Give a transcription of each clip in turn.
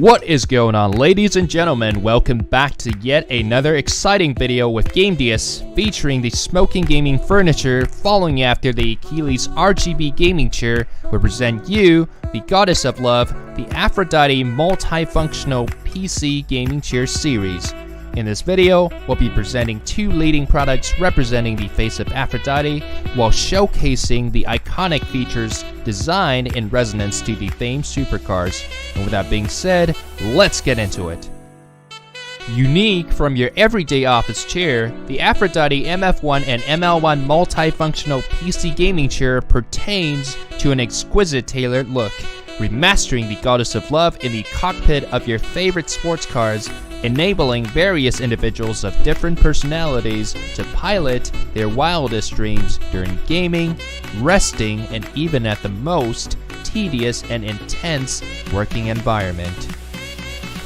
What is going on, ladies and gentlemen? Welcome back to yet another exciting video with Gamdias, featuring the smoking gaming furniture following after the Achilles RGB gaming chair. We present you, the Goddess of Love, the Aphrodite multifunctional PC gaming chair series. In this video, we'll be presenting two leading products representing the face of Aphrodite, while showcasing the iconic features designed in resonance to the famed supercars. And with that being said, let's get into it. Unique from your everyday office chair, the Aphrodite MF1 and ML1 multifunctional PC gaming chair pertains to an exquisite tailored look, remastering the Goddess of Love in the cockpit of your favorite sports cars, enabling various individuals of different personalities to pilot their wildest dreams during gaming, resting, and even at the most tedious and intense working environment.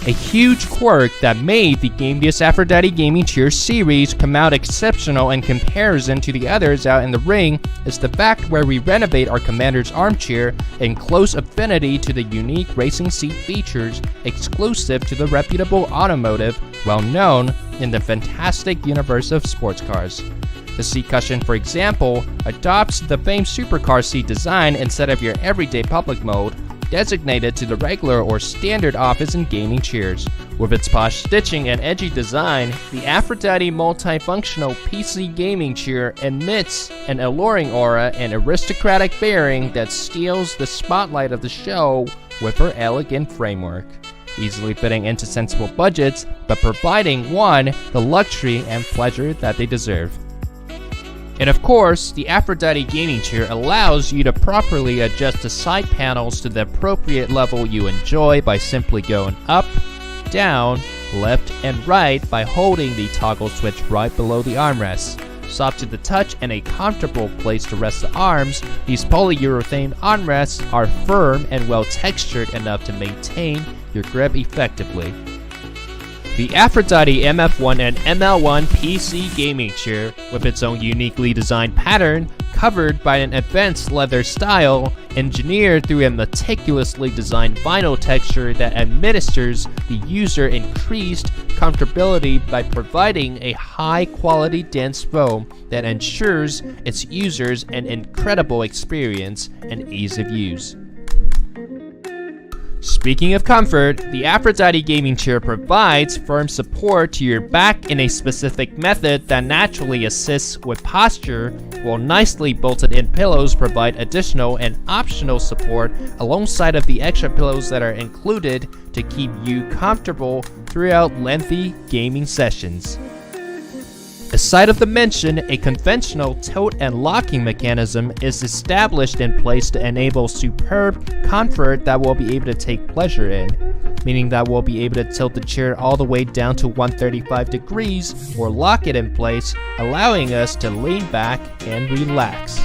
A huge quirk that made the Gamdias Aphrodite Gaming Chair series come out exceptional in comparison to the others out in the ring is the fact where we renovate our commander's armchair in close affinity to the unique racing seat features exclusive to the reputable automotive, well known in the fantastic universe of sports cars. The seat cushion, for example, adopts the famed supercar seat design instead of your everyday public mode, designated to the regular or standard office and gaming chairs. With its posh stitching and edgy design, the Aphrodite multifunctional PC gaming chair emits an alluring aura and aristocratic bearing that steals the spotlight of the show with her elegant framework, easily fitting into sensible budgets, but providing one the luxury and pleasure that they deserve. And of course, the Aphrodite gaming chair allows you to properly adjust the side panels to the appropriate level you enjoy by simply going up, down, left, and right by holding the toggle switch right below the armrest. Soft to the touch and a comfortable place to rest the arms, these polyurethane armrests are firm and well textured enough to maintain your grip effectively. The Aphrodite MF1 and ML1 PC gaming chair, with its own uniquely designed pattern, covered by an advanced leather style, engineered through a meticulously designed vinyl texture that administers the user increased comfortability by providing a high-quality dense foam that ensures its users an incredible experience and ease of use. Speaking of comfort, the Aphrodite gaming chair provides firm support to your back in a specific method that naturally assists with posture, while nicely bolted in pillows provide additional and optional support alongside of the extra pillows that are included to keep you comfortable throughout lengthy gaming sessions. Aside of the mention, a conventional tote and locking mechanism is established in place to enable superb comfort that we'll be able to take pleasure in, meaning that we'll be able to tilt the chair all the way down to 135 degrees or lock it in place, allowing us to lean back and relax.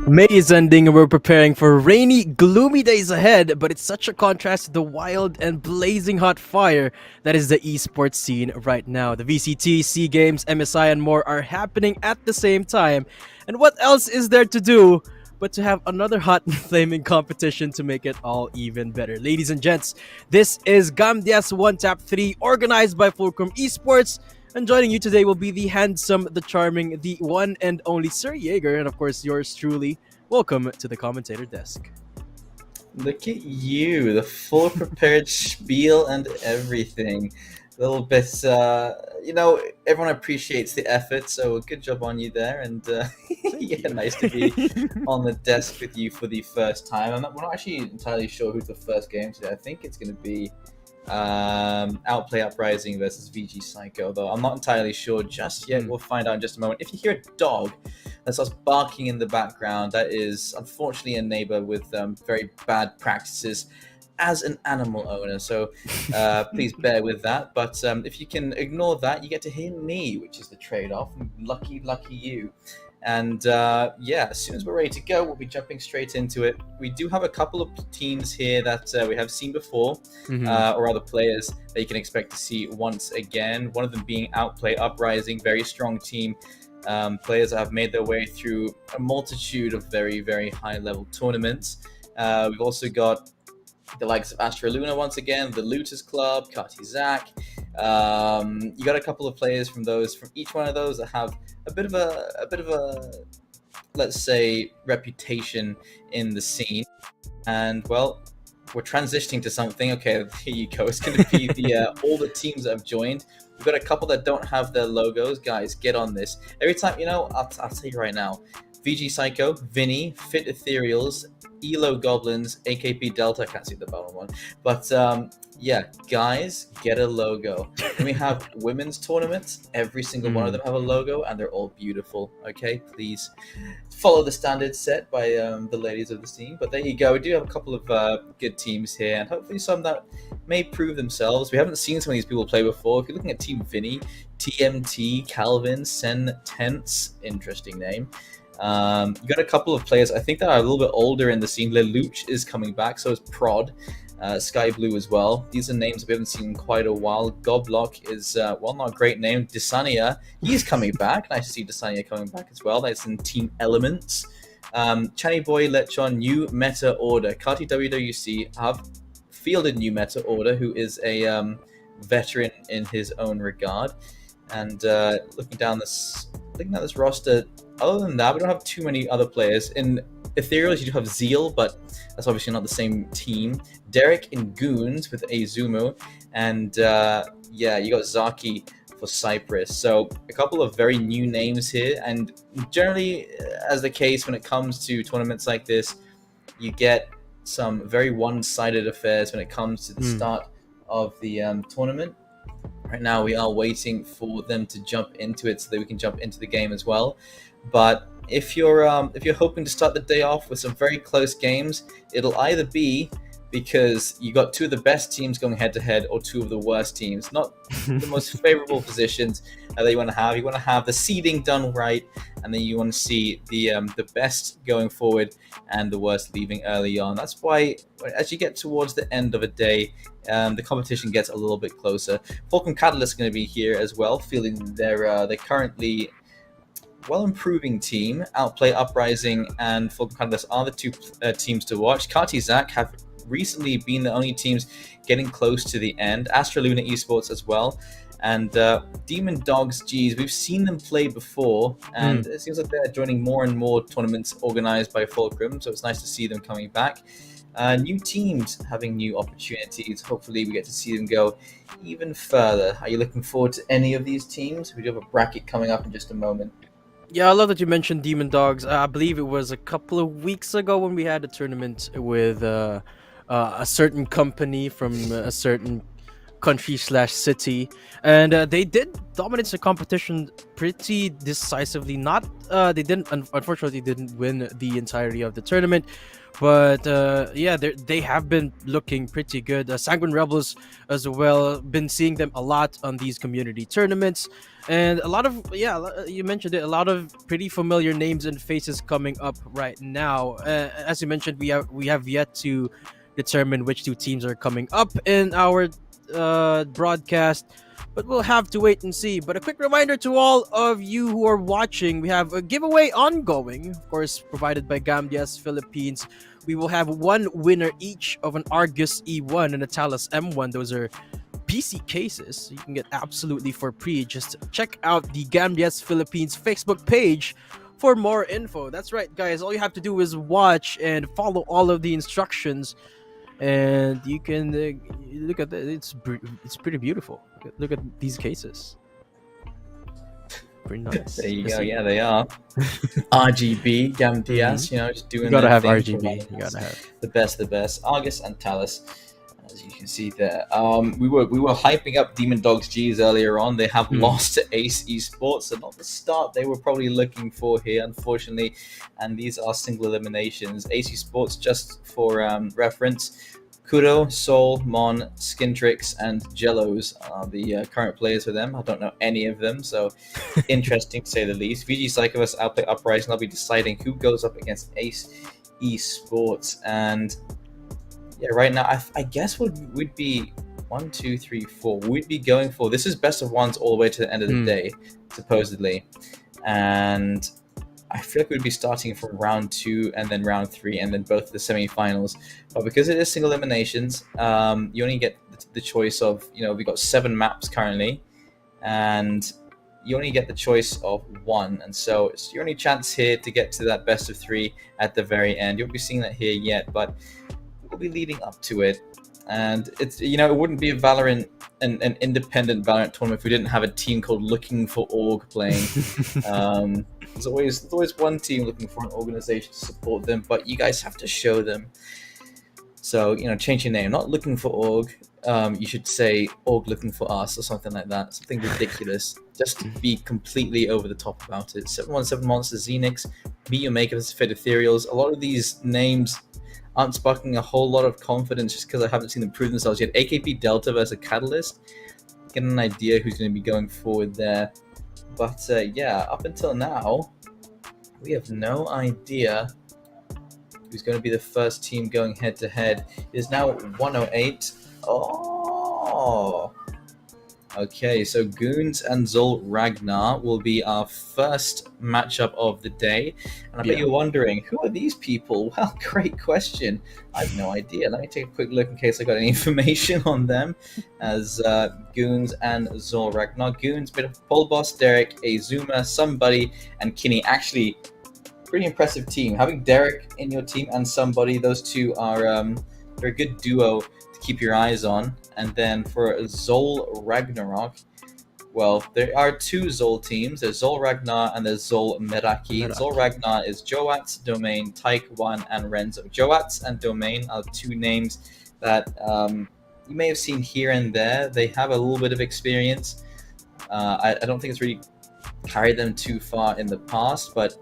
May is ending and we're preparing for rainy, gloomy days ahead, but it's such a contrast to the wild and blazing hot fire that is the esports scene right now. The VCT, SEA Games, MSI, and more are happening at the same time. And what else is there to do but to have another hot and flaming competition to make it all even better? Ladies and gents, this is Gamdias OneTap 3, organized by Fulcrum Esports. And joining you today will be the handsome, the charming, the one and only Sir Jaeger, and of course yours truly. Welcome to the commentator desk. Look at you, the full prepared spiel and everything. little bit, everyone appreciates the effort, so good job on you there. And yeah, nice to be on the desk with you for the first time. We're not actually entirely sure who's the first game today. I think it's going to be Outplay Uprising versus VG Psycho, though I'm not entirely sure just yet. We'll find out in just a moment. If you hear a dog that starts barking in the background, that is unfortunately a neighbor with very bad practices as an animal owner, so please bear with that. But if you can ignore that, you get to hear me, which is the trade-off. Lucky you. And yeah, as soon as we're ready to go, we'll be jumping straight into it. We do have a couple of teams here that we have seen before, or other players that you can expect to see once again. One of them being Outplay Uprising, very strong team. Players that have made their way through a multitude of very, very high-level tournaments. We've also got the likes of Astra Luna once again, the Looters Club, Kati Zach. You got a couple of players from each one of those that have a bit of a let's say reputation in the scene. And well, we're transitioning to something. Okay, here you go. It's going to be all the teams that have joined. We've got a couple that don't have their logos. Guys, get on this. Every time, I'll tell you right now. VG Psycho, Vinny, Fit Ethereals, Elo Goblins, AKP Delta. I can't see the bottom one. But yeah, guys, get a logo. Then we have women's tournaments. Every single one of them have a logo, and they're all beautiful. Okay, please follow the standards set by the ladies of the team. But there you go. We do have a couple of good teams here, and hopefully some that may prove themselves. We haven't seen some of these people play before. If you're looking at Team Vinny, TMT, Calvin, Sen Tense, interesting name. You got a couple of players, I think, that are a little bit older in the scene. Lelouch is coming back, so is Prod. Sky Blue as well. These are names we haven't seen in quite a while. Goblock is, well, not a great name. Desania, he's coming back. Nice to see Desania coming back as well. That's in Team Elements. Channy Boy, Lechon, New Meta Order. Kati WWC have fielded New Meta Order, who is a veteran in his own regard. And looking down this roster, other than that, we don't have too many other players. In Ethereals, you do have Zeal, but that's obviously not the same team. Derek in Goons with Azumu, and yeah, you got Zaki for Cyprus. So a couple of very new names here, and generally, as the case when it comes to tournaments like this, you get some very one-sided affairs when it comes to the start of the tournament. Right now, we are waiting for them to jump into it so that we can jump into the game as well. But if you're hoping to start the day off with some very close games, it'll either be because you got two of the best teams going head-to-head or two of the worst teams. Not the most favorable positions that you want to have. You want to have the seeding done right, and then you want to see the best going forward and the worst leaving early on. That's why as you get towards the end of a day, the competition gets a little bit closer. Fulcrum Catalyst is going to be here as well, feeling they're currently improving team. Outplay Uprising and Fulcrum Catalyst are the two teams to watch. Kati Zach have recently been the only teams getting close to the end. Astra Luna Esports as well. And Demon Dogs, geez, we've seen them play before, and it seems like they're joining more and more tournaments organized by Fulcrum, so it's nice to see them coming back. New teams having new opportunities. Hopefully we get to see them go even further. Are you looking forward to any of these teams? We do have a bracket coming up in just a moment. Yeah, I love that you mentioned Demon Dogs. I believe it was a couple of weeks ago when we had a tournament with a certain company from a certain country/city, and they did dominate the competition pretty decisively. Unfortunately didn't win the entirety of the tournament, but yeah, they have been looking pretty good. Sanguine Rebels as well, been seeing them a lot on these community tournaments, and a lot of, you mentioned it, a lot of pretty familiar names and faces coming up right now. As you mentioned, we have yet to determine which two teams are coming up in our broadcast, but we'll have to wait and see. But a quick reminder to all of you who are watching, we have a giveaway ongoing, of course, provided by Gamdias Philippines. We will have one winner each of an Argus E1 and a Talos M1. Those are PC cases, so you can get absolutely for free. Just check out the Gamdias Philippines Facebook page for more info. That's right, guys, all you have to do is watch and follow all of the instructions and you can look at it. It's pretty beautiful. Look at these cases. Pretty nice. There you to go. see. Yeah, they are. RGB, Gamdias, just doing You gotta their have thing, RGB. providing You us gotta have. the best. Argus and Talus, as you can see there. We were hyping up Demon Dogs G's earlier on. They have lost to Ace Esports, so not the start they were probably looking for here, unfortunately. And these are single eliminations. Ace Esports, just for reference, Kuro, Sol, Mon, Skintrix, and Jellos are the current players for them. I don't know any of them, so interesting to say the least. VG Psychos outplay Uprising. I'll be deciding who goes up against Ace Esports. And yeah, right now, I guess we'd be 1, 2, 3, 4. We'd be going for, this is best of ones all the way to the end of the day, supposedly. And I feel like we'd be starting from round 2 and then round 3 and then both the semi-finals. But because it is single eliminations, you only get the choice of, we've got 7 maps currently, and you only get the choice of 1. And so it's your only chance here to get to that best of 3 at the very end. You won't be seeing that here yet, but we'll be leading up to it. And it's, it wouldn't be a Valorant, an independent Valorant tournament if we didn't have a team called Looking for Org playing. There's always one team looking for an organization to support them, but you guys have to show them. So, change your name. Not Looking for Org. You should say Org Looking for Us or something like that. Something ridiculous. Just be completely over the top about it. 717 Monsters, Xenix, Meet Your Makers, Fed Ethereals. A lot of these names aren't sparking a whole lot of confidence just because I haven't seen them prove themselves yet. AKP Delta versus Catalyst. Get an idea who's going to be going forward there. But yeah, up until now, we have no idea who's going to be the first team going head-to-head. It is now 108. Oh! Okay, so Goons and Zol Ragnar will be our first matchup of the day. And I bet you're wondering, who are these people? Well, great question. I have no idea. Let me take a quick look in case I got any information on them. As Goons and Zol Ragnar. Goons, bit of Pole Boss, Derek, Azuma, Somebody, and Kinney. Actually, pretty impressive team. Having Derek in your team and Somebody, those two are they're a good duo to keep your eyes on. And then for Zol Ragnarok, well, there are 2 Zol teams. There's Zol Ragnar and there's Zol Meraki. Zol Ragnar is Joats, Domain, Taekwan, and Renzo. Joats and Domain are 2 names that you may have seen here and there. They have a little bit of experience. I don't think it's really carried them too far in the past, but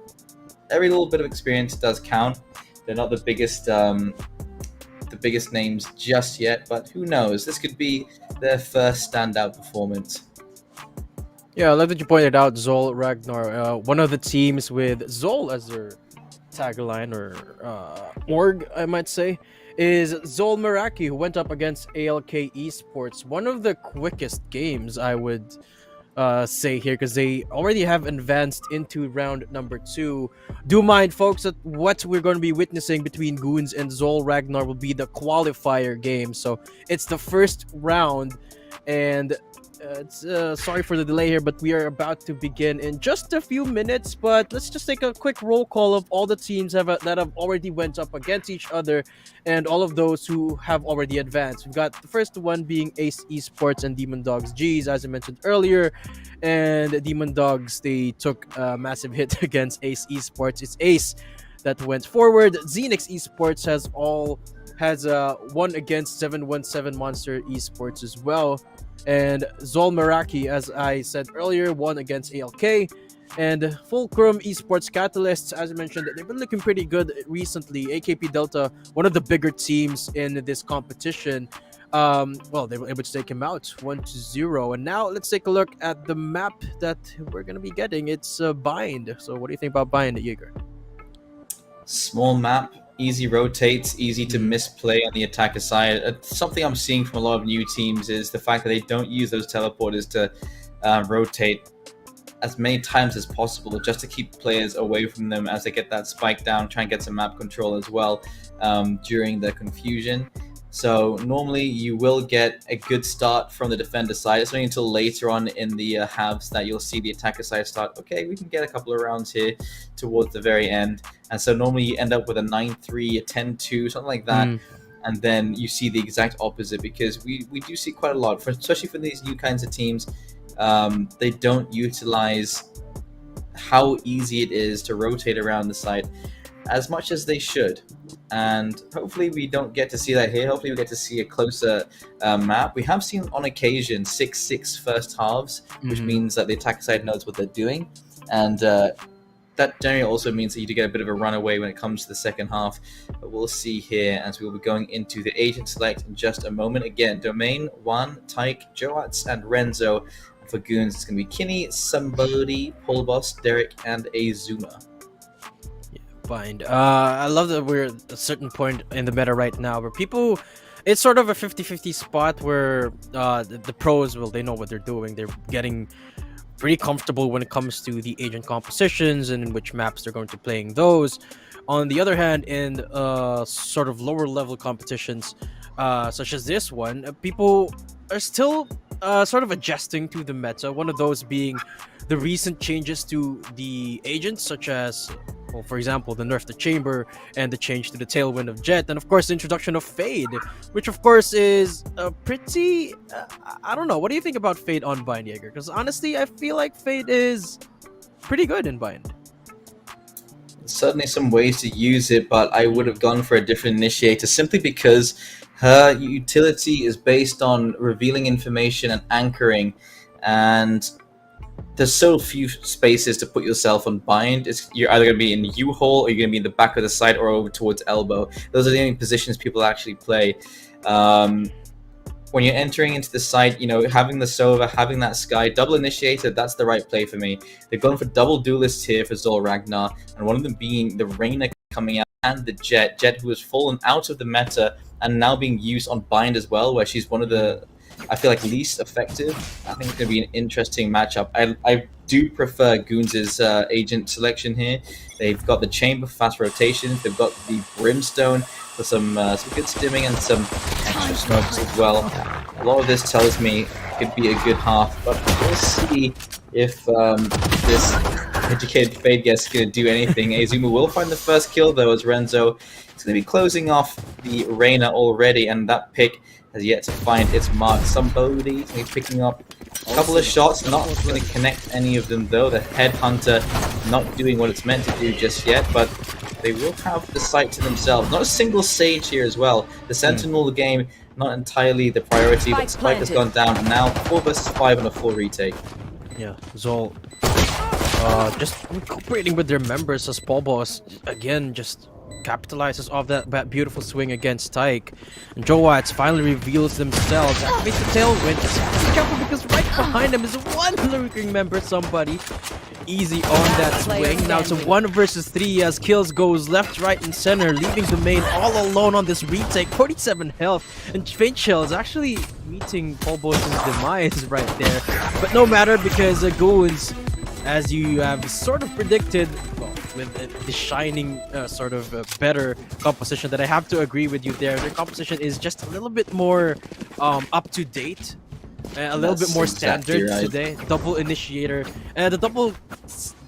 every little bit of experience does count. They're not the biggest names just yet, but who knows? This could be their first standout performance. Yeah, I love that you pointed out Zol Ragnar. One of the teams with Zol as their tagline or org, I might say, is Zol Meraki, who went up against ALK Esports. One of the quickest games, I would say here, because they already have advanced into round number 2. Do mind, folks, that what we're going to be witnessing between Goons and Zol Ragnar will be the qualifier game. So it's the first round, and it's sorry for the delay here, but we are about to begin in just a few minutes. But let's just take a quick roll call of all the teams that have already went up against each other, and all of those who have already advanced. We've got the first one being Ace Esports and Demon Dogs G's, as I mentioned earlier. And Demon Dogs, they took a massive hit against Ace Esports. It's Ace that went forward. Xenix Esports has won against 717 Monster Esports as well. And Zol Meraki, as I said earlier, won against ALK. And Fulcrum Esports Catalysts, as I mentioned, they've been looking pretty good recently. AKP Delta, one of the bigger teams in this competition. Well, they were able to take him out 1-0. And now let's take a look at the map that we're going to be getting. It's Bind. So what do you think about Bind, Jaeger? Small map, easy rotates, easy to misplay on the attacker side. Something I'm seeing from a lot of new teams is the fact that they don't use those teleporters to rotate as many times as possible, just to keep players away from them as they get that spike down, try and get some map control as well during the confusion. So normally you will get a good start from the defender side. It's only until later on in the halves that you'll see the attacker side start. Okay, we can get a couple of rounds here towards the very end. And so normally you end up with a 9-3, a 10-2, something like that. and then you see the exact opposite, because we do see quite a lot, especially for these new kinds of teams. They don't utilize how easy it is to rotate around the site as much as they should, and hopefully we don't get to see that here. Hopefully we get to see a closer map. We have seen on occasion 6-6 first halves, which means that the attack side knows what they're doing, and that generally also means that you do get a bit of a runaway when it comes to the second half. But we'll see here as we will be going into the agent select in just a moment. Again, Domain, One, Tyke, Joats, and Renzo. For Goons, it's going to be Kinney, Somebody, Polboss, Derek, and Azuma. Bind. I love that we're at a certain point in the meta right now where people, it's sort of a 50-50 spot where the pros, well, they know what they're doing. They're getting pretty comfortable when it comes to the agent compositions and in which maps they're going to playing those. On the other hand, in sort of lower level competitions, such as this one, people are still sort of adjusting to the meta. One of those being the recent changes to the agents, such as, well, for example, the nerf to Chamber and the change to the Tailwind of Jet, and of course the introduction of Fade, which of course is pretty, I don't know, what do you think about Fade on Bind, Jaeger? Because honestly, I feel like Fade is pretty good in Bind. Certainly some ways to use it, but I would have gone for a different initiator simply because her utility is based on revealing information and anchoring, and there's so few spaces to put yourself on Bind. You're either going to be in the U-hole, or you're going to be in the back of the side, or over towards elbow. Those are the only positions people actually play. When you're entering into the site, you know, having the Sova, having that Sky, double initiator, that's the right play for me. They've gone for double duelists here for Zol Ragnar, and one of them being the Reyna coming out, and the Jet, who has fallen out of the meta and now being used on Bind as well, where she's one of the, I feel like, least effective. I think it's going to be an interesting matchup. I do prefer Goons' agent selection here. They've got the Chamber for fast rotations. They've got the Brimstone for some good stimming and some extra smokes as well. A lot of this tells me it could be a good half, but we'll see if this educated Fade guess is going to do anything. Azuma will find the first kill, though, as Renzo is going to be closing off the Reyna already, and that pick has yet to find its mark. Somebody is picking up a couple of shots, not going to connect any of them, though. The Headhunter not doing what it's meant to do just yet, but they will have the site to themselves. Not a single Sage here as well. The Sentinel game, not entirely the priority, but Spike has gone down, and now 4 versus 5 on a full retake. Yeah, Zol just cooperating with their members as Polboss, again, just capitalizes off that beautiful swing against Tyke. And Joats finally reveals themselves, activates the Tailwind. Just be careful because right behind them is one lurking member, Somebody. Easy on that swing. Now it's a 1 versus 3 as kills goes left, right, and center, leaving the main all alone on this retake. 47 health, and Faint Shell is actually meeting Polboss's demise right there. But no matter, because Goons, as you have sort of predicted, well, with the shining sort of better composition, that I have to agree with you there. Their composition is just a little bit more up to date. A little bit more standard today. Double initiator. The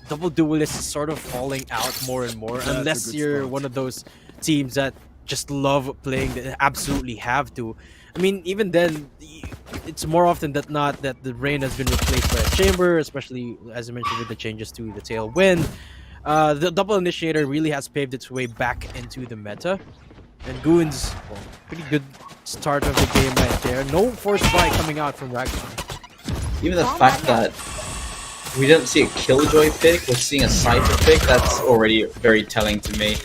double duelist is sort of falling out more and more, unless you're one of those teams that just love playing that absolutely have to. I mean, even then, it's more often than not that the Rain has been replaced by a Chamber, especially as I mentioned with the changes to the Tailwind. The double initiator really has paved its way back into the meta. And Goons, well, pretty good start of the game right there. No force buy coming out from Ragnar. Even the fact that we don't see a Killjoy pick, we're seeing a Cypher pick, that's already very telling to me.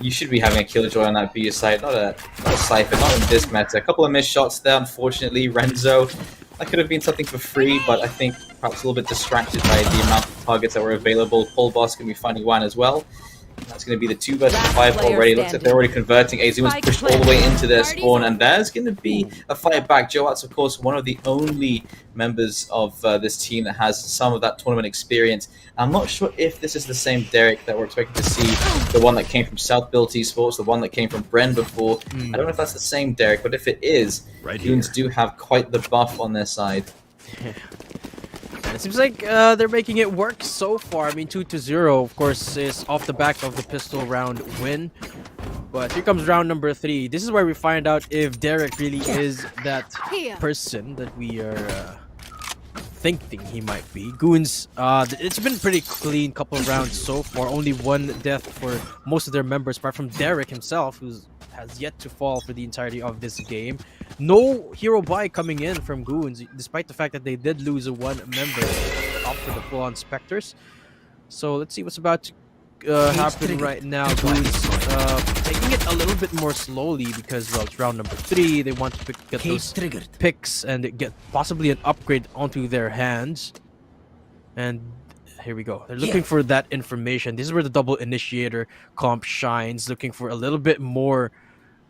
You should be having a Killjoy on that B side, not a Cypher, not in this meta. A couple of missed shots there, unfortunately. Renzo, that could have been something for free, but I think perhaps a little bit distracted by the amount of targets that were available. Polboss going to be finding one as well. That's going to be the 2 versus 5 already. Looks like they're already converting. Azuma's pushed all the way into their spawn, and there's going to be a fight back. Joats, of course, one of the only members of this team that has some of that tournament experience. I'm not sure if this is the same Derek that we're expecting to see, the one that came from South Built Esports, the one that came from Bren before. I don't know if that's the same Derek, but if it is, Goons do have quite the buff on their side. It seems like they're making it work so far. I mean, 2-0, of course, is off the back of the pistol round win. But here comes round number 3. This is where we find out if Derek really is that person that we are thinking he might be. Goons, it's been pretty clean couple of rounds so far. Only 1 death for most of their members, apart from Derek himself, who has yet to fall for the entirety of this game. No hero buy coming in from Goons, despite the fact that they did lose 1 member up for the full-on Spectres. So let's see what's about to happen right now. Goons taking it a little bit more slowly because, well, it's round number 3. They want to get those picks and get possibly an upgrade onto their hands. And here we go. They're looking for that information. This is where the double initiator comp shines, looking for a little bit more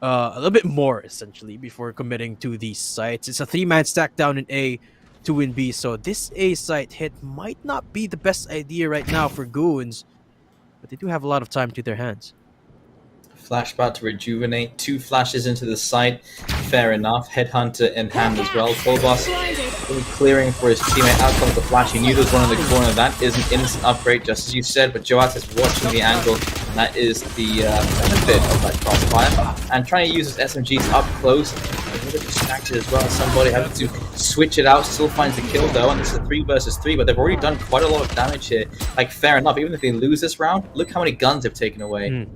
essentially before committing to these sites. It's a 3-man stack down in A, 2 in B, so this A site hit might not be the best idea right now for Goons, but they do have a lot of time to their hands. Flash about to rejuvenate. 2 flashes into the site. Fair enough. Headhunter in hand as well. Colboss clearing for his teammate. Out comes the flash. He knew there was one in the corner. That is an instant upgrade, just as you said. But Joat is watching the angle. And that is the benefit of that crossfire. And trying to use his SMGs up close. A little bit distracted as well. Somebody having to switch it out. Still finds the kill though. And this is a 3 versus 3. But they've already done quite a lot of damage here. Like, fair enough. Even if they lose this round, look how many guns they've taken away.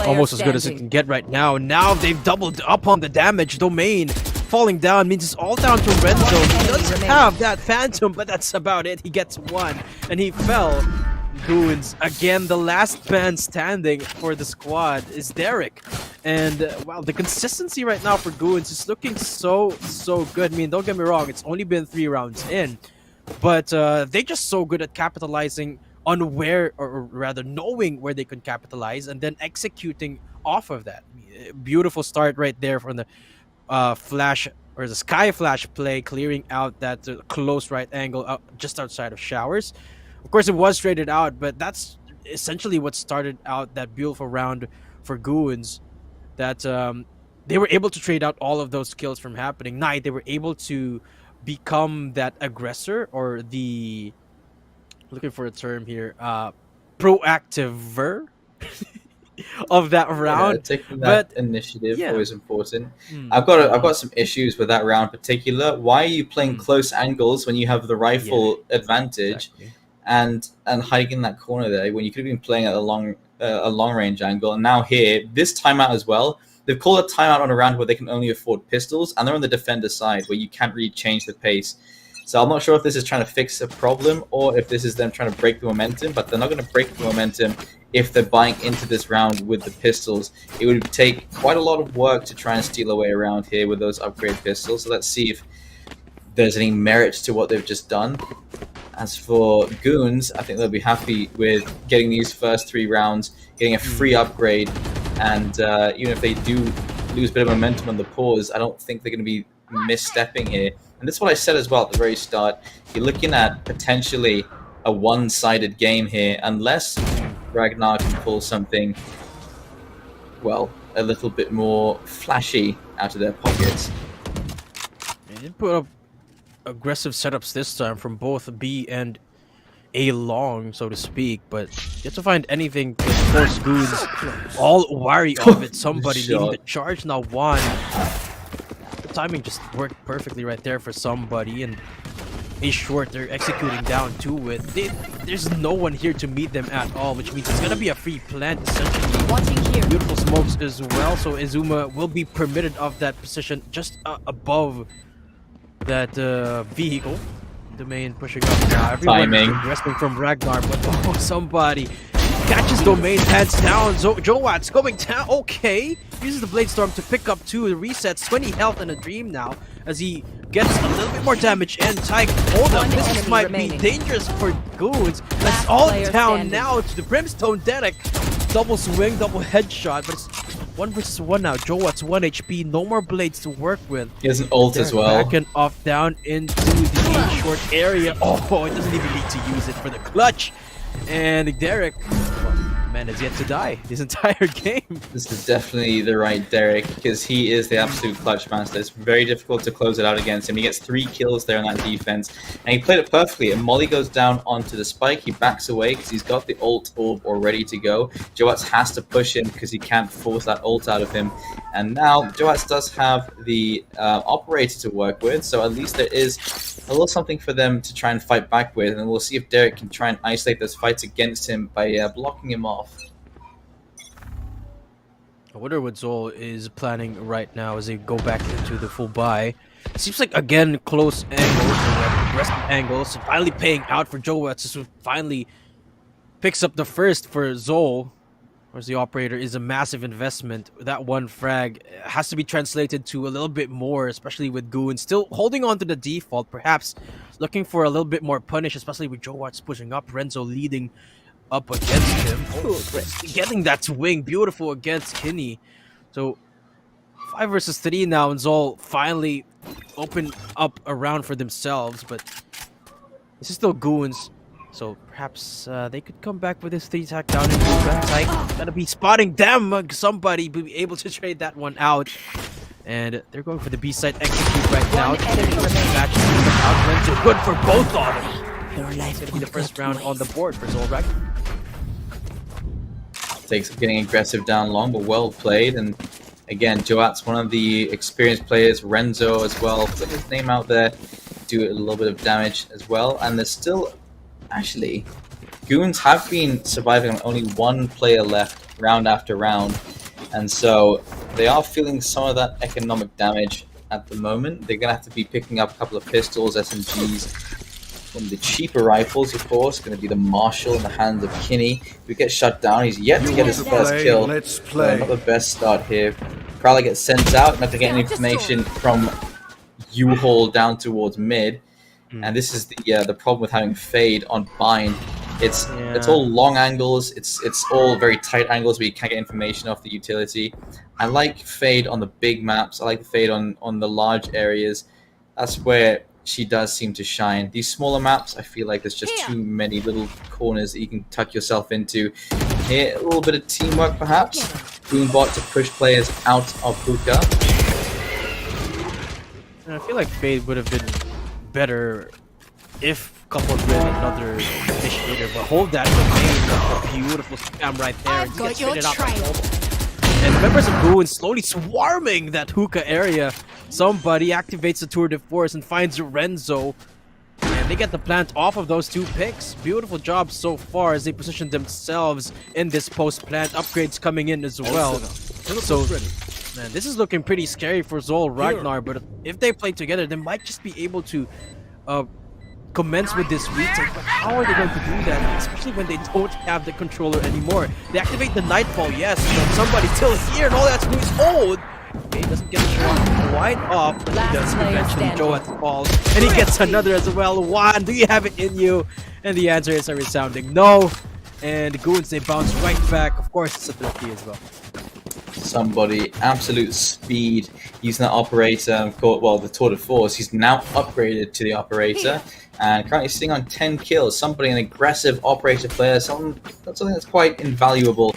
Almost as good as it can get right now. Now they've doubled up on the damage. Domain falling down means it's all down to Renzo. He doesn't have that Phantom, but that's about it. He gets 1, and he fell. Goons, again, the last man standing for the squad is Derek. And, wow, the consistency right now for Goons is looking so good. I mean, don't get me wrong, it's only been 3 rounds in. But they're just so good at capitalizing on where, or rather knowing where they can capitalize and then executing off of that. Beautiful start right there from the flash, or the sky flash play, clearing out that close right angle just outside of showers. Of course, it was traded out, but that's essentially what started out that beautiful round for Goons, that they were able to trade out all of those kills from happening. Night, they were able to become that aggressor, or the, looking for a term here, proactiver of that round. Taking that initiative always important. I've got some issues with that round in particular. Why are you playing close angles when you have the rifle advantage, and hiding in that corner there when you could have been playing at a long range angle? And now here, this timeout as well. They've called a timeout on a round where they can only afford pistols, and they're on the defender side where you can't really change the pace. So I'm not sure if this is trying to fix a problem or if this is them trying to break the momentum, but they're not going to break the momentum if they're buying into this round with the pistols. It would take quite a lot of work to try and steal away around here with those upgrade pistols. So let's see if there's any merit to what they've just done. As for Goons, I think they'll be happy with getting these first 3 rounds, getting a free upgrade, and even if they do lose a bit of momentum on the pause, I don't think they're going to be misstepping here. And this is what I said as well at the very start. You're looking at potentially a one-sided game here, unless Ragnar can pull something, well, a little bit more flashy out of their pockets. They did put up aggressive setups this time from both B and A long, so to speak, but you have to find anything to force Goons all wary of it. Somebody leading the charge now. 1. Timing just worked perfectly right there for somebody, and A short, they're executing down to it. There's no one here to meet them at all, which means it's gonna be a free plant essentially. Beautiful smokes as well, so Izuma will be permitted of that position just above that vehicle. Domain pushing up now. Everyone grasping from Ragnar, but somebody catches Domain, hands down. Joat's going down. Okay, uses the Blade Storm to pick up 2 resets, 20 health and a dream now, as he gets a little bit more damage. And Tyke, hold up, this might be dangerous for Goons. That's all down now to the Brimstone Derek. Double swing, double headshot, but it's 1 versus 1 now. Joat's 1 HP, no more blades to work with. He has an ult as well. Back and off down into the short area. Oh, it doesn't even need to use it for the clutch. And Derek man has yet to die this entire game. This is definitely the right Derek, because he is the absolute clutch master. It's very difficult to close it out against him. He gets 3 kills there on that defense, and he played it perfectly. And Molly goes down onto the spike. He backs away because he's got the ult orb all ready to go. Joats has to push him because he can't force that ult out of him. And now Joats does have the operator to work with, so at least there is a little something for them to try and fight back with. And we'll see if Derek can try and isolate those fights against him by blocking him off. I wonder what Zol is planning right now as they go back into the full buy. It seems like, again, close angles and aggressive angles. Finally paying out for Joats, who finally picks up the first for Zol. Whereas the operator is a massive investment. That one frag has to be translated to a little bit more, especially with Goon still holding on to the default, perhaps looking for a little bit more punish, especially with Joats pushing up, Renzo leading up against him. Oh, getting that swing, beautiful against Kinney. So 5 versus 3 now, and Zol finally open up a round for themselves, but this is still Goons. So perhaps they could come back with this 3-tack down into Tyke. Gotta be spotting them. Somebody be able to trade that one out. And they're going for the B side execute right now. Renzo good for both of them. It's gonna be the first round on the board for Zolrak. Takes getting aggressive down long, but well played. And again, Joat's one of the experienced players. Renzo as well, put his name out there, do a little bit of damage as well. And there's still, actually, Goons have been surviving on only 1 player left round after round. And so they are feeling some of that economic damage at the moment. They're going to have to be picking up a couple of pistols, SMGs. One of the cheaper rifles, of course, going to be the Marshall in the hands of Kinney. If he gets shut down, he's yet to get his first kill. Let's play. Not the best start here. Prowler gets sent out, not to get any information from U-Haul down towards mid. And this is the problem with having Fade on Bind. It's all long angles. It's all very tight angles where you can't get information off the utility. I like Fade on the big maps. I like Fade on the large areas. That's where she does seem to shine. These smaller maps, I feel like there's just too many little corners that you can tuck yourself into. Here, a little bit of teamwork perhaps. Boombot to push players out of hookah. I feel like Fade would have been better if coupled with another initiator, but hold that for Fade. A beautiful scam right there. I've got your trail. And members of Goon slowly swarming that hookah area. Somebody activates the tour de force and finds Renzo. And they get the plant off of those 2 picks. Beautiful job so far as they position themselves in this post-plant. Upgrades coming in as well. So, man, this is looking pretty scary for Zol Ragnar, but if they play together, they might just be able to commence with this retake. But how are they going to do that, especially when they don't have the controller anymore? They activate the Nightfall, yes, but somebody's still here, and all that's doing is hold. Okay, doesn't get shot wide off, but he does eventually. Joat falls, and he gets another as well. Juan, do you have it in you? And the answer is a resounding no. And Goons, they bounce right back. Of course, it's a 30 as well. Somebody, absolute speed using that operator. Well, the tour de force. He's now upgraded to the operator. And currently sitting on 10 kills. Somebody, an aggressive operator player, something that's quite invaluable.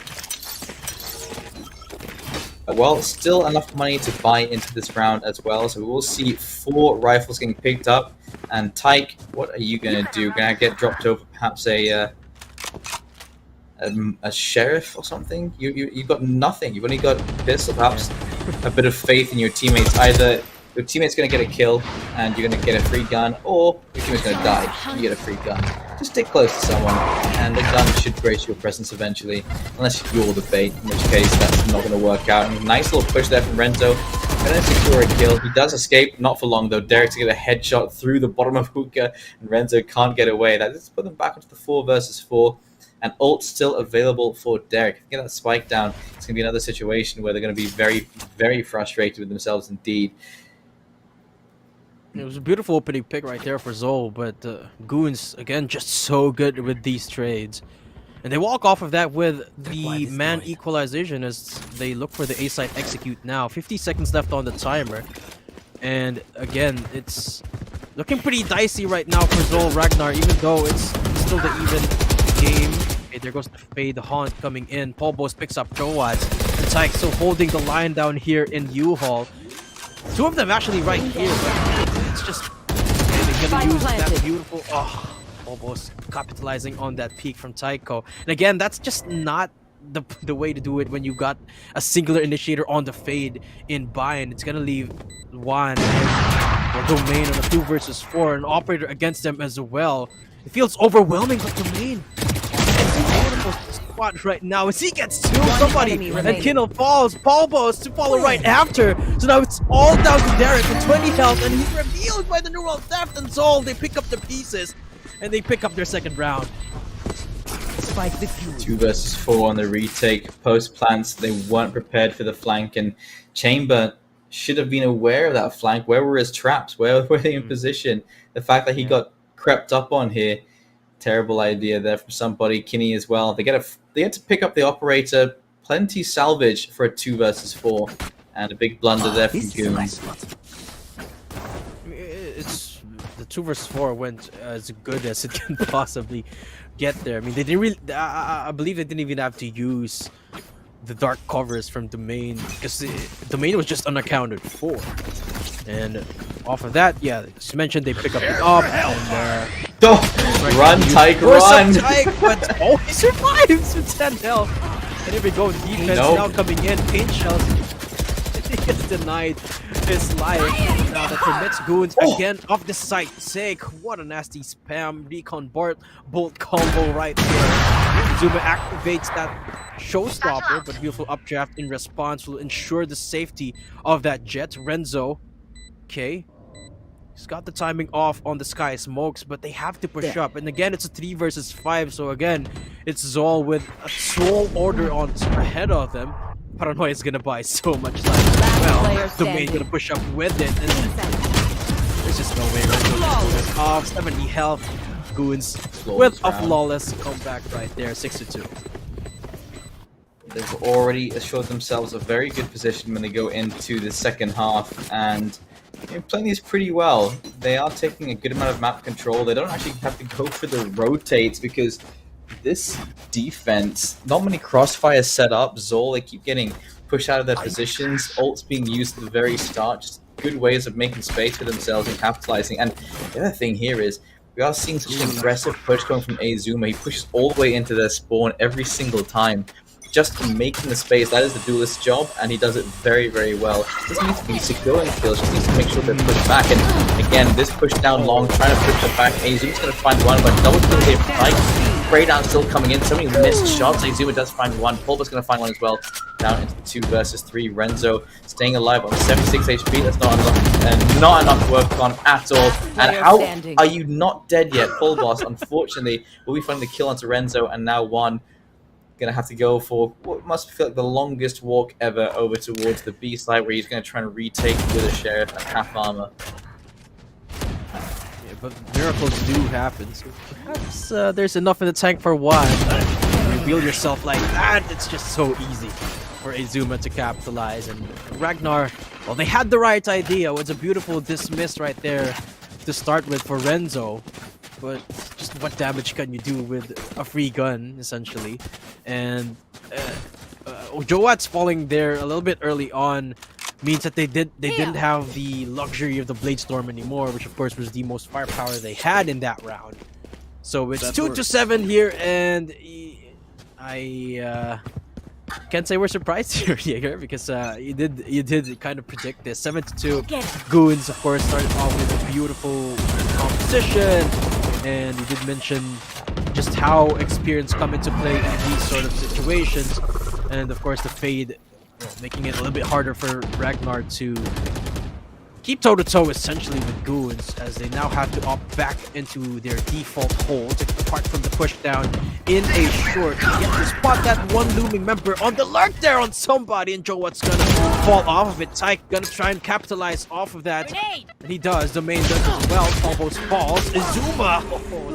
Well, still enough money to buy into this round as well. So we will see 4 rifles getting picked up. And Tyke, what are you going to do? Going to get dropped over perhaps a sheriff or something? You've got nothing. You've only got pistol, perhaps a bit of faith in your teammates. Either your teammate's going to get a kill and you're going to get a free gun, or your teammate's going to die. You get a free gun. Just stick close to someone, and the gun should grace your presence eventually, unless you're the bait, in which case that's not going to work out. And nice little push there from Renzo. Going to secure a kill. He does escape, not for long though. Derek to get a headshot through the bottom of hookah, and Renzo can't get away. That's put them back into the 4 versus 4. And ult still available for Derek. If you get that spike down, it's going to be another situation where they're going to be very, very frustrated with themselves indeed. It was a beautiful opening pick right there for Zol, but Goons, again, just so good with these trades. And they walk off of that with the man equalization as they look for the A-side execute now. 50 seconds left on the timer. And again, it's looking pretty dicey right now for Zol Ragnar, even though it's still the even game. Okay, there goes the Fade Haunt coming in. Polbos picks up Joaz. And Tyke still holding the line down here in U-Haul. Two of them actually right here, but it's just... They're gonna use that beautiful... Oh, Polbos capitalizing on that peak from Tycho. And again, that's just not the way to do it when you got a singular initiator on the Fade in Bind. It's gonna leave Juan and Domain on a 2 versus 4, an operator against them as well. It feels overwhelming, but Domain is a beautiful spot right now as he gets to somebody, and Kindle falls. Polbos to follow right after. So now it's all down to Derek with 20 health, and he's revealed by the neural theft, and Zol, they pick up the pieces, and they pick up their second round. 2 versus 4 on the retake. Post plants, they weren't prepared for the flank, and Chamber should have been aware of that flank. Where were his traps? Where were they in position? The fact that he got crept up on here, terrible idea there from somebody. Kinney as well. They get to pick up the operator. Plenty salvage for a 2 versus 4, and a big blunder there from Goons. It's the 2 versus 4 went as good as it can possibly get there. I mean, they didn't really. I believe they didn't even have to use the dark covers from Domain because Domain was just unaccounted for. And off of that, yeah, as you mentioned, they pick up the up and run, Tyke, run! Tyke, but he survives with 10 health. And here we go, defense now coming in, paint shells. He gets denied his life. Now that permits Goons again off the site. Sake, what a nasty spam recon bolt combo right there. Zuma activates that showstopper, but beautiful updraft in response will ensure the safety of that jet. Renzo, okay, he's got the timing off on the Sky Smokes, but they have to push up. And again, it's a 3 versus 5, so again, it's Zol with a sole order on ahead of them. Paranoia is gonna buy so much life. Well, Domain gonna push up with it. And there's just no way Renzo can pull this off. 70 health. Goons with a flawless comeback right there, 6-2. They've already assured themselves a very good position when they go into the second half, and they're playing these pretty well. They are taking a good amount of map control. They don't actually have to go for the rotates because this defense, not many crossfires set up. Zol, they keep getting pushed out of their positions. Ults being used at the very start. Just good ways of making space for themselves and capitalizing. And the other thing here is we are seeing such an aggressive push coming from Azuma. He pushes all the way into their spawn every single time, just making the space. That is the duelist's job, and he does it very, very well. Doesn't need to be secure in the kills, just needs to make sure they're pushed back. And again, this push down long, trying to push them back. Azuma's going to find one, but double kill here from Mike. Breakdown still coming in. So many missed shots. Azuma does find one. Pulver's going to find one as well. Down into the 2 versus 3. Renzo staying alive on 76 HP. That's not enough, and not enough to work on at all. And how are you not dead yet, Pulboss? Unfortunately, will be finding the kill onto Renzo, and now one gonna have to go for what must feel like the longest walk ever over towards the B side, where he's gonna try and retake with a sheriff at half armor. Yeah, but miracles do happen, so perhaps there's enough in the tank for one. Reveal yourself like that, it's just so easy for Azuma to capitalize. And Ragnar, well, they had the right idea. It was a beautiful dismiss right there to start with for Renzo. But just what damage can you do with a free gun, essentially? And Joat's falling there a little bit early on means that they didn't have the luxury of the Blade Storm anymore, which of course was the most firepower they had in that round. So it's 2-7 here, and I can't say we're surprised here, Jaeger, because you did kind of predict this. 7-2. Goons, of course, started off with a beautiful composition. And you did mention just how experience come into play in these sort of situations. And of course the Fade, well, making it a little bit harder for Ragnar to keep toe-to-toe essentially with Goons, as they now have to opt back into their default hold, apart from the push down in a short. Yet to spot that one looming member on the lurk there on somebody, and Joat's gonna fall off of it. Tyke gonna try and capitalize off of that. And he does. Domain does as well. Almost falls. Azuma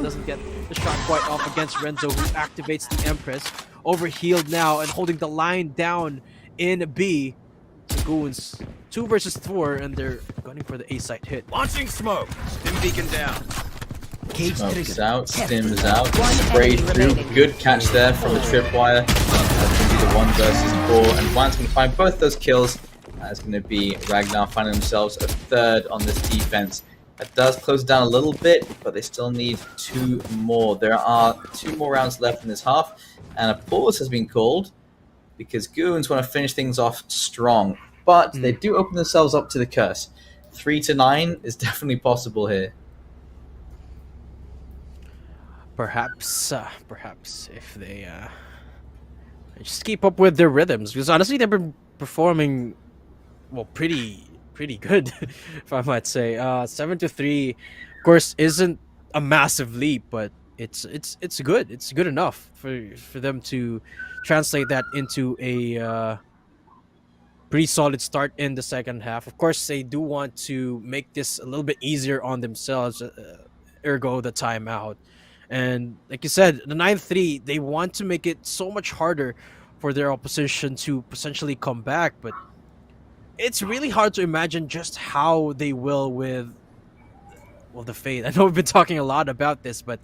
doesn't get the shot quite off against Renzo, who activates the Empress. Overhealed now and holding the line down in B. The Goons 2 versus 4, and they're gunning for the A site hit. Launching smoke. Stim beacon down. Smokes out, stims out, spray through. Good catch there from the tripwire. That's going to be the 1 versus 4, and Juan's going to find both those kills. That's going to be Ragnar finding themselves a 3rd on this defense. That does close down a little bit, but they still need 2 more. There are 2 more rounds left in this half, and a pause has been called because Goons want to finish things off strong. But they do open themselves up to the curse. 3 to 9 is definitely possible here. Perhaps if they just keep up with their rhythms, because honestly they've been performing well pretty good, if I might say. 7 to 3, of course, isn't a massive leap, but it's good. It's good enough for them to translate that into a pretty solid start in the second half. Of course, they do want to make this a little bit easier on themselves, ergo the timeout. And like you said, the 9-3, they want to make it so much harder for their opposition to potentially come back, but it's really hard to imagine just how they will with the Fade. I know we've been talking a lot about this, but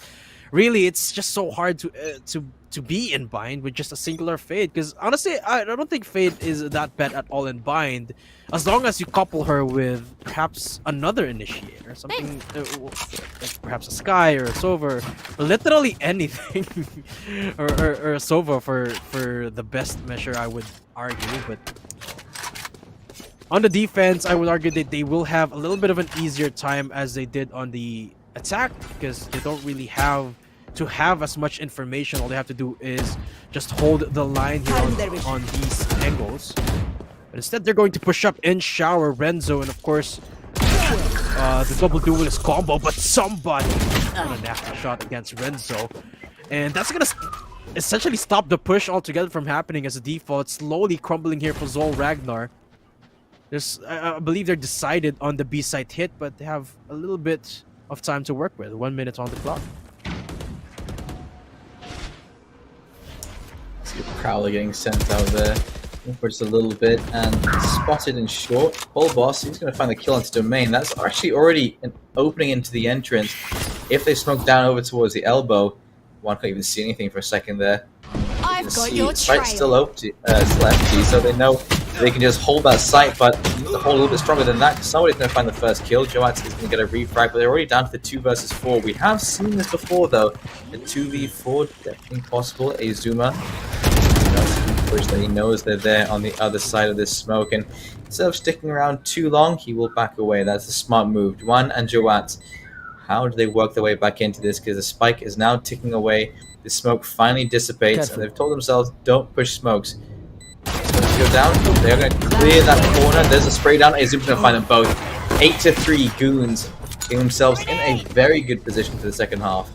really it's just so hard to be in bind with just a singular Fade, because honestly I don't think Fade is that bad at all in bind, as long as you couple her with perhaps another initiator, something like perhaps a Sky or a Sova, or literally anything, or a Sova for the best measure, I would argue. But on the defense, I would argue that they will have a little bit of an easier time as they did on the attack, because they don't really have to have as much information. All they have to do is just hold the line here on these angles. But instead, they're going to push up in shower Renzo, and of course, the double duelist combo. But somebody got a nasty shot against Renzo, and that's gonna essentially stop the push altogether from happening, as a default slowly crumbling here for Zol Ragnar. I believe they're decided on the B site hit, but they have a little bit of time to work with. 1 minute on the clock. See Prowler getting sent out there for just a little bit, and spotted in short. Whole boss, he's going to find the kill into domain. That's actually already an opening into the entrance. If they smoke down over towards the elbow, one can't even see anything for a second there. I've got your trail. Site's still empty, so they know they can just hold that site, but you need to hold a little bit stronger than that, because somebody's going to find the first kill. Joats is going to get a refrag, but they're already down to the 2 versus 4. We have seen this before, though. The 2v4, definitely possible. Azuma, he knows they're there on the other side of this smoke, and instead of sticking around too long, he will back away. That's a smart move. Juan and Joats, how do they work their way back into this? Because the spike is now ticking away. The smoke finally dissipates, and they've told themselves, don't push smokes. Go down. They're going to clear that corner. There's a spray down. Azuma's going to find them both. 8 to 3 Goons getting themselves in a very good position for the second half.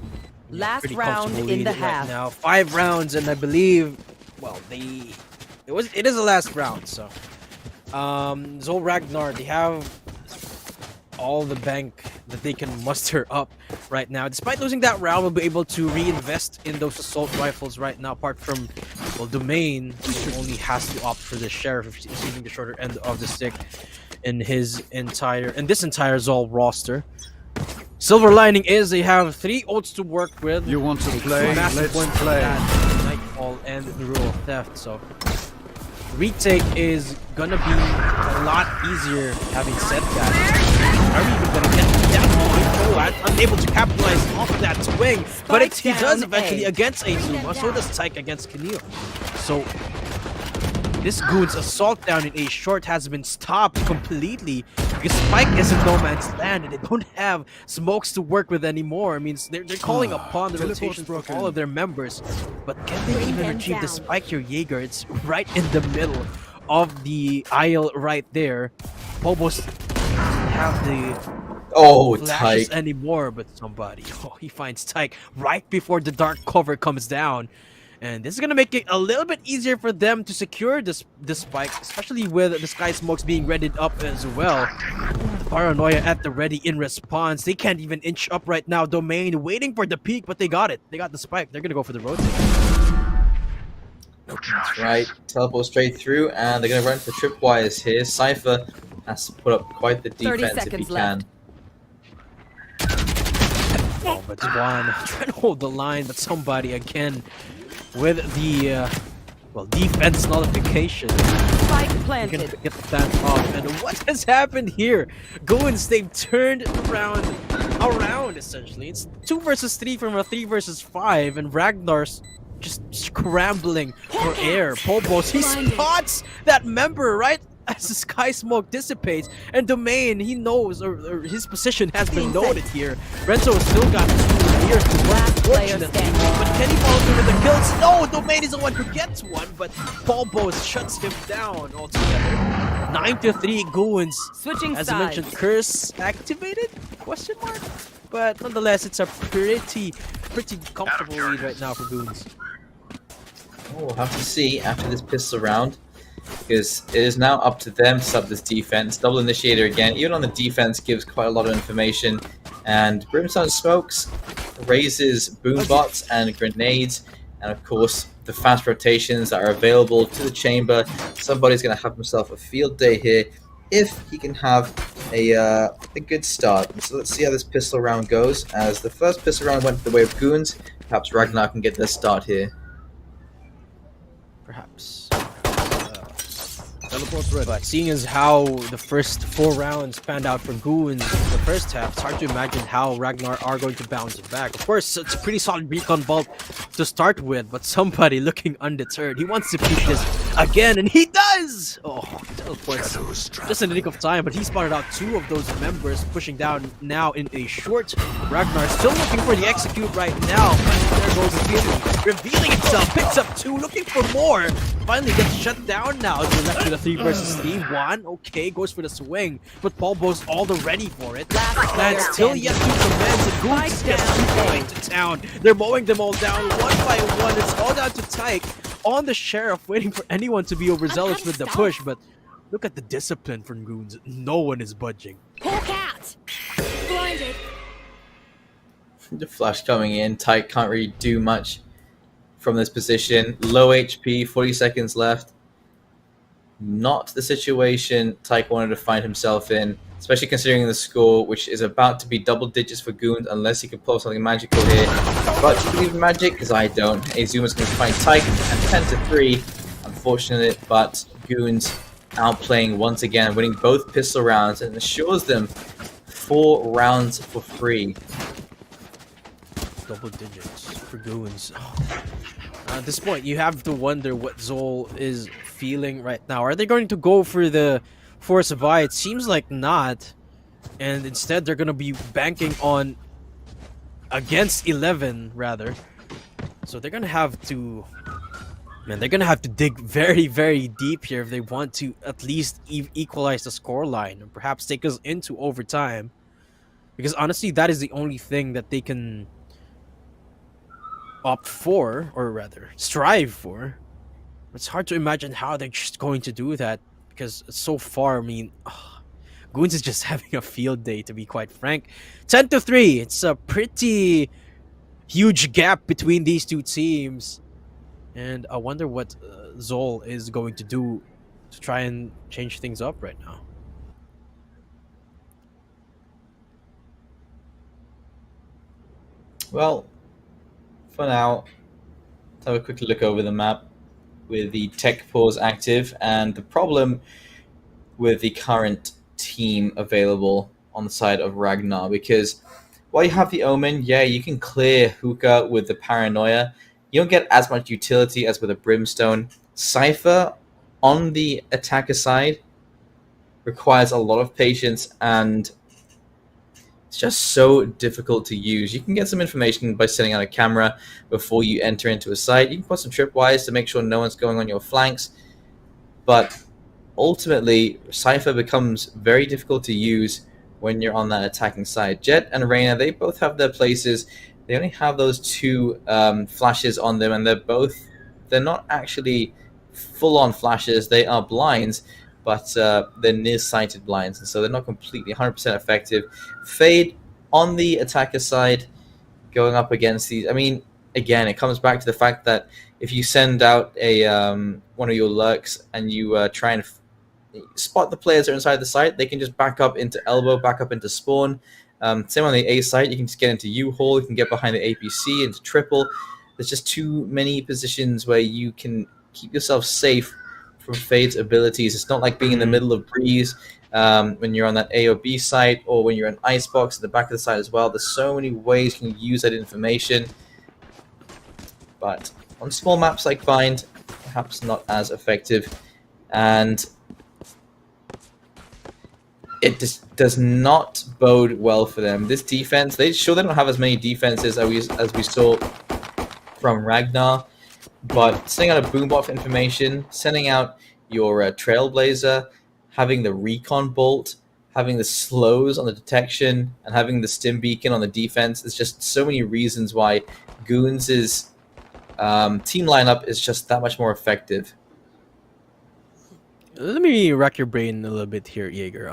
Last round in the half. Right now, 5 rounds, and I believe, well, it is the last round. So, Zol Ragnar, they have all the bank that they can muster up right now. Despite losing that round, we'll be able to reinvest in those assault rifles right now. Apart from, well, Domain, who only has to opt for the Sheriff, receiving the shorter end of the stick in this entire Zol roster. Silver lining is they have 3 ults to work with. You want to play? Let's play. Nightfall and the Rule of Theft. So retake is gonna be a lot easier. Having said that, are we even gonna get that point? Unable to capitalize off of that swing, but he does eventually against Azuma. So does Tyke against Keneal. So this Goon's assault down in A short has been stopped completely because Spike is in no man's land and they don't have smokes to work with anymore. I mean, they're calling upon the rotation from all of their members, but can they even retrieve the Spike here? Jaeger, it's right in the middle of the aisle right there. Bobos doesn't have the flashes Tyke anymore, but he finds Tyke right before the dark cover comes down. And this is going to make it a little bit easier for them to secure this spike, especially with the Sky Smokes being readied up as well. The Paranoia at the ready in response. They can't even inch up right now. Domain waiting for the peak, but they got it. They got the spike. They're going to go for the rotate. That's right. Teleport straight through, and they're going to run for tripwires here. Cypher has to put up quite the defense if he can. Oh, but Juan trying to hold the line, but somebody again with the defense nullification. Spike Can planted. get that off. And what has happened here? Goins, they've turned around essentially. It's 2 versus 3 from a 3 versus 5, and Ragnar's just scrambling for air. Pobos, he spots that member right as the sky smoke dissipates, and Domain, he knows, or his position has been noted here. Renzo has still got 2 years to work, unfortunately, but can he follow through with the kills? No, Domain is the one who gets one, but Pobos shuts him down altogether. 9-3 Goons. Switching As I sides. mentioned, curse activated? Question mark? But nonetheless, it's a pretty comfortable lead right now for Goons. Oh, we'll have to see after this pistol round, because it is now up to them to sub this defense. Double initiator again, even on the defense, gives quite a lot of information. And Brimstone smokes, raises boom bots and grenades, and of course the fast rotations that are available to the chamber. Somebody's going to have himself a field day here if he can have a good start. So let's see how this pistol round goes. As the first pistol round went the way of Goons, perhaps Ragnar can get their start here. Perhaps. Teleport's ready. But seeing as how the first 4 rounds panned out for Goons in the first half, it's hard to imagine how Ragnar are going to bounce back. Of course, it's a pretty solid recon vault to start with, but somebody looking undeterred. He wants to beat this again, and he does! Oh, teleports just in the nick of time, but he spotted out 2 of those members, pushing down now in a short. Ragnar still looking for the execute right now, but there goes the feeling. Revealing himself, picks up 2, looking for more. Finally gets shut down now. We're left with a 3 versus 3. 1, okay, goes for the swing, but Polbo's all the ready for it. That's still yet to commence, and Goons gets going to town. They're mowing them all down one by one. It's all down to Tyke on the Sheriff, waiting for anyone to be overzealous with the push, but look at the discipline from Goons. No one is budging. Hawk out. Blinded. The flash coming in, Tyke can't really do much from this position. Low HP, 40 seconds left. Not the situation Tyke wanted to find himself in, especially considering the score, which is about to be double digits for Goons, unless he can pull something magical here. But do you believe in magic? Because I don't. Azuma's going to find Tyke, and 10-3. Unfortunate, but Goons outplaying once again, winning both pistol rounds, and assures them 4 rounds for free. Double digits for Goons. At this point, you have to wonder what Zol is feeling right now. Are they going to go for the force buy? It seems like not. And instead, they're going to be banking on against 11, rather. So they're going to have to... Man, they're going to have to dig very, very deep here if they want to at least equalize the scoreline. Or perhaps take us into overtime. Because honestly, that is the only thing that they can opt for, or rather strive for. It's hard to imagine how they're just going to do that, because so far, I mean, Goons is just having a field day, to be quite frank. 10-3. It's a pretty huge gap between these 2 teams, and I wonder what Zol is going to do to try and change things up right now. Well, for now, let's have a quick look over the map with the tech pause active, and the problem with the current team available on the side of Ragnar, because while you have the Omen, yeah, you can clear Hookah with the Paranoia. You don't get as much utility as with a Brimstone. Cypher on the attacker side requires a lot of patience, and it's just so difficult to use. You can get some information by setting out a camera before you enter into a site. You can put some tripwires to make sure no one's going on your flanks. But ultimately, Cypher becomes very difficult to use when you're on that attacking side. Jet and Reyna, they both have their places. They only have those 2 flashes on them, and they're not actually full-on flashes. They are blinds, but they're near-sighted blinds, and so they're not completely 100% effective. Fade on the attacker side, going up against these. I mean, again, it comes back to the fact that if you send out a one of your lurks and you try and spot the players that are inside the site, they can just back up into elbow, back up into spawn, Same on the A side, you can just get into U-Hole, you can get behind the APC, into triple. There's just too many positions where you can keep yourself safe from Fade's abilities. It's not like being in the middle of Breeze when you're on that A or B site, or when you're in Icebox at the back of the site as well. There's so many ways you can use that information. But on small maps like Bind, perhaps not as effective. And it just does not bode well for them. This defense, they don't have as many defenses as we saw from Ragnar, but sending out a boombot for information, sending out your Trailblazer, having the recon bolt, having the slows on the detection, and having the stim beacon on the defense. There's just so many reasons why Goons' team lineup is just that much more effective. Let me rack your brain a little bit here, Jaeger.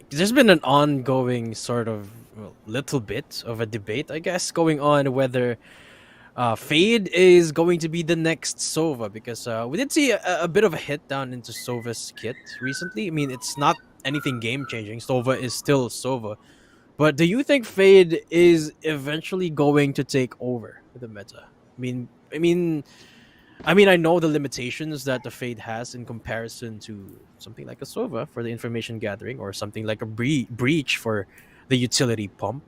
There's been an ongoing sort of little bit of a debate, I guess, going on whether Fade is going to be the next Sova, because we did see a bit of a hit down into Sova's kit recently. I mean, it's not anything game-changing. Sova is still Sova. But do you think Fade is eventually going to take over the meta? I know the limitations that the Fade has in comparison to something like a Sova for the information gathering, or something like a Breach for the utility pump.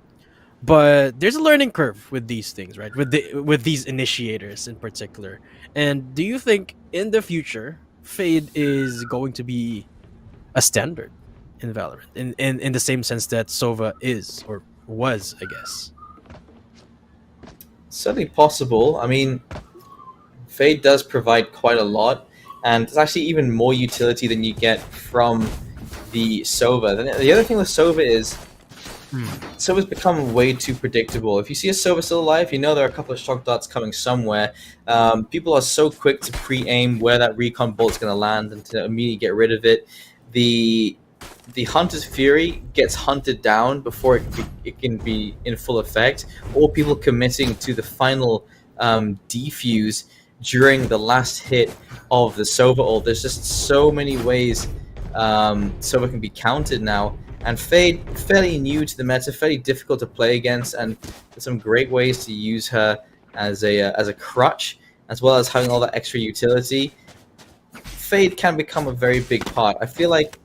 But there's a learning curve with these things, right? With these initiators in particular. And do you think in the future Fade is going to be a standard in Valorant, in the same sense that Sova is, or was, I guess? Certainly possible. I mean, Fade does provide quite a lot, and it's actually even more utility than you get from the Sova. The other thing with Sova is Sova's become way too predictable. If you see a Sova still alive, you know there are a couple of shock darts coming somewhere. People are so quick to pre-aim where that recon bolt's going to land and to immediately get rid of it. The Hunter's Fury gets hunted down before it can be in full effect, or people committing to the final defuse during the last hit of the Sova ult. There's just so many ways Sova can be countered now. And Fade, fairly new to the meta, fairly difficult to play against, and there's some great ways to use her as a crutch, as well as having all that extra utility. Fade can become a very big part. I feel like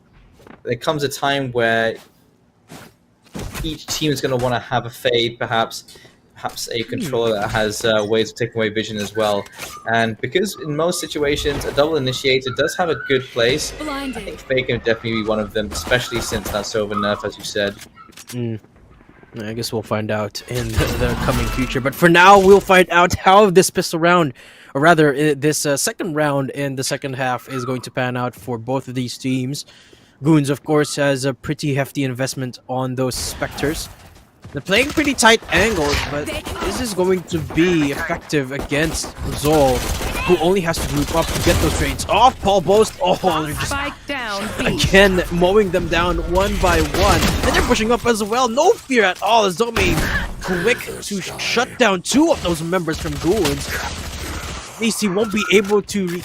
there comes a time where each team is going to want to have a Fade, perhaps a controller that has ways of taking away vision as well. And because in most situations a double initiator does have a good place, Blinded. I think Fade can definitely be one of them, especially since that Sova nerf, as you said. I guess we'll find out in the coming future. But for now, we'll find out how this pistol round, or rather this second round in the second half, is going to pan out for both of these teams. Goons, of course, has a pretty hefty investment on those Spectres. They're playing pretty tight angles, but this is going to be effective against Zol, who only has to group up to get those trades off. Paul Boast, they're just Spike down. B. again mowing them down one by one. And they're pushing up as well. No fear at all as Domain quick to shut down two of those members from Goons. At least he won't be able to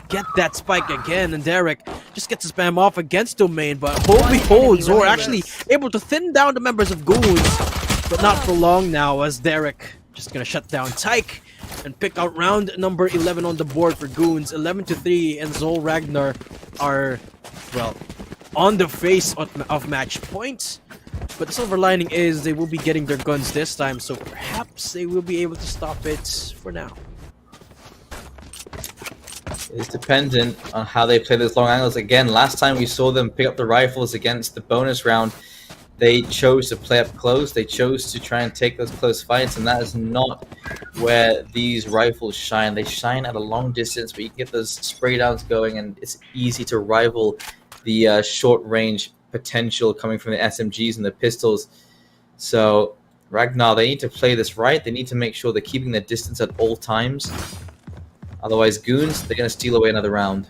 get that spike again, and Derek just gets to spam off against Domain, but behold, Zor actually able to thin down the members of Goons, but not for long now, as Derek just gonna shut down Tyke and pick out round number 11 on the board for Goons. 11-3, and Zol Ragnar are, well, on the face of match points. But the silver lining is they will be getting their guns this time, so perhaps they will be able to stop it for now. It's dependent on how they play those long angles. Again, last time we saw them pick up the rifles against the bonus round, they chose to play up close. They chose to try and take those close fights, and that is not where these rifles shine. They shine at a long distance where you can get those spray downs going, and it's easy to rival the short range potential coming from the SMGs and the pistols. So Ragnar, they need to play this right. They need to make sure they're keeping their distance at all times. Otherwise, Goons, they're going to steal away another round.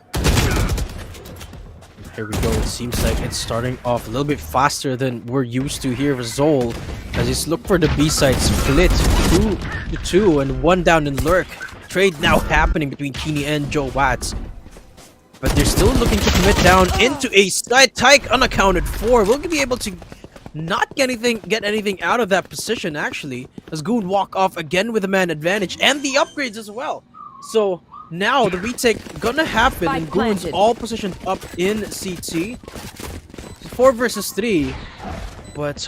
Here we go. It seems like it's starting off a little bit faster than we're used to here for Zol, as he's looked for the B side split 2-2 and 1 down in Lurk. Trade now happening between Keeney and Joe Watts. But they're still looking to commit down into a side. Tyke unaccounted for. Will be able to not get anything out of that position, actually, as Goon walk off again with a man advantage and the upgrades as well. So now the retake gonna happen, Spike and Goon's planted. all positioned up in CT. 4 versus 3, but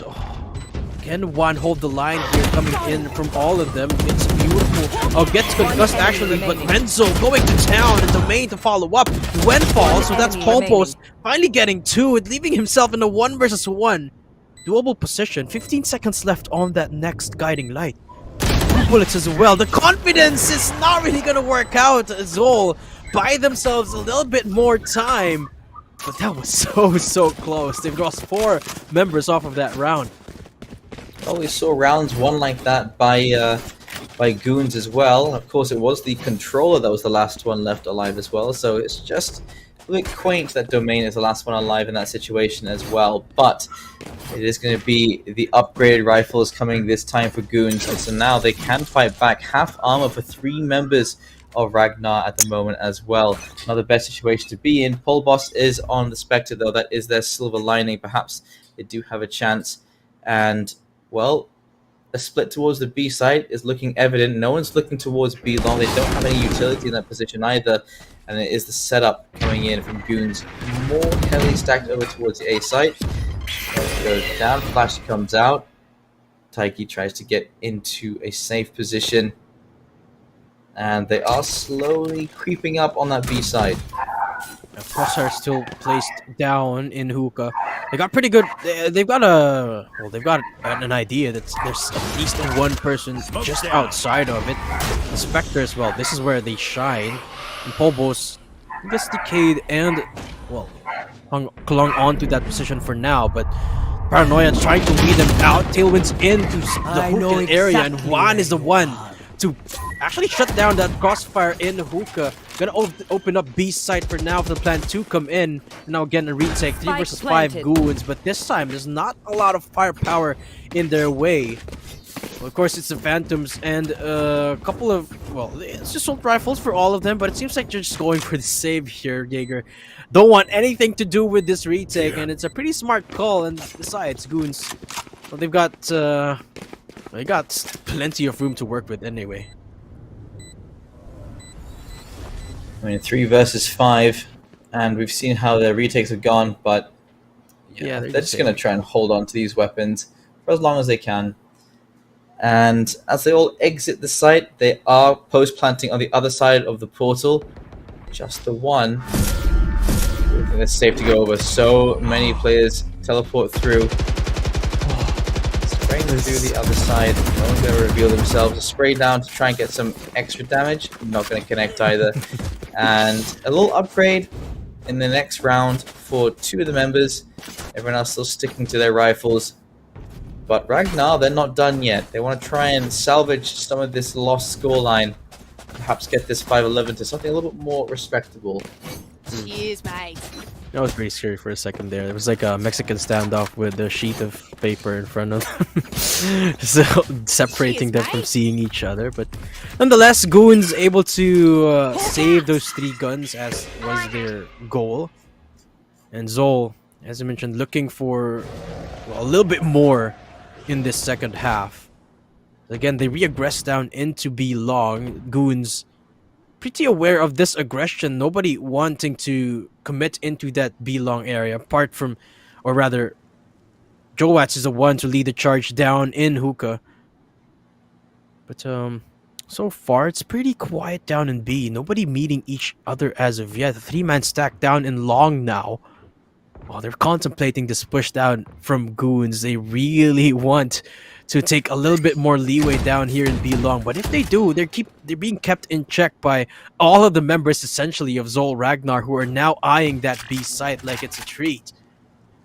can one hold the line here coming in from all of them? It's beautiful. Oh, gets concussed actually, but Renzo going to town and Domain to follow up. When falls, so that's Polpo's finally getting 2 and leaving himself in a 1 versus 1. Doable position, 15 seconds left on that next guiding light. 2 bullets as well. The confidence is not really gonna work out. Zol buy themselves a little bit more time, but that was so close. They've lost 4 members off of that round. Well, we saw rounds won like that by Goons as well. Of course, it was the controller that was the last one left alive as well. So it's just a bit quaint that Domain is the last one alive in that situation as well. But it is going to be the upgraded rifles coming this time for Goons. And so now they can fight back. Half armor for 3 members of Ragnar at the moment as well. Not the best situation to be in. Polboss is on the Spectre though. That is their silver lining. Perhaps they do have a chance. And well, a split towards the B side is looking evident. No one's looking towards B long. They don't have any utility in that position either. And it is the setup coming in from Goons. More heavily stacked over towards the A side. Goes down, Flash comes out. Taiki tries to get into a safe position. And they are slowly creeping up on that B side. Crosshair still placed down in hookah. They got pretty good. They've got an idea that there's at least 1 person just outside of it. The Spectre as well. This is where they shine. And Polbos gets decayed and well clung onto that position for now, but Paranoia trying to weed them out. Tailwinds into the hookah area, and Juan is the one to actually shut down that crossfire in hookah. Gonna open up B site for now for the plan to come in. Now again a retake, 3 versus 5 Goons, but this time there's not a lot of firepower in their way. Well, of course it's the Phantoms and a couple of, well, it's just assault rifles for all of them, but it seems like they're just going for the save here. Jaeger don't want anything to do with this retake, and it's a pretty smart call. And besides, Goons, well, they got plenty of room to work with anyway. I mean, 3 versus 5, and we've seen how their retakes have gone, but yeah, they're just going to try and hold on to these weapons for as long as they can. And as they all exit the site, they are post-planting on the other side of the portal. Just the one. I think it's safe to go over. So many players teleport through. Spraying through the other side. No one's going to reveal themselves. A spray down to try and get some extra damage. Not going to connect either. And a little upgrade in the next round for 2 of the members. Everyone else still sticking to their rifles. But Ragnar, they're not done yet. They want to try and salvage some of this lost scoreline. Perhaps get this 5-11 to something a little bit more respectable. Cheers, mate. That was pretty scary for a second there. It was like a Mexican standoff with a sheet of paper in front of them. So separating them from seeing each other. But nonetheless, Goons able to save those 3 guns as was their goal. And Zol, as I mentioned, looking for a little bit more in this second half. Again, they re-aggress down into B long. Goons pretty aware of this aggression. Nobody wanting to commit into that B long area, apart from, or rather, Joats is the one to lead the charge down in hookah. But so far it's pretty quiet down in B. Nobody meeting each other as of yet. The 3-man stack down in long now. Oh, they're contemplating this push down from Goons. They really want to take a little bit more leeway down here in B long, but if they do, they're being kept in check by all of the members essentially of Zol Ragnar, who are now eyeing that B site like it's a treat.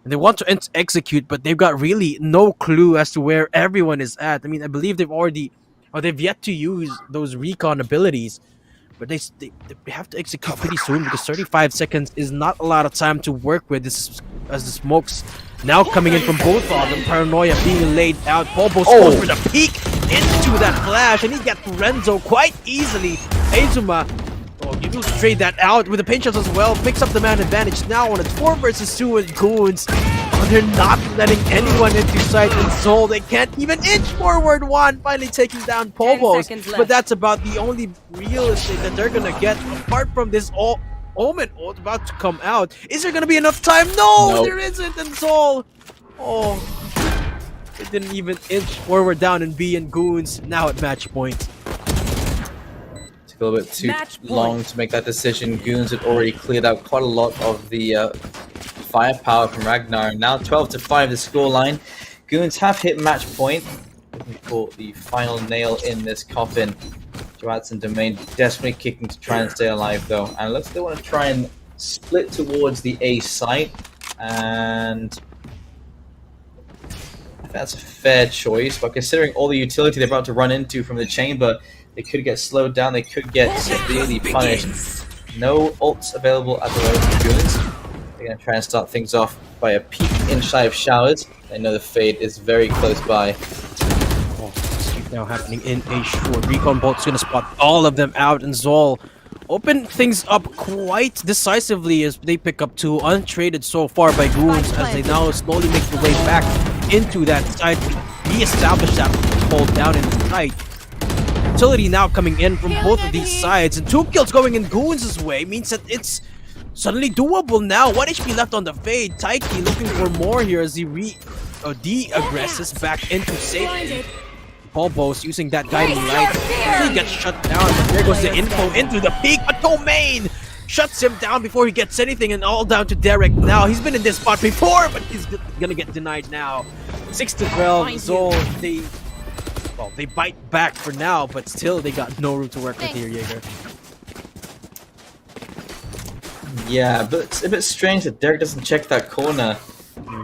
And they want to execute, but they've got really no clue as to where everyone is at. I mean, I believe they've yet to use those recon abilities, but they have to execute pretty soon, because 35 seconds is not a lot of time to work with. This as the smokes now coming in from both of them. Paranoia being laid out. Bobo goes for the peek into that flash, and he got Renzo quite easily. Azuma, you will trade that out with the pinch shots as well. Picks up the man advantage now on a 4 versus 2 with Goons. Oh, they're not letting anyone into sight, and Sol, they can't even inch forward. One finally taking down 10 Pobos, seconds but left. that's about the only real estate that they're gonna get apart from this Omen ult about to come out. Is there gonna be enough time? No, Nope. there isn't, and Sol, oh, it didn't even inch forward down and B and Goons now at match point. Took a little bit too Match point. long to make that decision. Goons had already cleared out quite a lot of the firepower from Ragnar. Now 12-5 the scoreline. Goons have hit match point. Looking for the final nail in this coffin. Joats and Domain desperately kicking to try and stay alive though. And looks like they want to try and split towards the A site. And I think that's a fair choice. But considering all the utility they're about to run into from the chamber, they could get slowed down, they could get severely punished. No ults available at the moment for Goons. They're going to try and start things off by a peek inside of showers. They know the fade is very close by. Oh, sweep now happening in a short. Recon Bolt's gonna spot all of them out, and Zol open things up quite decisively as they pick up two untraded so far by Goons as they now slowly make their way back into that side. Re-establish that hold down in the sight. Utility now coming in from both of these sides, and 2 kills going in Goons' way means that it's suddenly doable now. 1 HP left on the fade. Taiki looking for more here as he de-aggresses back into safety. Pobos using that guiding light. He gets shut down. There goes the info into the peak, but Domain shuts him down before he gets anything, and all down to Derek now. He's been in this spot before, but he's gonna get denied now. 6-12, Zol, they bite back for now, but still they got no room to work with here, Jaeger. Yeah, but it's a bit strange that Derek doesn't check that corner.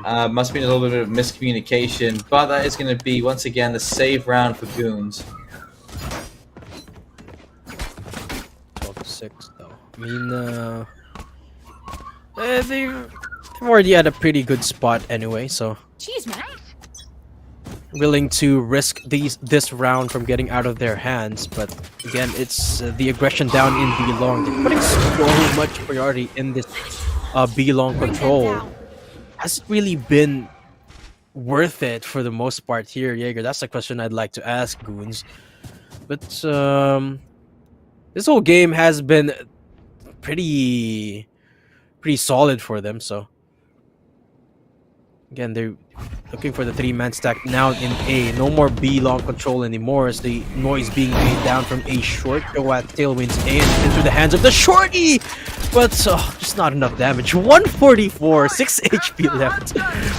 Must have been a little bit of miscommunication, but that is going to be, once again, the save round for Goons. 12-6 though. I mean, they've already had a pretty good spot anyway, so Cheers, mate. willing to risk this round from getting out of their hands. But again, it's the aggression down in B long. They're putting so much priority in this B long control. Hasn't really been worth it for the most part here, Jaeger. That's the question I'd like to ask Goons. But this whole game has been pretty solid for them. So again, they're looking for the 3-man stack now in A. No more B long control anymore as the noise being made down from A short. Joat tailwinds in into the hands of the shorty, but just not enough damage. 144, 6 HP left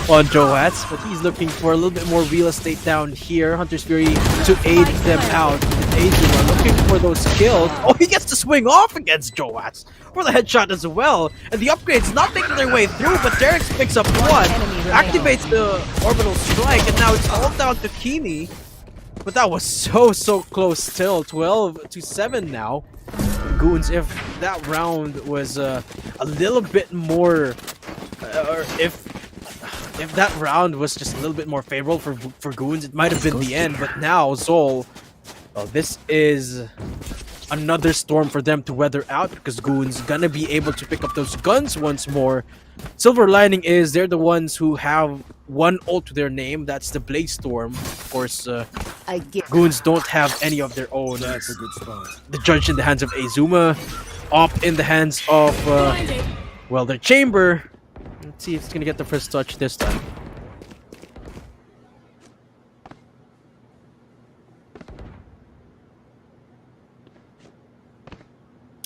on Joats, but he's looking for a little bit more real estate down here. Hunter's Fury to aid them out. Azuma looking for those kills. Oh, he gets to swing off against Joats for the headshot as well, and the upgrades not making their way through, but Derek picks up one, activates the orbital strike, and now it's all down to Kimi. But that was so close still. 12-7 now. Goons, if that round was a little bit more, or if that round was just a little bit more favorable for Goons, it might have been the end. But now Zol, well, this is another storm for them to weather out because Goons gonna be able to pick up those guns once more. Silver lining is they're the ones who have one ult to their name. That's the Blade Storm. Of course, Goons don't have any of their own. That's a good spot. The judge in the hands of Azuma, Op in the hands of well, their chamber. Let's see if it's gonna get the first touch this time.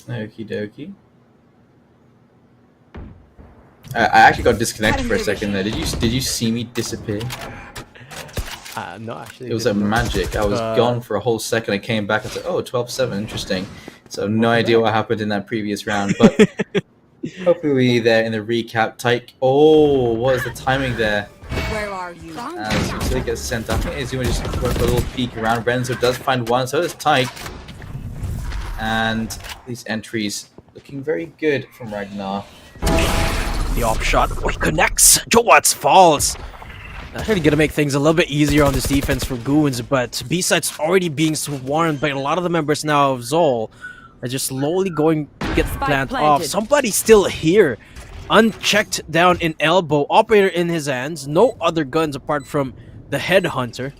Okie dokie. I actually got disconnected for a second there. Did you see me disappear? No, actually. It was like magic. I was gone for a whole second. I came back and said, "Oh, 12-7, interesting." So no idea what happened in that previous round, but hopefully we're there in the recap. Tyke. Oh, what is the timing there? Where are you? As Utility gets sent up. I think Azuma just went for a little peek around. Renzo does find one, so does Tyke. And these entries looking very good from Ragnar. The off shot. Oh, he connects. Joats falls. Actually gonna make things a little bit easier on this defense for Goons, but B-side's already being swarmed by a lot of the members now of Zol. Are just slowly going to get the plant off. Somebody's still here. unchecked down in elbow, operator in his hands, no other guns apart from the headhunter.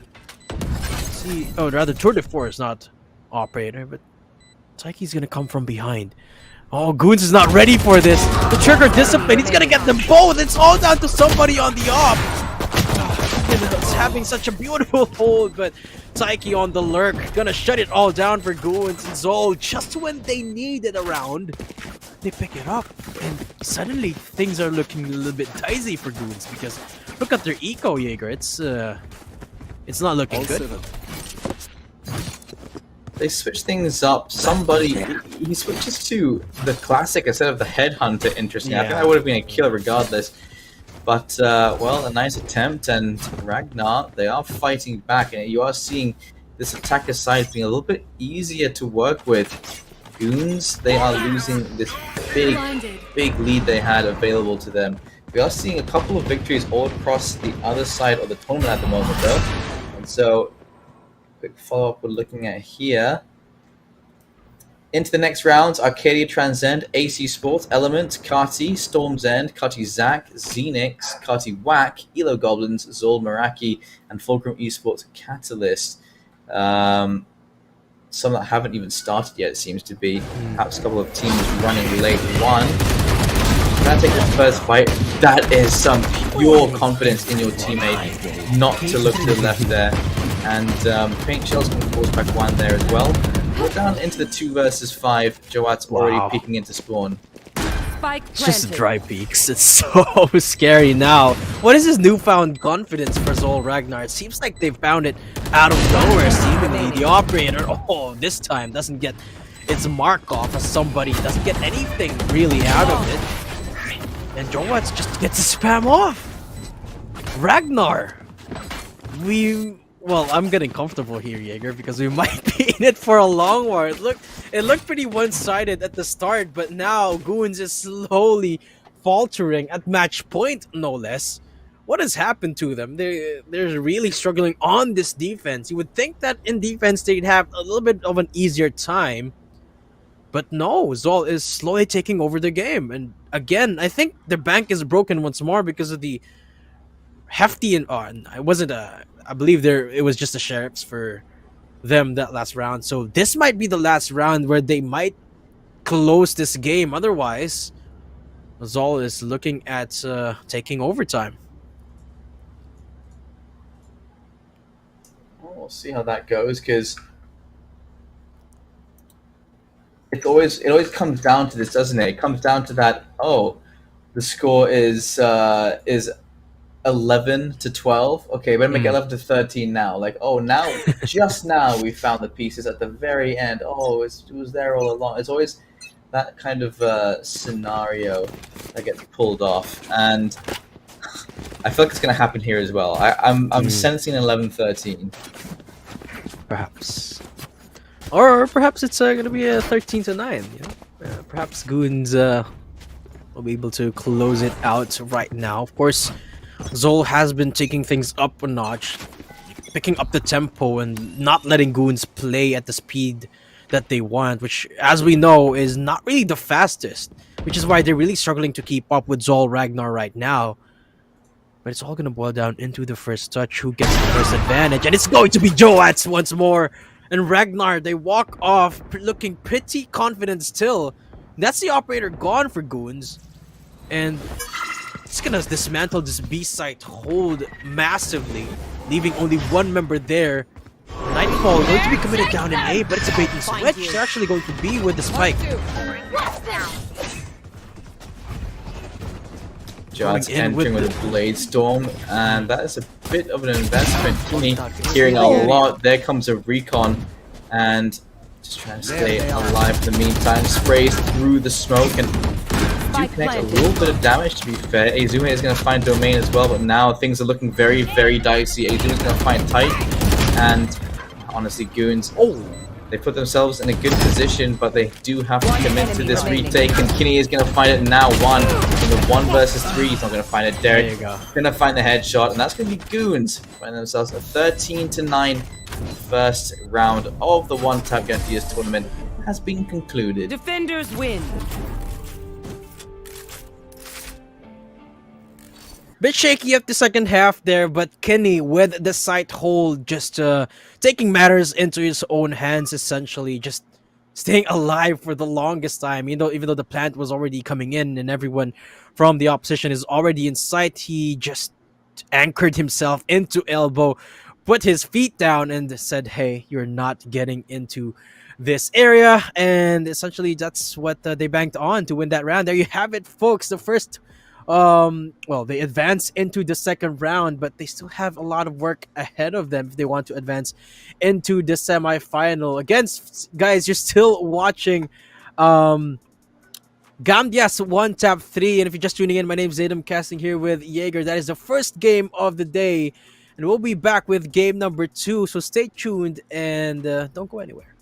See, oh, rather tour de force, not operator, but Tyke's gonna come from behind. Oh, Goons is not ready for this. The trigger discipline, he's gonna get them both. It's all down to somebody on the off. It's having such a beautiful hold, but Tyke on the lurk, gonna shut it all down for Goons and Zol. Just when they need it around, they pick it up, and suddenly things are looking a little bit dicey for Goons because look at their eco, Jaeger. It's not looking good. They switch things up. Somebody he switches to the classic instead of the headhunter. Interesting. I think that would have been a kill regardless. But well, a nice attempt, and Ragnar, they are fighting back, and you are seeing this attacker side being a little bit easier to work with. Goons, they are losing this big lead they had available to them. We are seeing a couple of victories all across the other side of the tournament at the moment, though. And so, quick follow-up we're looking at here. Into the next rounds, Arcadia Transcend, AC Sports, Element, Kati, Storm's End, Kati Zack, Xenix, Kati Whack, Elo Goblins, Zol Meraki, and Fulcrum Esports Catalyst. Some that haven't even started yet, it seems to be. Perhaps a couple of teams running late one. Can I take the first fight? That is some pure confidence in your teammate not to look to the left there. And Paint Shells can force back one there as well. We're down into the 2 versus 5. Joat's already peeking into spawn. It's just dry peaks. It's so scary now. What is this newfound confidence for Zol Ragnar? It seems like they've found it out of nowhere, seemingly. The operator, this time doesn't get its mark off as somebody, doesn't get anything really out of it. And Joat's just gets to spam off. Ragnar. Well, I'm getting comfortable here, Jaeger, because we might be in it for a long while. It looked pretty one-sided at the start, but now Goons is slowly faltering at match point, no less. What has happened to them? They're really struggling on this defense. You would think that in defense they'd have a little bit of an easier time, but no, Zol is slowly taking over the game. And again, I think the bank is broken once more because of the hefty and it wasn't a. I believe it was just the sheriffs for them that last round. So this might be the last round where they might close this game. Otherwise, Zol is looking at taking overtime. Well, we'll see how that goes, because it always comes down to this, doesn't it? It comes down to that. Oh, the score is 11-12. Okay, we're gonna make it 11-13 now. Like, oh, now just now we found the pieces at the very end. Oh, it was there all along. It's always that kind of scenario that gets pulled off, and I feel like it's gonna happen here as well. I'm sensing 11-13. Perhaps, or perhaps it's gonna be a 13-9. You know, perhaps Goons will be able to close it out right now. Of course, Zol has been taking things up a notch, picking up the tempo and not letting Goons play at the speed that they want, which, as we know, is not really the fastest, which is why they're really struggling to keep up with Zol Ragnar right now. But it's all going to boil down into the first touch, who gets the first advantage, and it's going to be Joats once more. And Ragnar, they walk off looking pretty confident still. That's the operator gone for Goons, and it's gonna dismantle this B site hold massively, leaving only one member there. Nightfall going to be committed down in A, but it's a bait and switch. They're actually going to be with the spike. John's entering with a Blade Storm, and that is a bit of an investment. Hearing a lot. There comes a recon, and just trying to stay alive in the meantime. Sprays through the smoke and do connect a little bit of damage, to be fair. Azume is going to find Domain as well, but now things are looking very, very dicey. Azume is going to find Tight, and honestly, Goons, they put themselves in a good position, but they do have to commit to this retake, and Kinney is going to find it now. In the 1 versus 3, he's not going to find it. Derek going to find the headshot, and that's going to be Goons finding themselves a 13-9 first round of the OneTap Gamdias tournament has been concluded. Defenders win. Bit shaky up the second half there, but Kenny with the sight hold, just taking matters into his own hands, essentially, just staying alive for the longest time. Even though the plant was already coming in and everyone from the opposition is already in sight, he just anchored himself into elbow, put his feet down, and said, "Hey, you're not getting into this area." And essentially, that's what they banked on to win that round. There you have it, folks. The first they advance into the second round, but they still have a lot of work ahead of them if they want to advance into the semifinal. Against, guys, you're still watching Gamdias OneTap 3, and if you're just tuning in, my name is Adam, casting here with Jaeger. That is the first game of the day, and we'll be back with game number 2, so stay tuned and don't go anywhere.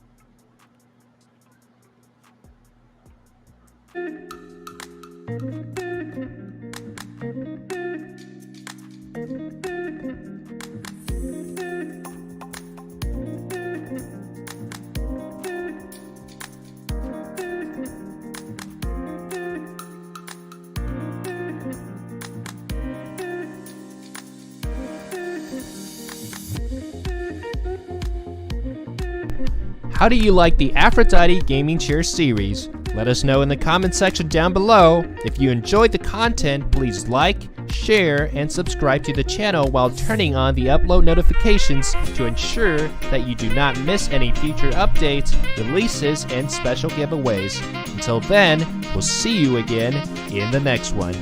How do you like the Aphrodite Gaming Chair series? Let us know in the comment section down below. If you enjoyed the content, please like, share, and subscribe to the channel while turning on the upload notifications to ensure that you do not miss any future updates, releases, and special giveaways. Until then, we'll see you again in the next one.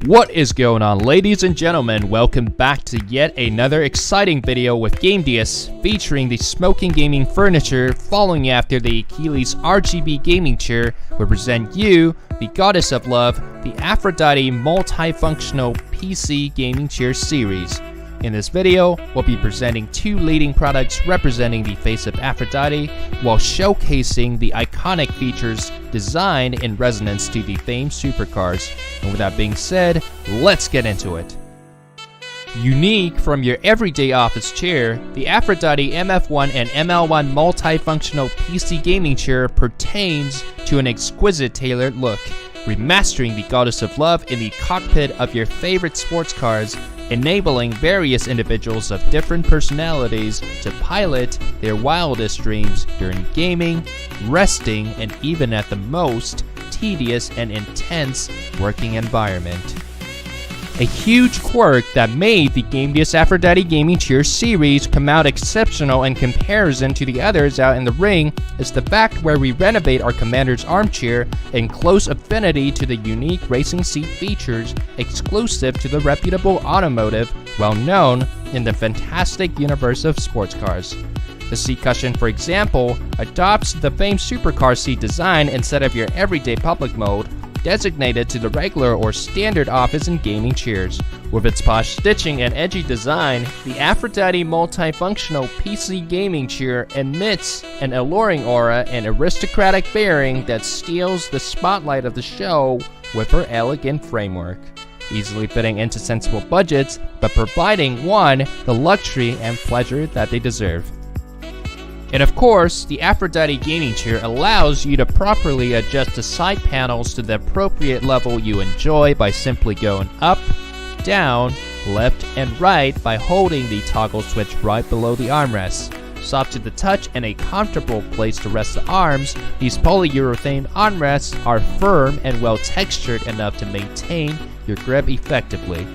What is going on, ladies and gentlemen? Welcome back to yet another exciting video with Gamdias, featuring the smoking gaming furniture following after the Achilles RGB gaming chair will present you, the goddess of love, the Aphrodite multifunctional PC gaming chair series. In this video, we'll be presenting two leading products representing the face of Aphrodite while showcasing the iconic features designed in resonance to the famed supercars. And with that being said, let's get into it. Unique from your everyday office chair, the Aphrodite MF1 and ML1 multifunctional PC gaming chair pertains to an exquisite tailored look, remastering the goddess of love in the cockpit of your favorite sports cars, enabling various individuals of different personalities to pilot their wildest dreams during gaming, resting, and even at the most tedious and intense working environment. A huge quirk that made the Gamdias Aphrodite gaming chair series come out exceptional in comparison to the others out in the ring is the fact where we renovate our commander's armchair in close affinity to the unique racing seat features exclusive to the reputable automotive, well known in the fantastic universe of sports cars. The seat cushion, for example, adopts the famed supercar seat design instead of your everyday public mode, designated to the regular or standard office and gaming chairs. With its posh stitching and edgy design, the Aphrodite multifunctional PC gaming chair emits an alluring aura and aristocratic bearing that steals the spotlight of the show with her elegant framework, easily fitting into sensible budgets, but providing one the luxury and pleasure that they deserve. And of course, the Aphrodite gaming chair allows you to properly adjust the side panels to the appropriate level you enjoy by simply going up, down, left, and right by holding the toggle switch right below the armrest. Soft to the touch and a comfortable place to rest the arms, these polyurethane armrests are firm and well textured enough to maintain your grip effectively.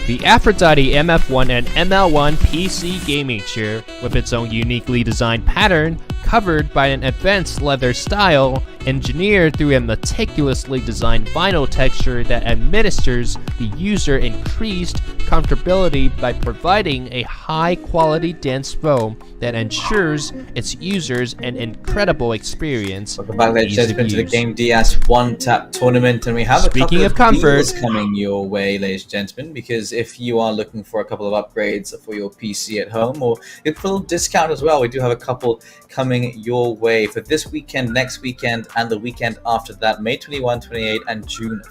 The Aphrodite MF1 and ML1 PC gaming chair, with its own uniquely designed pattern, covered by an advanced leather style, engineered through a meticulously designed vinyl texture that administers the user increased comfortability by providing a high-quality dense foam that ensures its users an incredible experience. Welcome back, ladies and gentlemen, to the Gamdias OneTap tournament, and we have Speaking a of couple of comfort, deals coming your way, ladies and gentlemen, because if you are looking for a couple of upgrades for your PC at home, or you for a little discount as well, we do have a couple coming your way for this weekend, next weekend, and the weekend after that, May 21, 28, and June.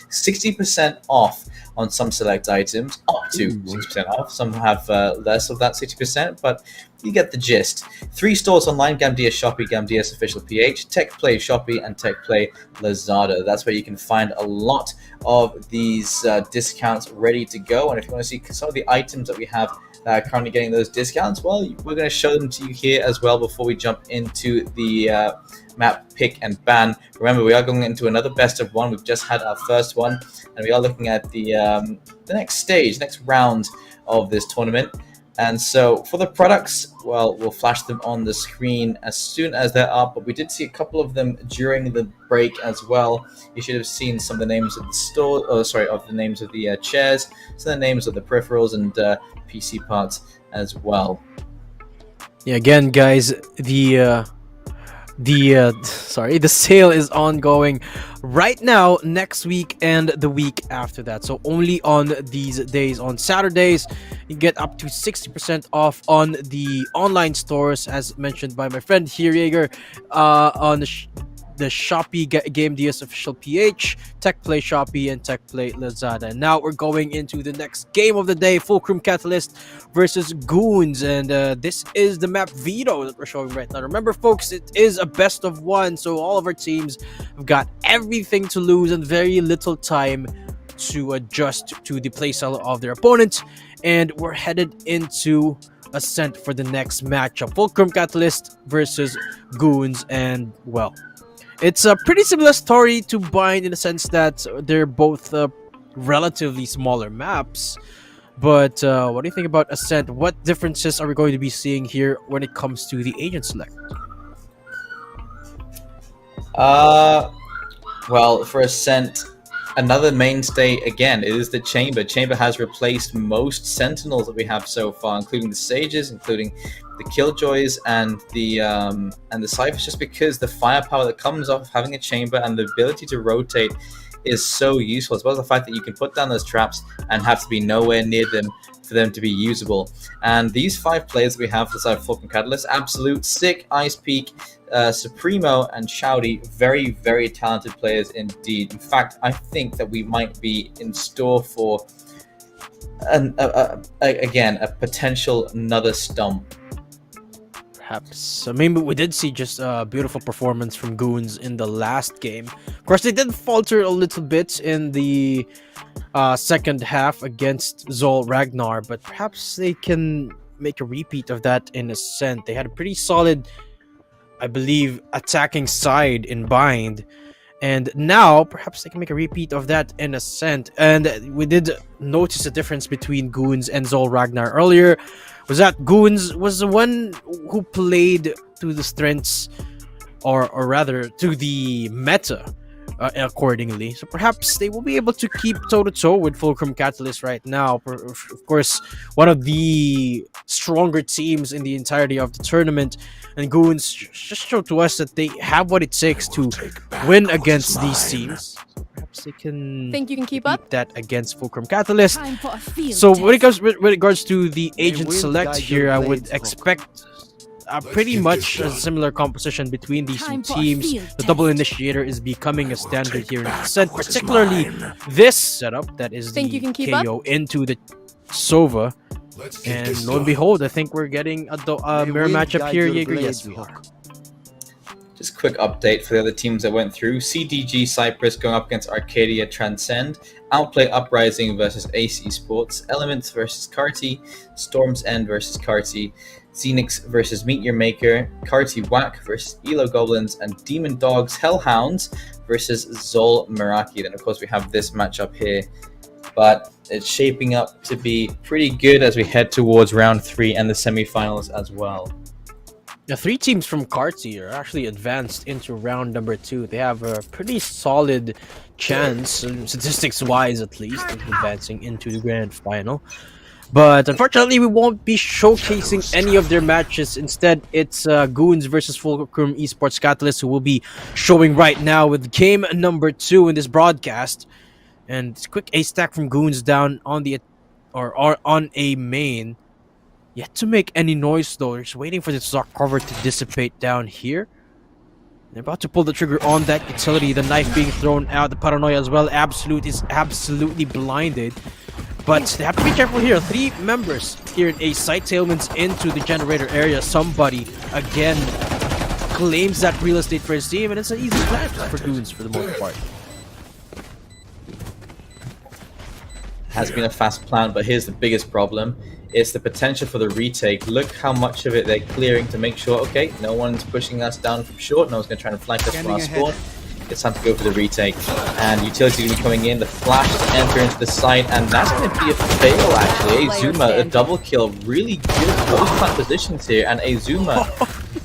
60% off on some select items, up to 60% off. Some have less of that 60%, but you get the gist. 3 stores online: Gamdias Shopee, Gamdias Official PH, TechPlay Shopee, and TechPlay Lazada. That's where you can find a lot of these discounts ready to go. And if you want to see some of the items that we have currently getting those discounts, well, we're going to show them to you here as well before we jump into the map pick and ban. Remember, we are going into another best of one. We've just had our first one, and we are looking at the next stage, next round of this tournament. And so for the products, well, we'll flash them on the screen as soon as they're up. But we did see a couple of them during the break as well. You should have seen some of the names of the store, of the names of the chairs, some of the names of the peripherals and PC parts as well. Yeah, again, guys, the sale is ongoing right now, next week, and the week after that. So only on these days. On Saturdays, you get up to 60% off on the online stores, as mentioned by my friend here, Jaeger, on the Shopee Gamdias official PH, TechPlay Shopee, and TechPlay Lazada. And now we're going into the next game of the day, Fulcrum Catalyst versus Goons, and this is the map Veto that we're showing right now. Remember, folks, it is a best of one, so all of our teams have got everything to lose and very little time to adjust to the playstyle of their opponent, and we're headed into Ascent for the next matchup. Fulcrum Catalyst versus Goons, and well, it's a pretty similar story to Bind in the sense that they're both relatively smaller maps. But what do you think about Ascent? What differences are we going to be seeing here when it comes to the agent select? Well, for Ascent, another mainstay again, it is the Chamber. Chamber has replaced most Sentinels that we have so far, including the Sages, including the Killjoys and the Cyphers, just because the firepower that comes off of having a Chamber and the ability to rotate is so useful, as well as the fact that you can put down those traps and have to be nowhere near them for them to be usable. And these 5 players that we have for the side of Fulcrum Catalyst: Absolute, Sick, Ice Peak, Supremo, and Shouty. Very, very talented players indeed. In fact, I think that we might be in store for again a potential another stump. Perhaps. I mean, we did see just a beautiful performance from Goons in the last game. Of course, they did falter a little bit in the second half against Zol Ragnar, but perhaps they can make a repeat of that in Ascent. They had a pretty solid, I believe, attacking side in Bind, and now perhaps they can make a repeat of that in Ascent. And we did notice a difference between Goons and Zol Ragnar earlier. Was that Goons was the one who played to the strengths, or rather to the meta accordingly. So perhaps they will be able to keep toe-to-toe with Fulcrum Catalyst right now. Of course, one of the stronger teams in the entirety of the tournament, and Goons just showed to us that they have what it takes to win against these teams. So perhaps they can Think you can keep up? that against Fulcrum Catalyst. Time for a field So test. when it comes with regards to the agent will select guide here, your I would blades, expect pretty much a similar composition between these two Time for a teams. field The double test. initiator is becoming a standard here in Ascent, particularly this setup that is Think the you can keep up? KO into the Sova. And lo and behold, I think we're getting a mirror matchup here, Jaeger. Yes, we are. Just quick update for the other teams that went through. CDG Cyprus going up against Arcadia Transcend. Outplay Uprising versus Ace Esports. Elements versus Carti. Storm's End versus Carti. Xenix versus Meet Your Maker. Carti Whack versus Elo Goblins. And Demon Dogs Hellhounds versus Zol Meraki. Then, of course, we have this matchup here. But it's shaping up to be pretty good as we head towards round 3 and the semifinals as well. The 3 teams from Carti are actually advanced into round number 2. They have a pretty solid chance, statistics-wise at least, of advancing into the grand final. But unfortunately, we won't be showcasing any of their matches. Instead, it's Goons versus Fulcrum Esports Catalyst, who will be showing right now with game number 2 in this broadcast. And quick ace stack from Goons down on the on a main. Yet to make any noise though. They're just waiting for this dark cover to dissipate down here. They're about to pull the trigger on that utility. The knife being thrown out. The paranoia as well. Absolute is absolutely blinded. But they have to be careful here. 3 members here in a site tailwinds into the generator area. Somebody again claims that real estate for his team, and it's an easy plant for Goons for the most part. Has been a fast plant, but here's the biggest problem. It's the potential for the retake. Look how much of it they're clearing to make sure, okay, no one's pushing us down from short. No one's going to try and flank us from our spawn. it's time to go for the retake. And utility going to be coming in, the flash to enter into the site, and that's going to be a fail actually. Azuma, a double kill, really good both flat positions here, and Azuma,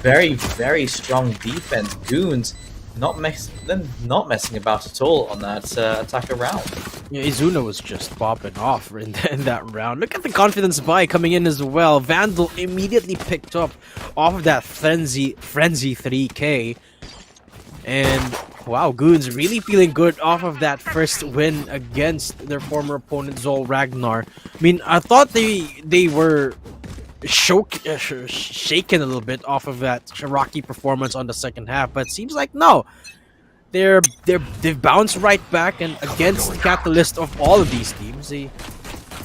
very, very strong defense. Goons not messing about at all on that attack around. Yeah, Izuna was just popping off in that round. Look at the confidence buy coming in as well. Vandal immediately picked up off of that frenzy 3k. And wow, Goons really feeling good off of that first win against their former opponent Zol Ragnar. I mean, I thought they were shaken a little bit off of that rocky performance on the second half, but it seems like no. They've bounced right back, and against the catalyst of all of these teams, they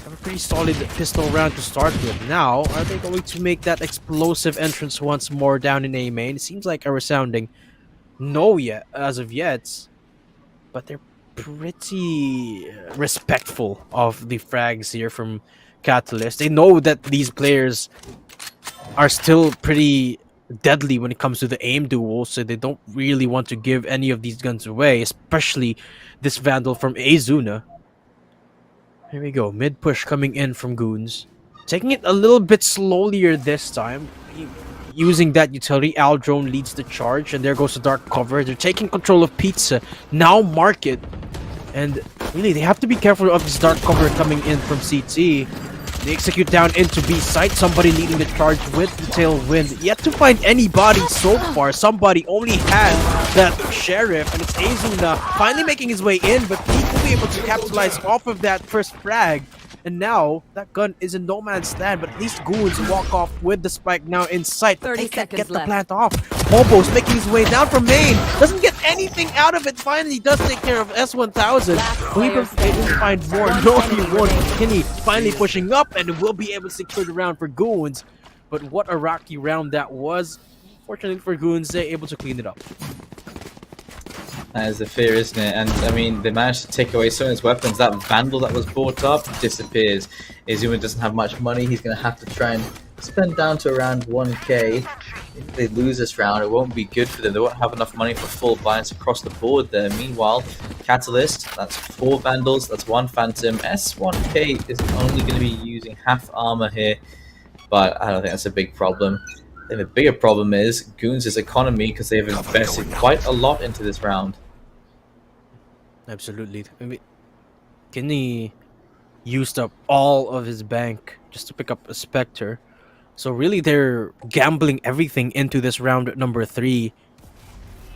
have a pretty solid pistol round to start with. Now, are they going to make that explosive entrance once more down in A main? It seems like a resounding no yet as of yet, but they're pretty respectful of the frags here from Catalyst. They know that these players are still pretty deadly when it comes to the aim duels, so they don't really want to give any of these guns away, especially this Vandal from Azuna. Here we go, mid push coming in from Goons, taking it a little bit slowlier this time. Using that utility, Aldrone leads the charge, and there goes the dark cover. They're taking control of Pizza, now Market, and really they have to be careful of this dark cover coming in from CT. They execute down into B site, somebody leading the charge with the tailwind. Yet to find anybody so far. Somebody only had that Sheriff, and it's Azuna finally making his way in, but he will be able to capitalize off of that first frag. And now, that gun is in no man's land, but at least Goons walk off with the spike now in sight. 30 seconds get the left. plant off. Hobo's making his way down from main. Doesn't get anything out of it. Finally does take care of S1000. Will he be able to find more? No, he won't. Kenny finally pushing up and will be able to secure the round for Goons. But what a rocky round that was. Fortunately for Goons, they're able to clean it up. That is the fear, isn't it? And I mean, they managed to take away some of his weapons. That Vandal that was bought up disappears. Izuma doesn't have much money. He's going to have to try and spend down to around 1k. If they lose this round, it won't be good for them. They won't have enough money for full buy-ins across the board there. Meanwhile, Catalyst, that's 4 Vandals, that's 1 Phantom. S1k is only going to be using half armor here, but I don't think that's a big problem. I think the bigger problem is Goons' economy, because they have invested quite a lot into this round. Absolutely. I mean, Kenny used up all of his bank just to pick up a Spectre. So really, they're gambling everything into this round number 3.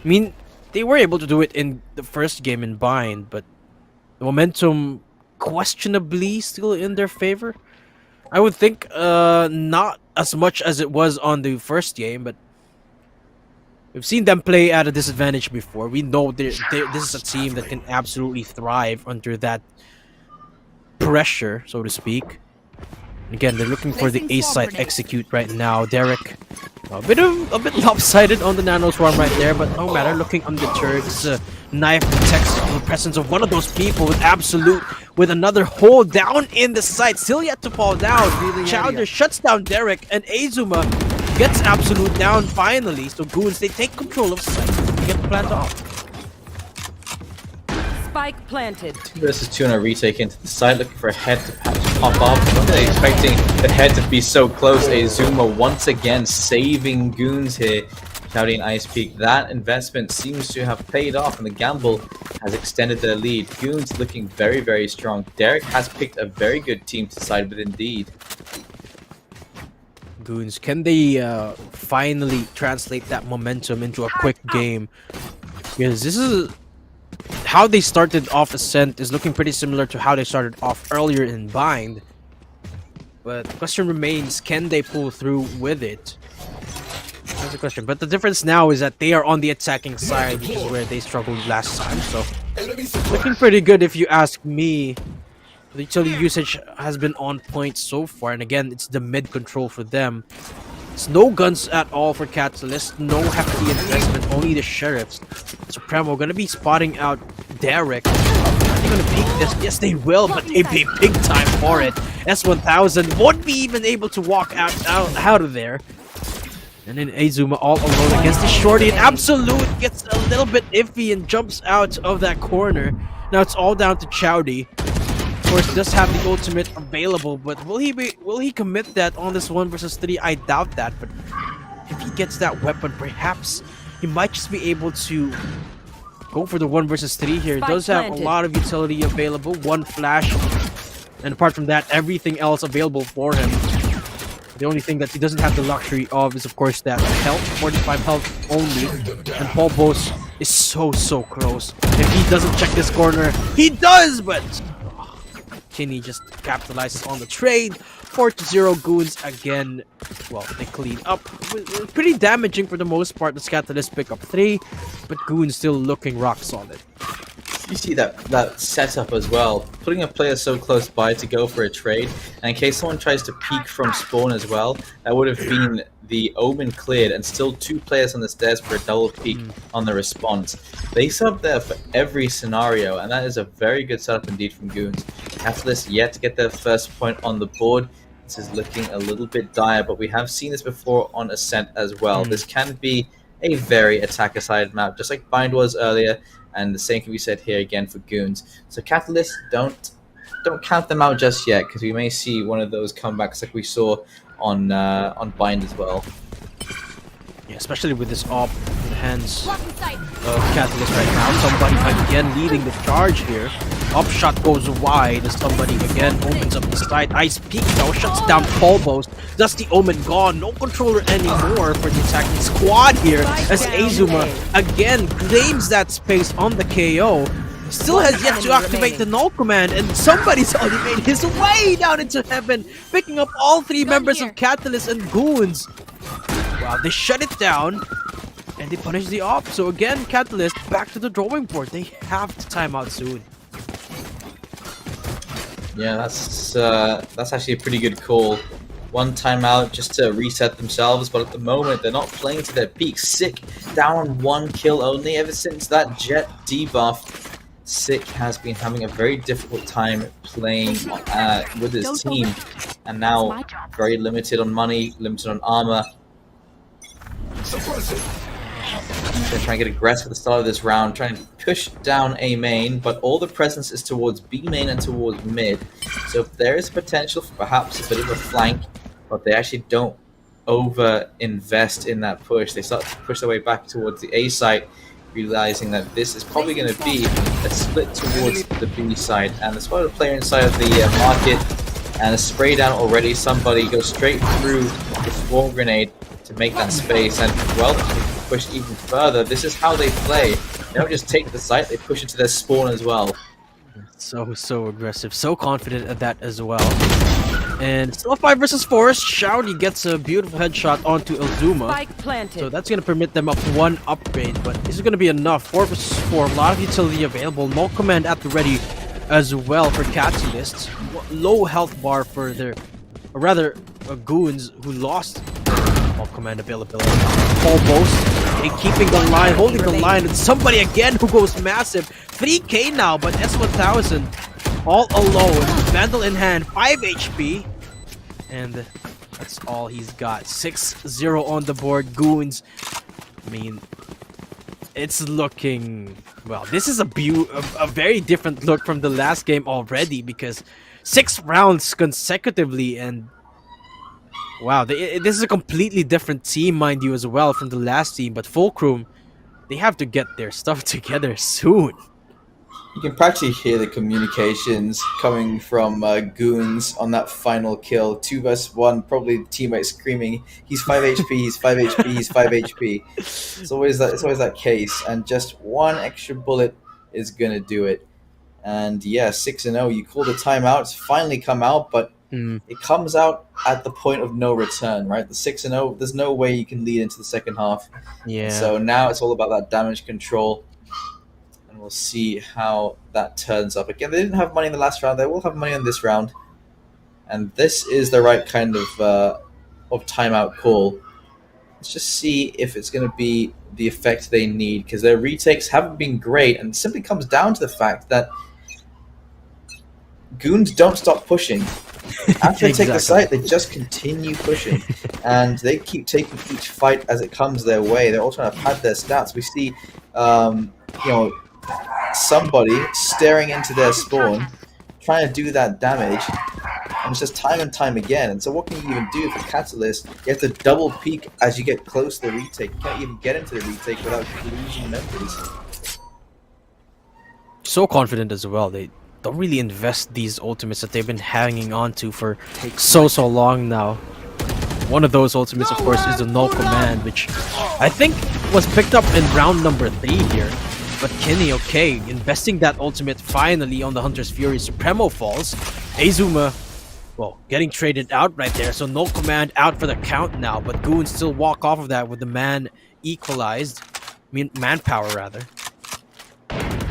I mean, they were able to do it in the first game in Bind, but the momentum questionably still in their favor. I would think not as much as it was on the first game, but we've seen them play at a disadvantage before. We know this is a team that can absolutely thrive under that pressure, so to speak. Again, they're looking for the A site execute right now. Derek, a bit lopsided on the nano swarm right there, but no matter. Looking undeterred, this knife detects the presence of one of those people with absolute, with another hole down in the site, still yet to fall down. Chowder shuts down Derek, and Azuma gets absolute down finally. So Goons, they take control of site to get the plant off. Spike planted. 2 versus 2 on a retake into the site, looking for a head to pop off. Not really expecting the head to be so close. Azuma once again saving Goons here. Shouting Ice Peak. That investment seems to have paid off, and the gamble has extended their lead. Goons looking very, very strong. Derek has picked a very good team to side with indeed. Goons, can they finally translate that momentum into a quick game? Because this is how they started off Ascent is looking pretty similar to how they started off earlier in Bind. But the question remains, can they pull through with it? That's the question. But the difference now is that they are on the attacking side, which is where they struggled last time. So looking pretty good if you ask me. The utility usage has been on point so far, and again, it's the mid control for them. It's no guns at all for Catalyst, no hefty investment, only the Sheriffs. Supremo gonna be spotting out Derek. Are they gonna peek this? Yes, they will, but they pay big time for it. S1000 won't be even able to walk out of there. And then Azuma all alone against the shorty, and Absolute gets a little bit iffy and jumps out of that corner. Now it's all down to Chowdy. Of course, he does have the ultimate available, but will he commit that on this 1 versus 3? I doubt that, but if he gets that weapon, perhaps he might just be able to go for the 1 versus 3 here. He does have a lot of utility available, 1 flash, and apart from that, everything else available for him. The only thing that he doesn't have the luxury of is, of course, that health, 45 health only. And Polbos is so close. If he doesn't check this corner, he does, but Kinney just capitalizes on the trade. 4-0 Goons again. Well, they clean up. Pretty damaging for the most part. The Catalyst pick up 3, but Goons still looking rock solid. You see that setup as well, putting a player so close by to go for a trade, and in case someone tries to peek from spawn as well, that would have been the Omen cleared, and still 2 players on the stairs for a double peek on the response. They set up there for every scenario, and that is a very good setup indeed from Goons. Catalyst yet to get their first point on the board. This is looking a little bit dire, but we have seen this before on Ascent as well. This can be a very attacker-sided map, just like Bind was earlier. And the same can be said here again for Goons. So Catalyst, don't count them out just yet, because we may see one of those comebacks like we saw on Bind as well. Yeah, especially with this op in the hands of Catalyst right now. Somebody again leading the charge here. Up shot goes wide as somebody again opens up the side. Ice Peak though shuts down Polbos. Dusty Omen gone. No controller anymore for the attacking squad here as Azuma again claims that space on the KO. Still has yet to activate the null command, and somebody's already made his way down into heaven, picking up all 3 members of Catalyst and Goons. Wow, they shut it down and they punish the op. So again, Catalyst back to the drawing board. They have to time out soon. Yeah, that's actually a pretty good call. 1 timeout just to reset themselves, but at the moment they're not playing to their peak. Sick down 1 kill only. Ever since that Jet debuff, Sick has been having a very difficult time playing with his team, and now very limited on money, limited on armor. They're trying to get aggressive at the start of this round, trying to push down A main, but all the presence is towards B main and towards mid. So there is potential for perhaps a bit of a flank, but they actually don't over-invest in that push. They start to push their way back towards the A site, realizing that this is probably going to be a split towards the B side. And there's quite a player inside of the market, and a spray down already. Somebody goes straight through the swarm grenade to make that space, and well, push even further. This is how they play. They don't just take the site, they push it to their spawn as well. So aggressive, so confident at that as well. And still a 5 versus 4. Shouty gets a beautiful headshot onto Elzuma. So that's going to permit them up 1 upgrade, but this is going to be enough. 4 versus 4, a lot of utility available. Null command at the ready as well for Catalyst. Low health bar for their, or rather, Goons who lost null command availability. Polbos keeping the line, holding the line, and somebody again who goes massive. 3k now, but S1000 all alone. Vandal in hand, 5 HP. And that's all he's got. 6-0 on the board. Goons. I mean, it's looking... Well, this is a very different look from the last game already, because 6 rounds consecutively, and wow, this is a completely different team, mind you, as well, from the last team. But Fulcrum, they have to get their stuff together soon. You can practically hear the communications coming from Goons on that final kill. 2 versus 1, probably teammates screaming, "He's 5 HP, he's 5 HP, he's 5 HP." It's always that case, and just 1 extra bullet is gonna do it. And yeah, 6-0. You call the timeout. It's finally come out, but it comes out at the point of no return, right? The 6-0. There's no way you can lead into the second half. Yeah. So now it's all about that damage control. We'll see how that turns up. Again, they didn't have money in the last round. They will have money in this round. And this is the right kind of timeout call. Let's just see if it's going to be the effect they need, because their retakes haven't been great, and it simply comes down to the fact that Goons don't stop pushing. After they take the Exactly. site, they just continue pushing, and they keep taking each fight as it comes their way. They're all trying to pad their stats. We see, you know, somebody staring into their spawn, trying to do that damage, and it's just time and time again. And so, what can you even do for Catalyst? You have to double peek as you get close to the retake. You can't even get into the retake without losing members. So confident as well. They don't really invest these ultimates that they've been hanging on to for so long now. One of those ultimates, of course, is the Null Command, which I think was picked up in round number 3 here. But Kenny, okay, investing that ultimate finally on the Hunter's Fury. Supremo falls. Azuma, well, getting traded out right there. So Null Command out for the count now, but Goons still walk off of that with the man equalized. I mean, manpower rather.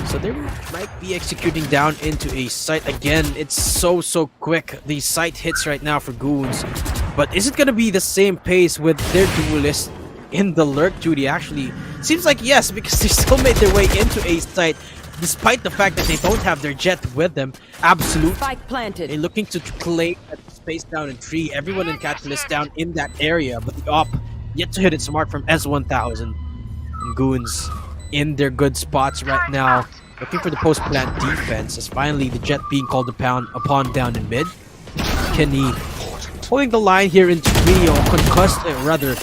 So they might be executing down into a site again. It's so quick. The site hits right now for Goons. But is it going to be the same pace with their duelist in the lurk duty? Actually, seems like yes, because they still made their way into a site despite the fact that they don't have their jet with them. Absolute. Spike planted. They're looking to claim that space down in tree. Everyone in Catalyst down in that area, but the op yet to hit it smart from S1000. And Goons in their good spots right now, looking for the post-plant defense as finally the jet being called upon down in mid. Kenny holding the line here into Rio, concussed, rather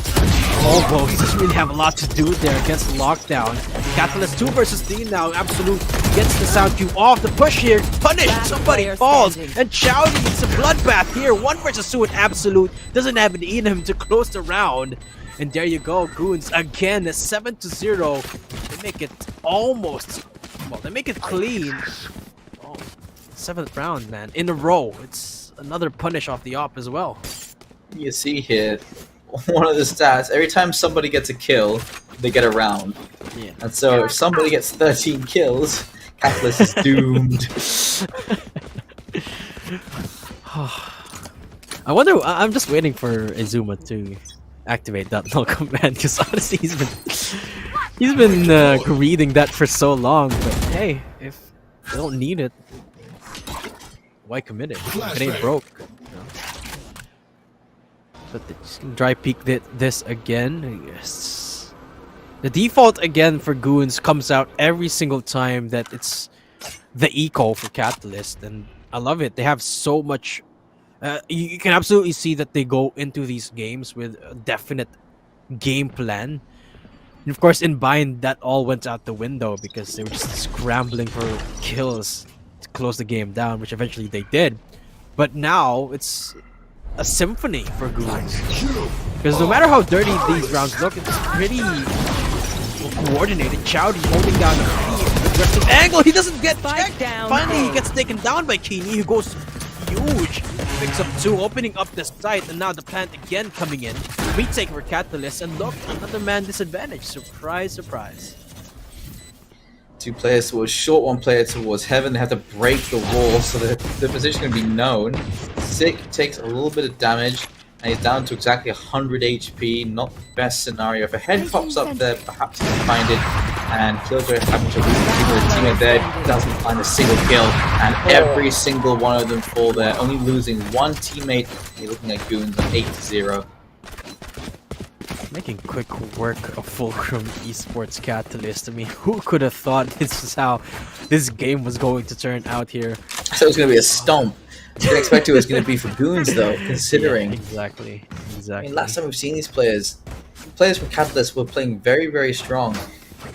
almost doesn't really have a lot to do there against the lockdown. Catalyst 2 versus 3 now. Absolute gets the sound cue off the push here. Punish! Somebody falls! And Chowdy, it's a bloodbath here. 1 versus 2 and Absolute doesn't have it in him to close the round. And there you go, Goons again, 7-0. They make it almost, well, they make it clean. Oh, 7th round, man, in a row. It's another punish off the op as well. You see here, one of the stats, every time somebody gets a kill, they get a round. Yeah. And so if somebody gets 13 kills, Catalyst is doomed. I wonder, I'm just waiting for Azuma to activate that null command, because honestly he's been reading that for so long. But hey, if they don't need it, why commit it? If it ain't broke, you know? But they're just gonna dry peek this again. Yes, the default again for Goons comes out every single time that it's the eco for Catalyst, and I love it. They have so much. You can absolutely see that they go into these games with a definite game plan. And of course, in Bind, that all went out the window because they were just scrambling for kills to close the game down, which eventually they did. But now, it's a symphony for Goons. Because no matter how dirty these rounds look, it's pretty coordinated. Chowdy holding down the aggressive angle. He doesn't get checked. Finally, he gets taken down by Kini, who goes huge. Picks up 2, opening up the site, and now the plant again coming in. Retake for Catalyst, and look, another man disadvantage. Surprise, surprise. 2 players towards short, 1 player towards heaven. They have to break the wall so that the position can be known. Sick takes a little bit of damage, and he's down to exactly 100 HP. Not the best scenario. If a head pops up there, perhaps he can find it. And Killjoy having to lose a teammate there, doesn't find a single kill, and every single one of them fall there, only losing 1 teammate. You're looking at Goons on 8-0. Making quick work of Fulcrum Esports Catalyst. I mean, who could have thought this is how this game was going to turn out here? So it was going to be a stomp. I didn't expect it was going to be for Goons though, considering. Yeah, exactly. I mean, last time we've seen these players from Catalyst were playing very strong.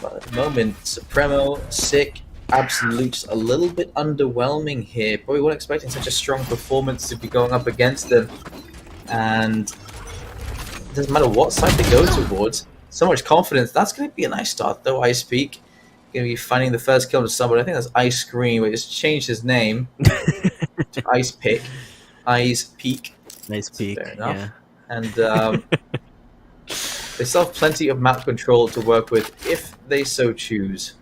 But at the moment, Supremo, Sick, Absolute, just a little bit underwhelming here. Probably weren't expecting such a strong performance to be going up against them. And it doesn't matter what side they go towards. So much confidence. That's going to be a nice start, though, Ice Peak. Going to be finding the first kill to somebody. I think that's Ice Cream. We just changed his name to Ice Pick. Ice Peak. Nice peak. Fair enough. Yeah. And they still have plenty of map control to work with if they so choose.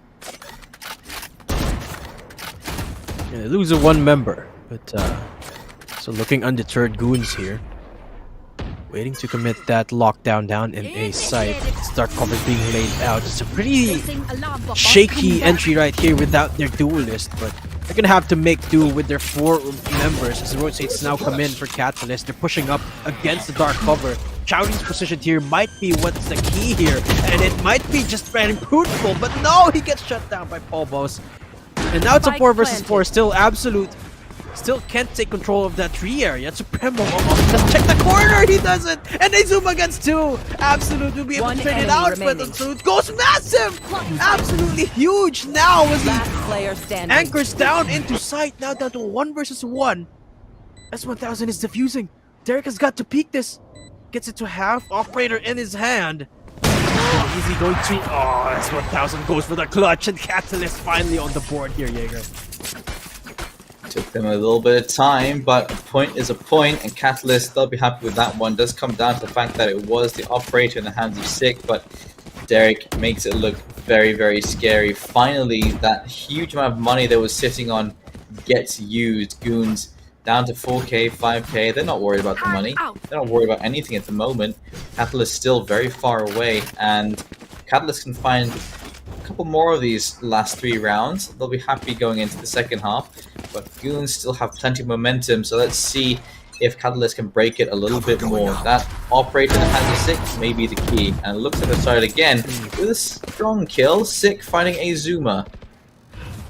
Yeah, they lose 1 member, but so looking undeterred Goons here, waiting to commit that lockdown down in a site. Start covers being laid out. It's a pretty shaky entry right here without their duelist, but they're gonna have to make do with their 4 members as the rotates now come in for Catalyst. They're pushing up against the dark cover. Chowdy's position here might be what's the key here, and it might be just very fruitful, but no, he gets shut down by Polbos. And now it's a 4 versus 4, still Absolute. Still can't take control of that tree area. Supremo almost doesn't check the corner, he doesn't! And they zoom against 2! Absolute will be able to trade it out, but Absolute goes massive! Absolutely huge now as he anchors down into sight, now down to 1 versus 1. S1000 is defusing. Derek has got to peek this. Gets it to half, operator in his hand. Is he going to... Oh, S1000 goes for the clutch, and Catalyst finally on the board here, Jaeger. Took them a little bit of time, but a point is a point, and Catalyst, they'll be happy with that one. Does come down to the fact that it was the operator in the hands of Sick, but Derek makes it look very, very scary. Finally, that huge amount of money that was sitting on gets used. Goons down to 4k, 5k. They're not worried about the money. They're not worried about anything at the moment. Catalyst still very far away, and Catalyst can find a couple more of these last 3 rounds. They'll be happy going into the second half, but Goons still have plenty of momentum, so let's see if Catalyst can break it a little bit more. That operator in the hands of 6 may be the key, and it looks like they started again with a strong kill. Sick finding Azuma.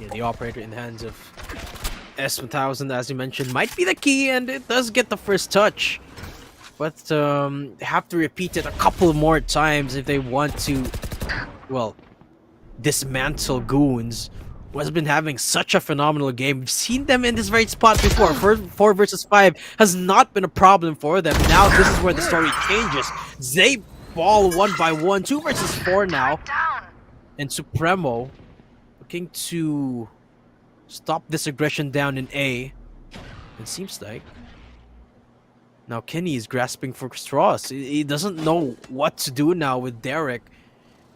Yeah, the operator in the hands of S1000, as you mentioned, might be the key, and it does get the first touch. But they have to repeat it a couple more times if they want to, well, dismantle Goons, who has been having such a phenomenal game. We've seen them in this very spot before. 4 versus 5 has not been a problem for them. Now this is where the story changes. They fall 1 by 1, 2 versus 4 now. And Supremo looking to stop this aggression down in A. It seems like. Now Kenny is grasping for straws. He doesn't know what to do now with Derek.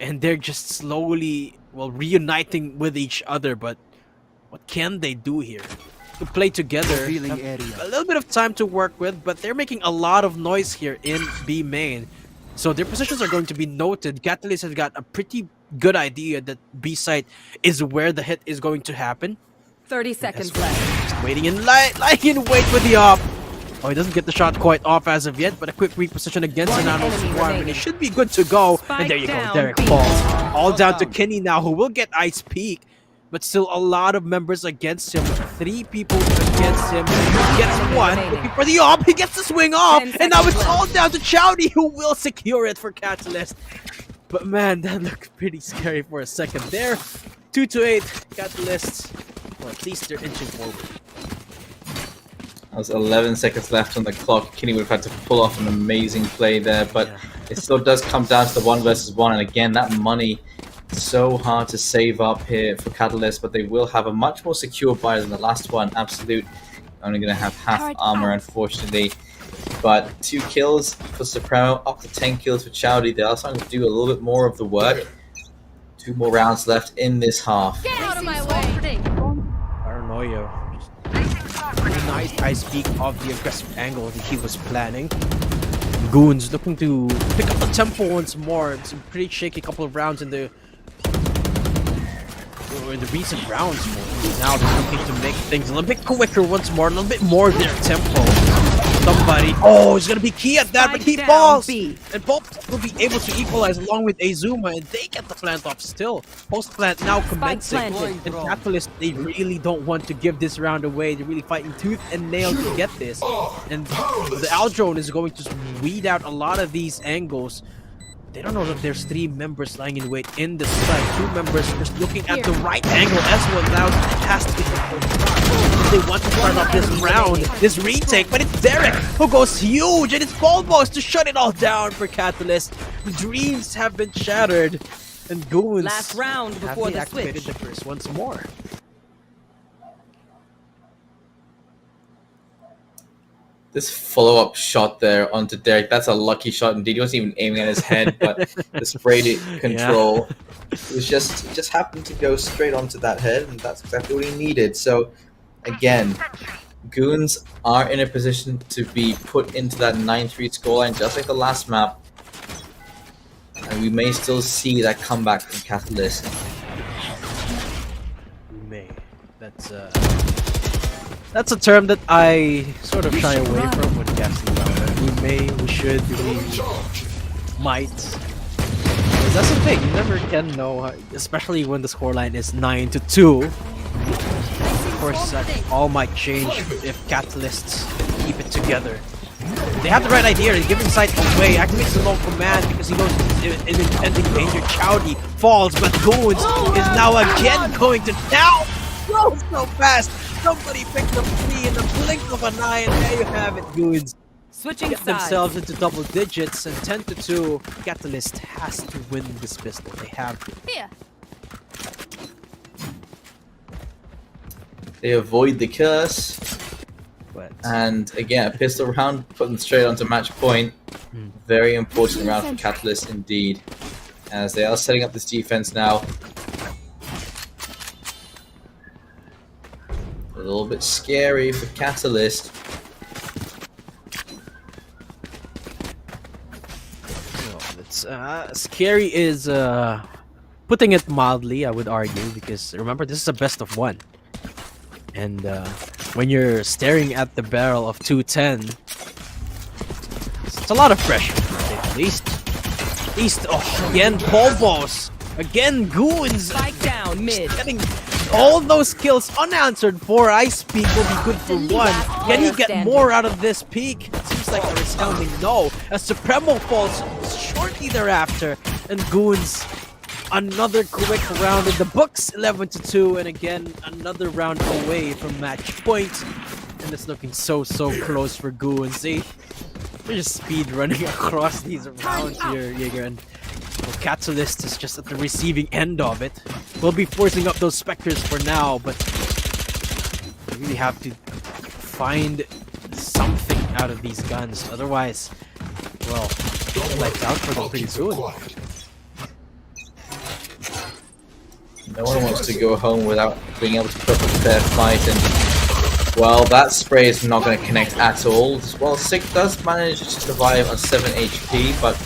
And they're just slowly, well, reuniting with each other. But what can they do here? To play together. A little bit of time to work with, but they're making a lot of noise here in B main. So their positions are going to be noted. Catalyst has got a pretty good idea that B site is where the hit is going to happen. 30 seconds left. Just waiting in lying in wait with the op. Oh, he doesn't get the shot quite off as of yet, but a quick reposition against an Nano Swarm, and he should be good to go. And there you go, Derek falls. All down to Kenny now, who will get Ice Peak, but still a lot of members against him. 3 people against him. He gets 1, looking for the op, he gets the swing off, and now it's all down to Chowdy, who will secure it for Catalyst. But man, that looked pretty scary for a second there. 2-8, Catalyst. Well, at least they're inching forward. That was 11 seconds left on the clock. Kenny would have had to pull off an amazing play there, but it still does come down to the 1 versus 1. And again, that money so hard to save up here for Catalyst, but they will have a much more secure buy than the last one. Absolute only going to have half armor, unfortunately. But 2 kills for Supremo, up to 10 kills for Chowdy. They are starting to do a little bit more of the work. 2 more rounds left in this half. Get out of my way! Paranoia. Just nice ice peak of the aggressive angle that he was planning. Goons looking to pick up the tempo once more. It's a pretty shaky couple of rounds in the recent rounds for them. Now they're looking to make things a little bit quicker once more, a little bit more of their tempo. Somebody, oh, he's gonna be key at that, but he falls! And Pulp will be able to equalize along with Azuma, and they get the plant off still. Post-plant now commencing. And Catalyst, they really don't want to give this round away. They're really fighting tooth and nail to get this. And the Aldrone is going to weed out a lot of these angles. They don't know that there's 3 members lying in wait in the side. 2 members just looking at the right angle as well. Now it has to be if they want to start off this round, this retake, but it's Derek who goes huge, and it's Polbos to shut it all down for Catalyst. The dreams have been shattered, and Goons Last round before have the deactivated switch. the first once more. This follow-up shot there onto Derek, that's a lucky shot indeed. He wasn't even aiming at his head, but the spray control was just happened to go straight onto that head, and that's exactly what he needed. So, again, Goons are in a position to be put into that 9-3 scoreline, just like the last map. And we may still see that comeback from Catalyst. May. That's a term that I sort of shy away from when casting Valorant. We should, we might. 'Cause that's the thing, you never can know, especially when the scoreline is 9-2. Of course, that all might change if Catalysts keep it together. They have the right idea, they're giving sight away, activates the long command because he knows in impending danger. Chowdy falls, but Goons is now again going to now go so fast. Somebody picked up 3 in the blink of an eye, and there you have it, Goons. Switching Get sides. themselves into double digits, and 10-2. Catalyst has to win this pistol. They have to. Here. They avoid the curse. But And again, a pistol round, put them straight onto match point. Very important round for Catalyst indeed. As they are setting up this defense now. A little bit scary for Catalyst. it's scary is putting it mildly, I would argue, because remember, this is a best of 1. And when you're staring at the barrel of 210, it's a lot of pressure, to say the least. Oh, again, Polbos. Again, Goons. Spike down mid. Getting all those kills unanswered for Ice Peak will be good for 1. Can you get more out of this peak? It seems like a resounding no, as Supremo falls shortly thereafter, and Goons another quick round in the books, 11-2, and again another round away from match point. And it's looking so close for Goons. They're just speed running across these rounds here, Jaeger, and Catalyst is just at the receiving end of it. We'll be forcing up those Spectres for now, but we really have to find something out of these guns. Otherwise, well, lights out for them pretty soon. No one wants to go home without being able to put up a fair fight, and well, that spray is not going to connect at all. Well, Sick does manage to survive on 7 HP, but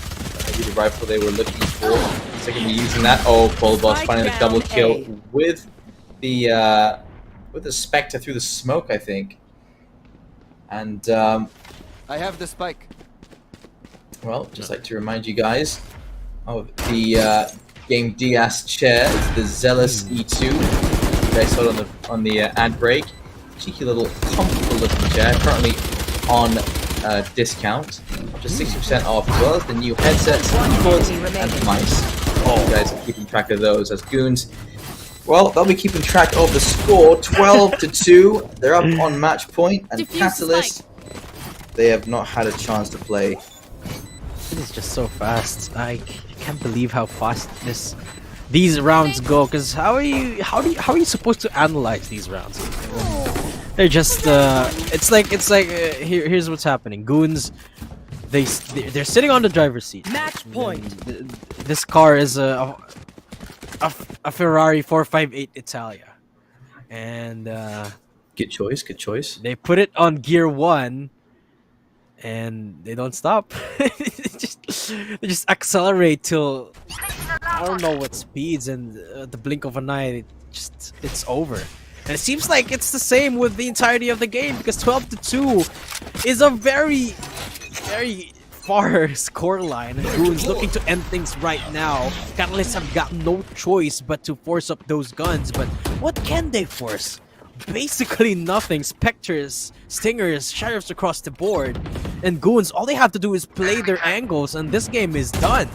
maybe the rifle they were looking for. Sick will be using that. Oh, Polboss finding the double kill with the Spectre through the smoke, I think. And I have the spike. well, just like to remind you guys of the Gamdias chair. It's the Zealous E2. You guys saw it on the ad break. Cheeky little comfortable looking chair, currently on discount, up to 60% off, as well as the new headsets, keyboards, and mice. Oh, you guys are keeping track of those as Goons. Well, they'll be keeping track of the score, 12-2. They're up on match point, and Catalyst, they have not had a chance to play. It is just so fast. I can't believe how fast these rounds go. Because how are you supposed to analyze these rounds? They're just it's like here's what's happening. Goons, they're sitting on the driver's seat. Match point. This car is a Ferrari 458 Italia, and Good choice, good choice. they put it on gear 1, and they don't stop. they just accelerate till I don't know what speeds, and the blink of an eye, it's over. And it seems like it's the same with the entirety of the game, because 12-2 is a very far scoreline. Goons looking to end things right now. Catalysts have got no choice but to force up those guns, but what can they force? Basically nothing. Spectres, Stingers, Sheriffs across the board. And Goons, all they have to do is play their angles, and this game is done.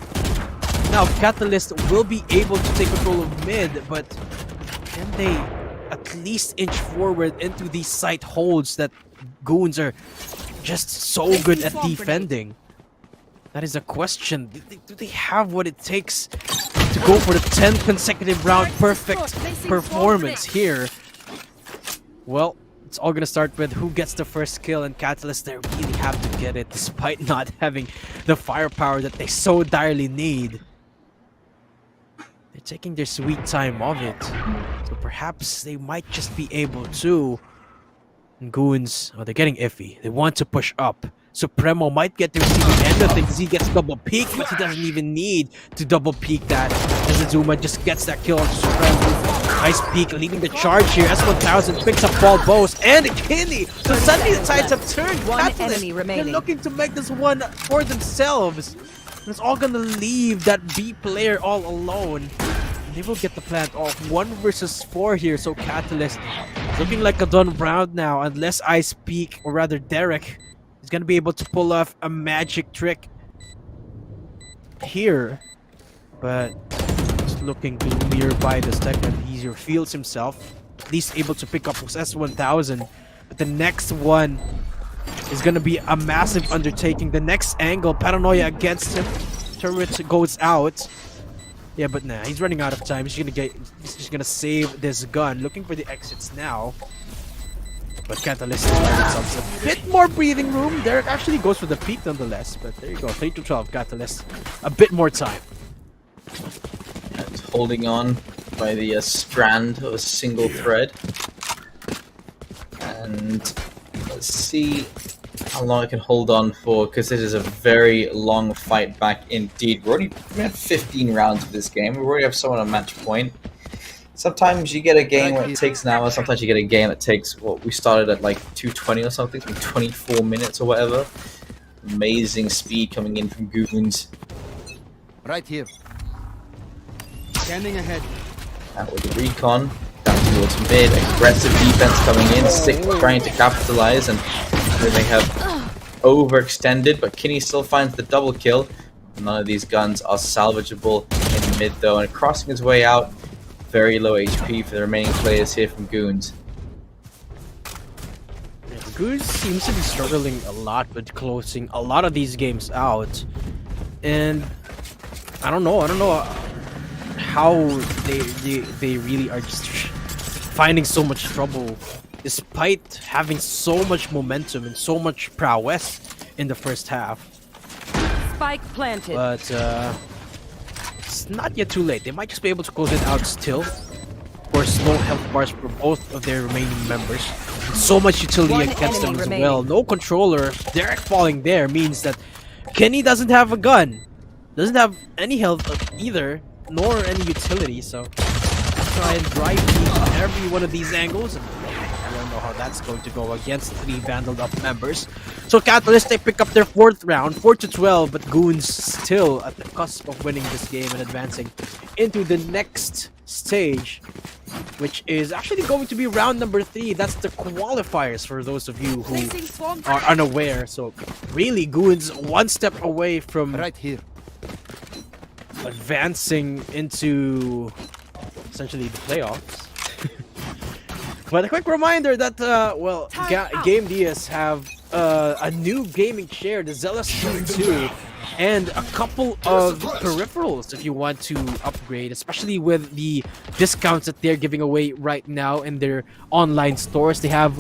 Now, Catalyst will be able to take control of mid, but can they at least inch forward into these sight holds that Goons are just so good at defending? That is a question. Do they have what it takes to go for the 10th consecutive round perfect performance here? Well, it's all gonna start with who gets the first kill, and Catalyst, they really have to get it despite not having the firepower that they so direly need. They're taking their sweet time of it, so perhaps they might just be able to. And Goons, oh, they're getting iffy. They want to push up. Supremo might get the receiving end of things. He gets double peek, but he doesn't even need to double peek that. As Azuma just gets that kill on Supremo. Nice peek, leading the charge here. S1000 picks up ball bows and Kinney. So suddenly the tides have turned. One Catalyst, enemy they're remaining. looking to make this one for themselves. And it's all gonna leave that B player all alone. And they will get the plant off. 1 versus 4 here. So Catalyst looking like a done round now. Unless Ice Peak, or rather Derek, is gonna be able to pull off a magic trick here. But it's looking gloomier by the second. He feels himself. At least able to pick up his S1000. But the next one is gonna be a massive undertaking. The next angle, Paranoia against him. Turret goes out. Yeah, but nah, he's running out of time. He's just gonna save this gun. Looking for the exits now. But Catalyst has found themselves a bit more breathing room. Derek actually goes for the peak nonetheless. But there you go, 3-12 Catalyst. A bit more time. And holding on by the strand of a single thread. And let's see how long I can hold on for, because this is a very long fight back indeed. We have 15 rounds of this game. We already have someone on match point. Sometimes you get a game where it takes an hour, sometimes you get a game that takes, what, we started at like 2:20 or something, 24 minutes or whatever. Amazing speed coming in from Goons. Right here. Scanning ahead. Out with the recon, down towards mid, aggressive defense coming in, Sick trying to capitalize, and they have overextended, but Kinney still finds the double kill. None of these guns are salvageable in mid though, and crossing his way out, very low HP for the remaining players here from Goons. Goose seems to be struggling a lot with closing a lot of these games out, and I don't know how they really are just finding so much trouble despite having so much momentum and so much prowess in the first half. Spike planted. But it's not yet too late. They might just be able to close it out still. Of course, no health bars for both of their remaining members. And so much utility One against them enemy as remaining. well. No controller. Derek falling there means that Kenny doesn't have a gun. Doesn't have any health either, nor any utility. So try and drive every one of these angles. And I don't know how that's going to go against 3 vandaled up members. So Catalyst, they pick up their 4th round, 4-12, but Goons still at the cusp of winning this game and advancing into the next stage, which is actually going to be round number 3. That's the qualifiers for those of you who Placing swarm are unaware. So really, Goons 1 step away from Right here. advancing into essentially the playoffs. But a quick reminder that, well, Gamdias have a new gaming chair, the Zealous 2, and a couple of peripherals if you want to upgrade, especially with the discounts that they're giving away right now in their online stores. They have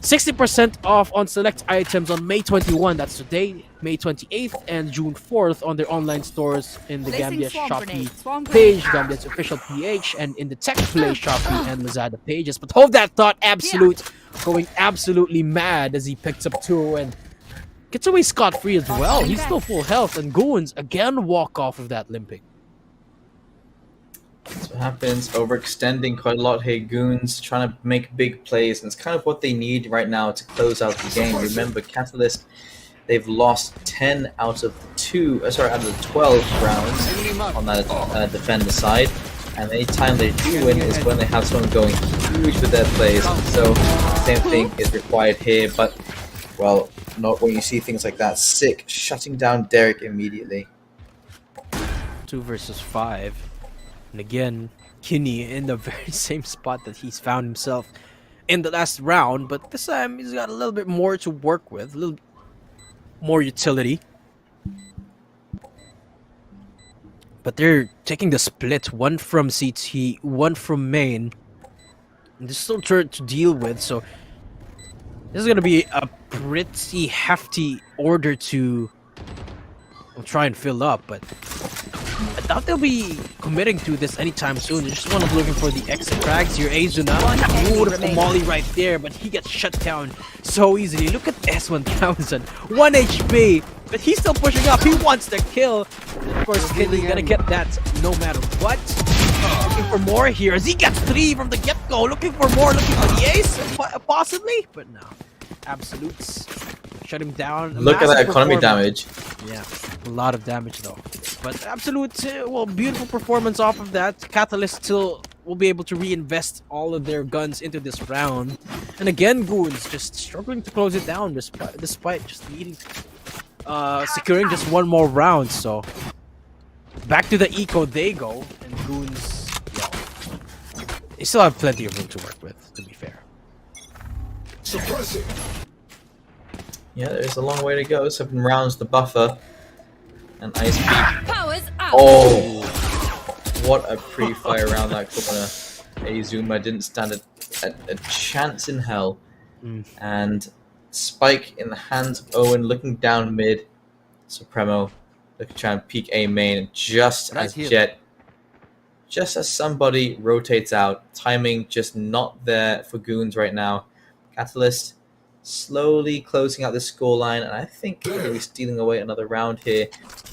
60% off on select items on May 21, that's today, May 28th, and June 4th on their online stores in the Placing Gamdias swarm Shopee grenade. Swarm page, grenade. Gamdias official PH, and in the Tech Play Shopee and Lazada pages. But hold that thought, Absolute going absolutely mad as he picks up 2 and gets away scot-free as well. He's still full health, and Goons again walk off of that limping. That's what happens, overextending quite a lot here. Goons trying to make big plays, and it's kind of what they need right now to close out the game. Remember, Catalyst, they've lost 10 out of the 12 rounds on that defender side, and any time they do win is when they have someone going huge with their plays. So same thing is required here, but well, not when you see things like that. Sick shutting down Derek immediately. 2 versus 5. And again, Kinney in the very same spot that he's found himself in the last round, but this time he's got a little bit more to work with, a little more utility. But they're taking the split, 1 from CT, 1 from main. And there's still turret to deal with, so this is going to be a pretty hefty order to try and fill up, but doubt they'll be committing to this anytime soon. They're just one of looking for the exit frags here. Azuna, beautiful molly right there, but he gets shut down so easily. Look at S1000, 1 HP, but he's still pushing up. He wants the kill. And of course, Kidney's gonna get that no matter what. Looking for more here as he gets 3 from the get-go. Looking for more, looking for the ace, possibly, but no. Absolutes shut him down. Look at that economy damage. Yeah, a lot of damage though. But Absolute, well, beautiful performance off of that. Catalyst still will be able to reinvest all of their guns into this round. And again, Goons just struggling to close it down despite just needing securing just one more round. So back to the eco they go, and Goons, yeah, they still have plenty of room to work with, to be fair. Yeah, there's a long way to go. 7 rounds the buffer. And Ice Peak. Powers up. Oh! What a pre-fire around that corner. Azuma didn't stand a chance in hell. And Spike in the hands of Owen, looking down mid. Supremo looking to try and peek A main. Just as Jet, just as somebody rotates out. Timing just not there for Goons right now. Catalyst slowly closing out the scoreline, and I think they're going to be stealing away another round here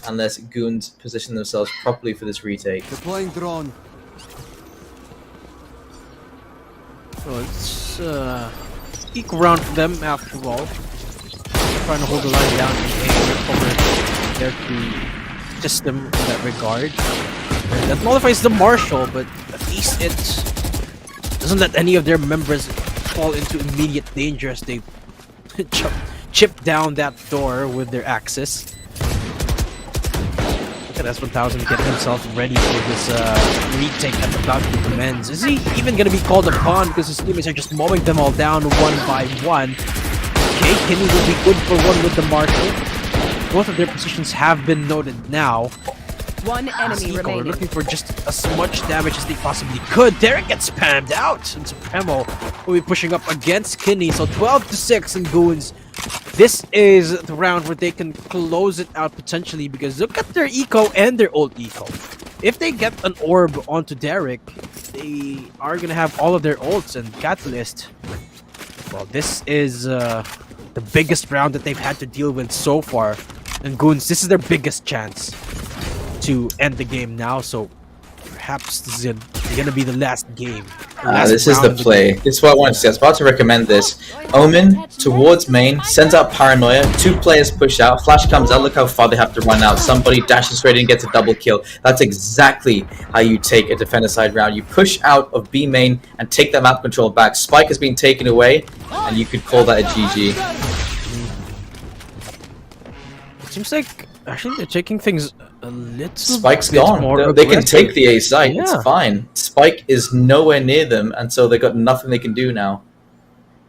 unless Goons position themselves properly for this retake. Deploying drone. So it's equal round for them after all. Trying to hold the line down and recover their system in that regard. And that nullifies the Marshal, but at least it doesn't let any of their members fall into immediate danger as they chip down that door with their axes. Look at S1000 getting himself ready for this retake that about to commence. Is he even going to be called upon because his teammates are just mowing them all down one by one? Okay, Kenny will be good for one with the Marshal. Both of their positions have been noted now. One enemy We're remaining. looking for just as much damage as they possibly could. Derek gets spammed out, and Supremo will be pushing up against Kinney. So 12-6 in Goons. This is the round where they can close it out potentially, because look at their eco and their old eco. If they get an orb onto Derek, they are gonna have all of their ults and Catalyst. Well, this is the biggest round that they've had to deal with so far. And Goons, this is their biggest chance to end the game now, so perhaps this is gonna be the last game. This is the play. This is what I wanted to see. I was about to recommend this. Omen towards main, sends out Paranoia, 2 players push out, Flash comes out, look how far they have to run out. Somebody dashes straight in and gets a double kill. That's exactly how you take a defender side round. You push out of B main and take that map control back. Spike has been taken away, and you could call that a GG. It seems like actually they're taking things a little Spike's bit gone. more They can aggressive. take the A site. Yeah. It's fine. Spike is nowhere near them, and so they've got nothing they can do now.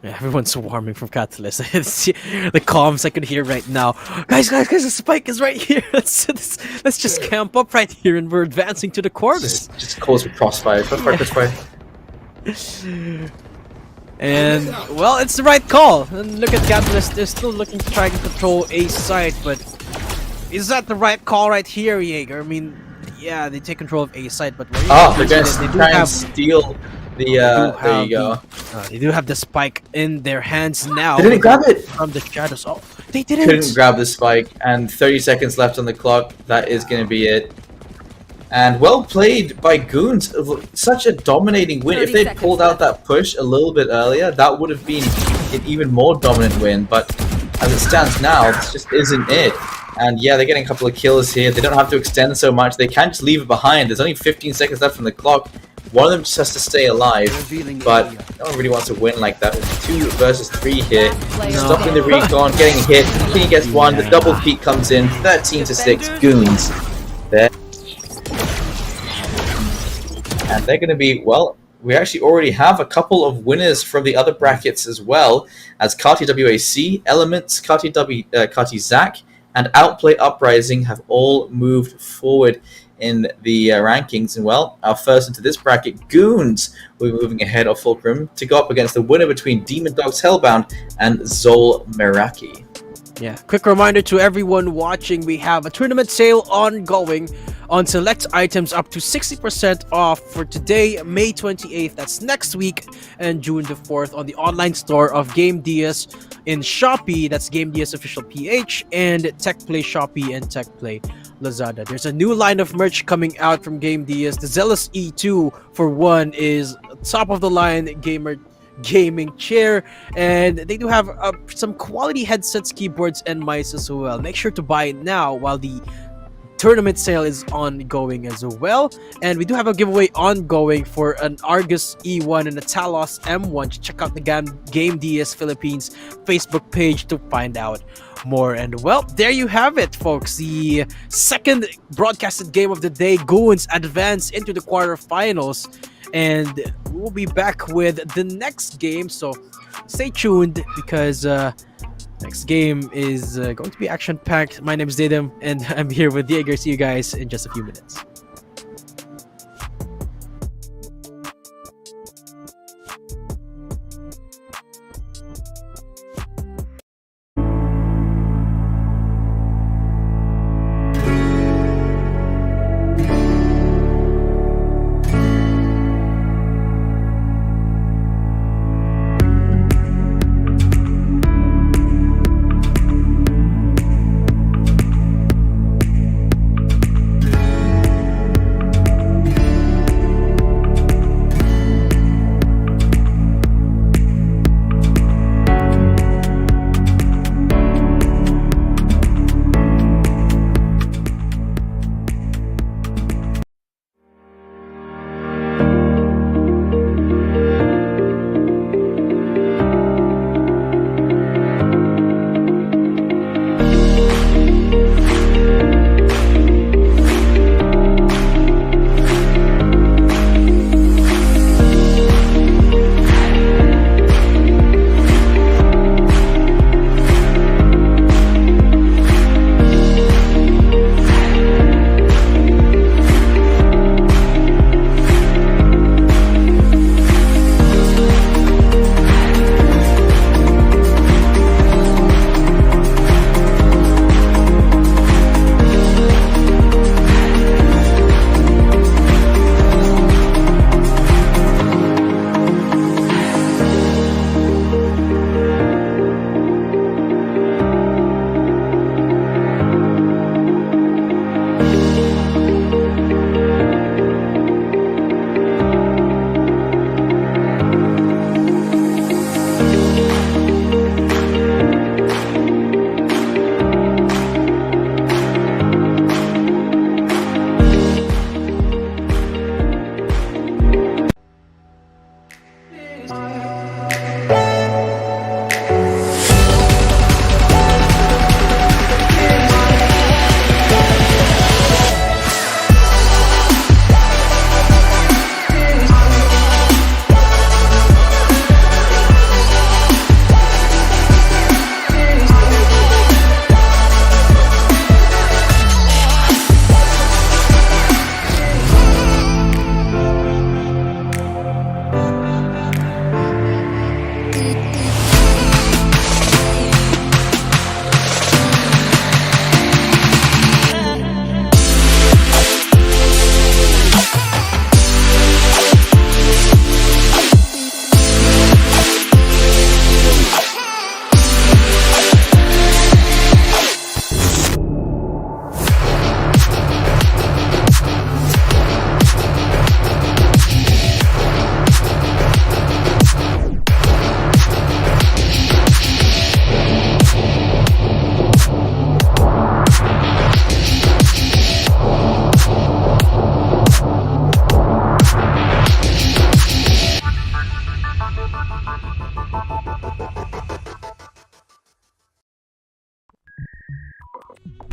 Yeah, everyone's swarming from Catalyst. The comms I can hear right now. Guys, the Spike is right here. Let's just camp up right here, and we're advancing to the corners. Just calls for crossfire. Crossfire. And well, it's the right call. And look at Gamdias, they're still looking to try and control a site, but is that the right call right here, Jaeger? I mean, yeah, they take control of a site, but They're going to try and steal the. There you go. They do have the Spike in their hands now. They didn't grab it. From the shadows. Oh, they didn't. Couldn't grab the spike, and 30 seconds left on the clock. That is going to be it. And well played by Goons. Such a dominating win. If they'd pulled out that push a little bit earlier, that would have been an even more dominant win. But as it stands now, this just isn't it. And yeah, they're getting a couple of kills here. They don't have to extend so much. They can just leave it behind. There's only 15 seconds left on the clock. One of them just has to stay alive. But no one really wants to win like that. With 2 versus 3 here. Stopping the recon, getting hit. Kenny gets 1. The double peak comes in. 13-6. Goons. There. And they're going to be, well, we actually already have a couple of winners from the other brackets as well, as Kati WAC, Elements, Kati Zach, and Outplay Uprising have all moved forward in the rankings. And well, our first into this bracket, Goons, will be moving ahead of Fulcrum to go up against the winner between Demon Dogs Hellbound and Zol Meraki. Yeah, quick reminder to everyone watching, we have a tournament sale ongoing on select items up to 60% off for today, May 28th, that's next week, and June the 4th on the online store of Gamdias in Shopee, that's Gamdias Official PH, and TechPlay Shopee and TechPlay Lazada. There's a new line of merch coming out from Gamdias. The Zealous E2, for one, is top of the line gaming chair, and they do have some quality headsets, keyboards, and mice as well. Make sure to buy it now while the tournament sale is ongoing as well. And we do have a giveaway ongoing for an Argus E1 and a Talos M1. Check out the Gamdias Philippines Facebook page to find out more. And well, there you have it, folks. The second broadcasted game of the day, Goons advance into the quarterfinals, and we'll be back with the next game, so stay tuned because next game is going to be action-packed. My name is Didem, and I'm here with Diego. See you guys in just a few minutes.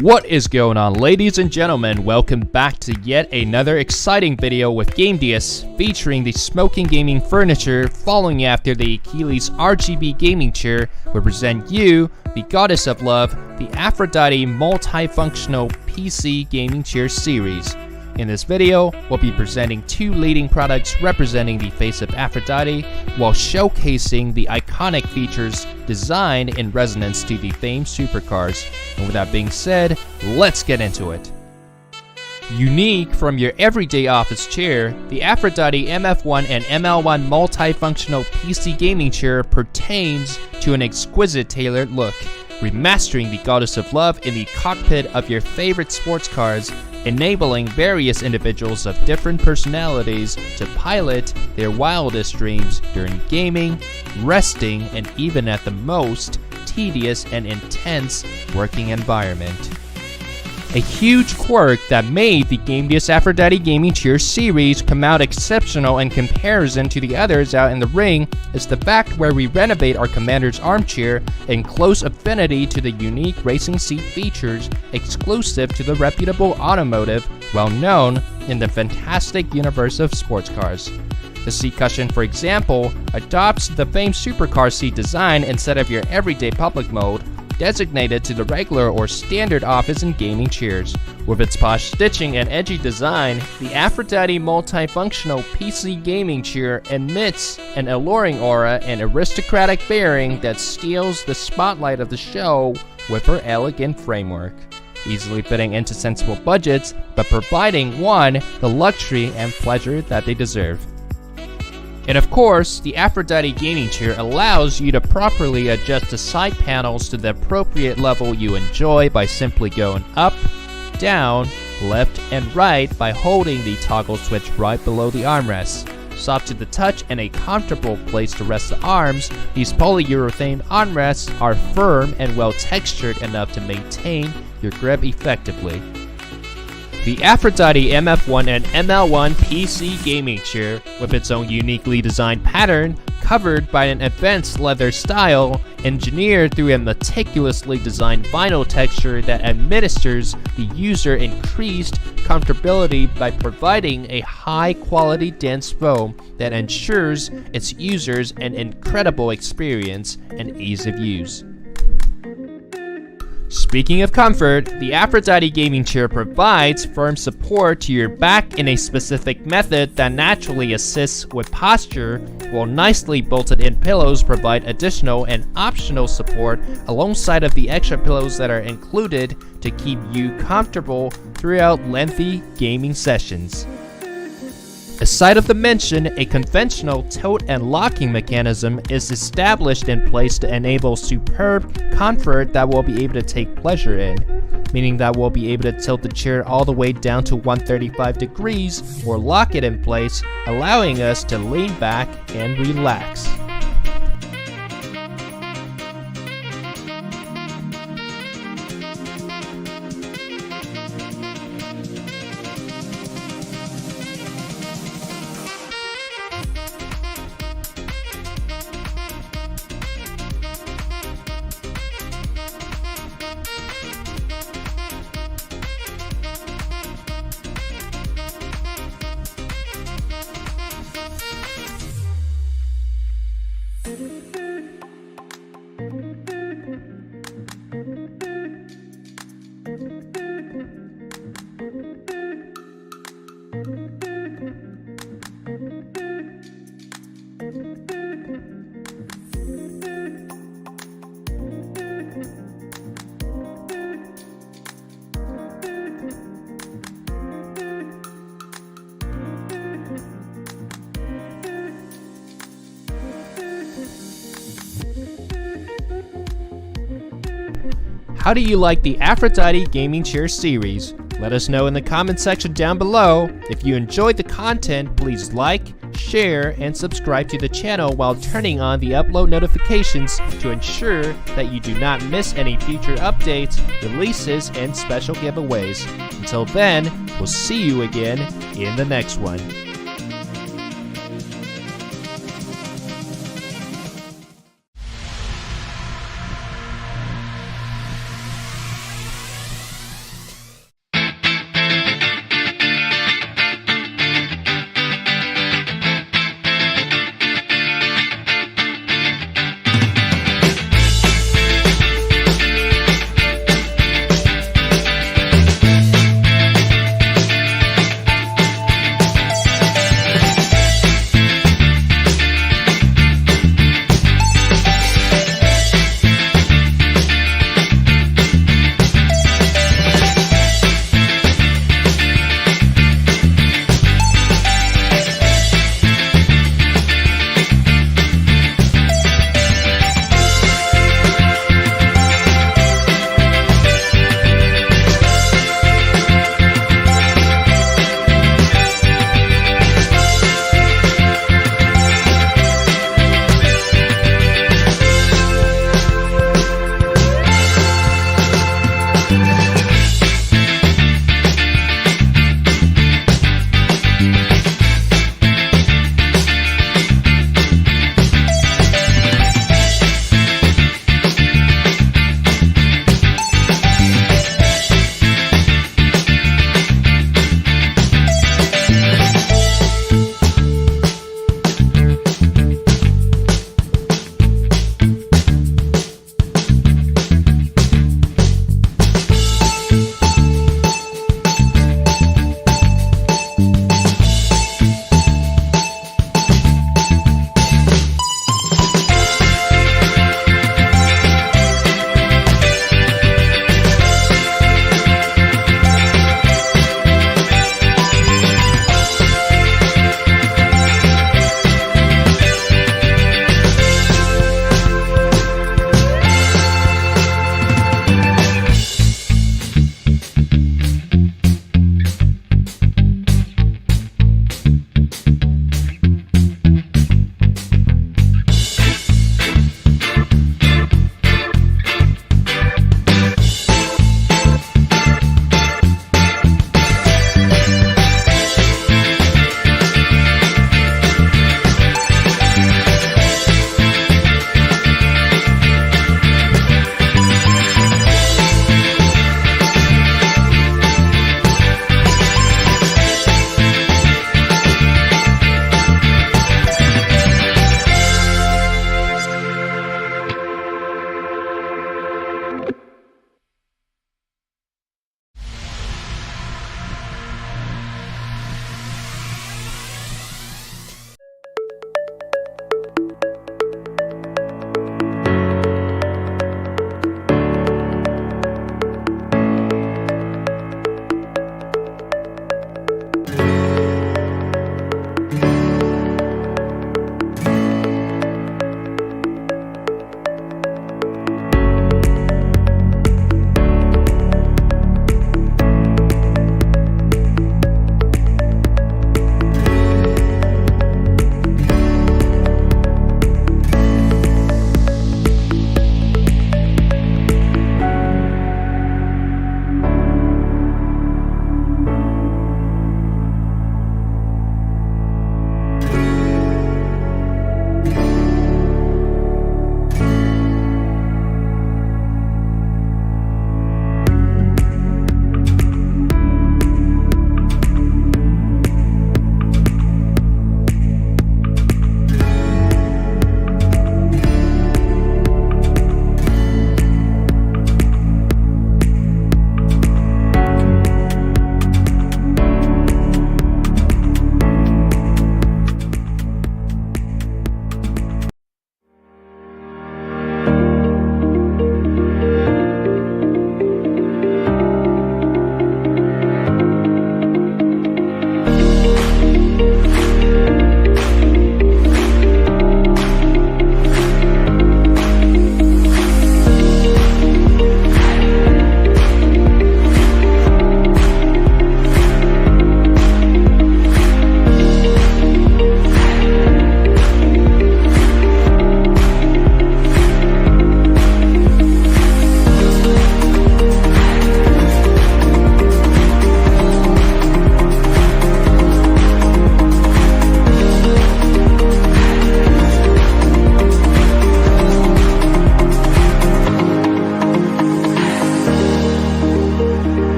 What is going on, ladies and gentlemen? Welcome back to yet another exciting video with Gamdias, featuring the smoking gaming furniture following after the Achilles RGB gaming chair. We present you, the Goddess of Love, the Aphrodite multifunctional PC gaming chair series. In this video, we'll be presenting two leading products representing the face of Aphrodite while showcasing the iconic features designed in resonance to the famed supercars. And with that being said, let's get into it. Unique from your everyday office chair, the Aphrodite MF1 and ML1 multifunctional PC gaming chair pertains to an exquisite tailored look, remastering the goddess of love in the cockpit of your favorite sports cars, enabling various individuals of different personalities to pilot their wildest dreams during gaming, resting, and even at the most tedious and intense working environment. A huge quirk that made the Gamdias Aphrodite gaming chair series come out exceptional in comparison to the others out in the ring is the fact where we renovate our commander's armchair in close affinity to the unique racing seat features exclusive to the reputable automotive, well known in the fantastic universe of sports cars. The seat cushion, for example, adopts the famed supercar seat design instead of your everyday public mode, designated to the regular or standard office and gaming chairs. With its posh stitching and edgy design, the Aphrodite multifunctional PC gaming chair emits an alluring aura and aristocratic bearing that steals the spotlight of the show with her elegant framework, easily fitting into sensible budgets, but providing one the luxury and pleasure that they deserve. And of course, the Aphrodite gaming chair allows you to properly adjust the side panels to the appropriate level you enjoy by simply going up, down, left, and right by holding the toggle switch right below the armrest. Soft to the touch and a comfortable place to rest the arms, these polyurethane armrests are firm and well textured enough to maintain your grip effectively. The Aphrodite MF1 and ML1 PC gaming chair, with its own uniquely designed pattern, covered by an advanced leather style, engineered through a meticulously designed vinyl texture that administers the user increased comfortability by providing a high-quality dense foam that ensures its users an incredible experience and ease of use. Speaking of comfort, the Aphrodite gaming chair provides firm support to your back in a specific method that naturally assists with posture, while nicely bolted in pillows provide additional and optional support alongside of the extra pillows that are included to keep you comfortable throughout lengthy gaming sessions. Aside of the mention, a conventional tilt and locking mechanism is established in place to enable superb comfort that we'll be able to take pleasure in, meaning that we'll be able to tilt the chair all the way down to 135 degrees or lock it in place, allowing us to lean back and relax. How do you like the Aphrodite gaming chair series? Let us know in the comment section down below. If you enjoyed the content, please like, share, and subscribe to the channel while turning on the upload notifications to ensure that you do not miss any future updates, releases, and special giveaways. Until then, we'll see you again in the next one.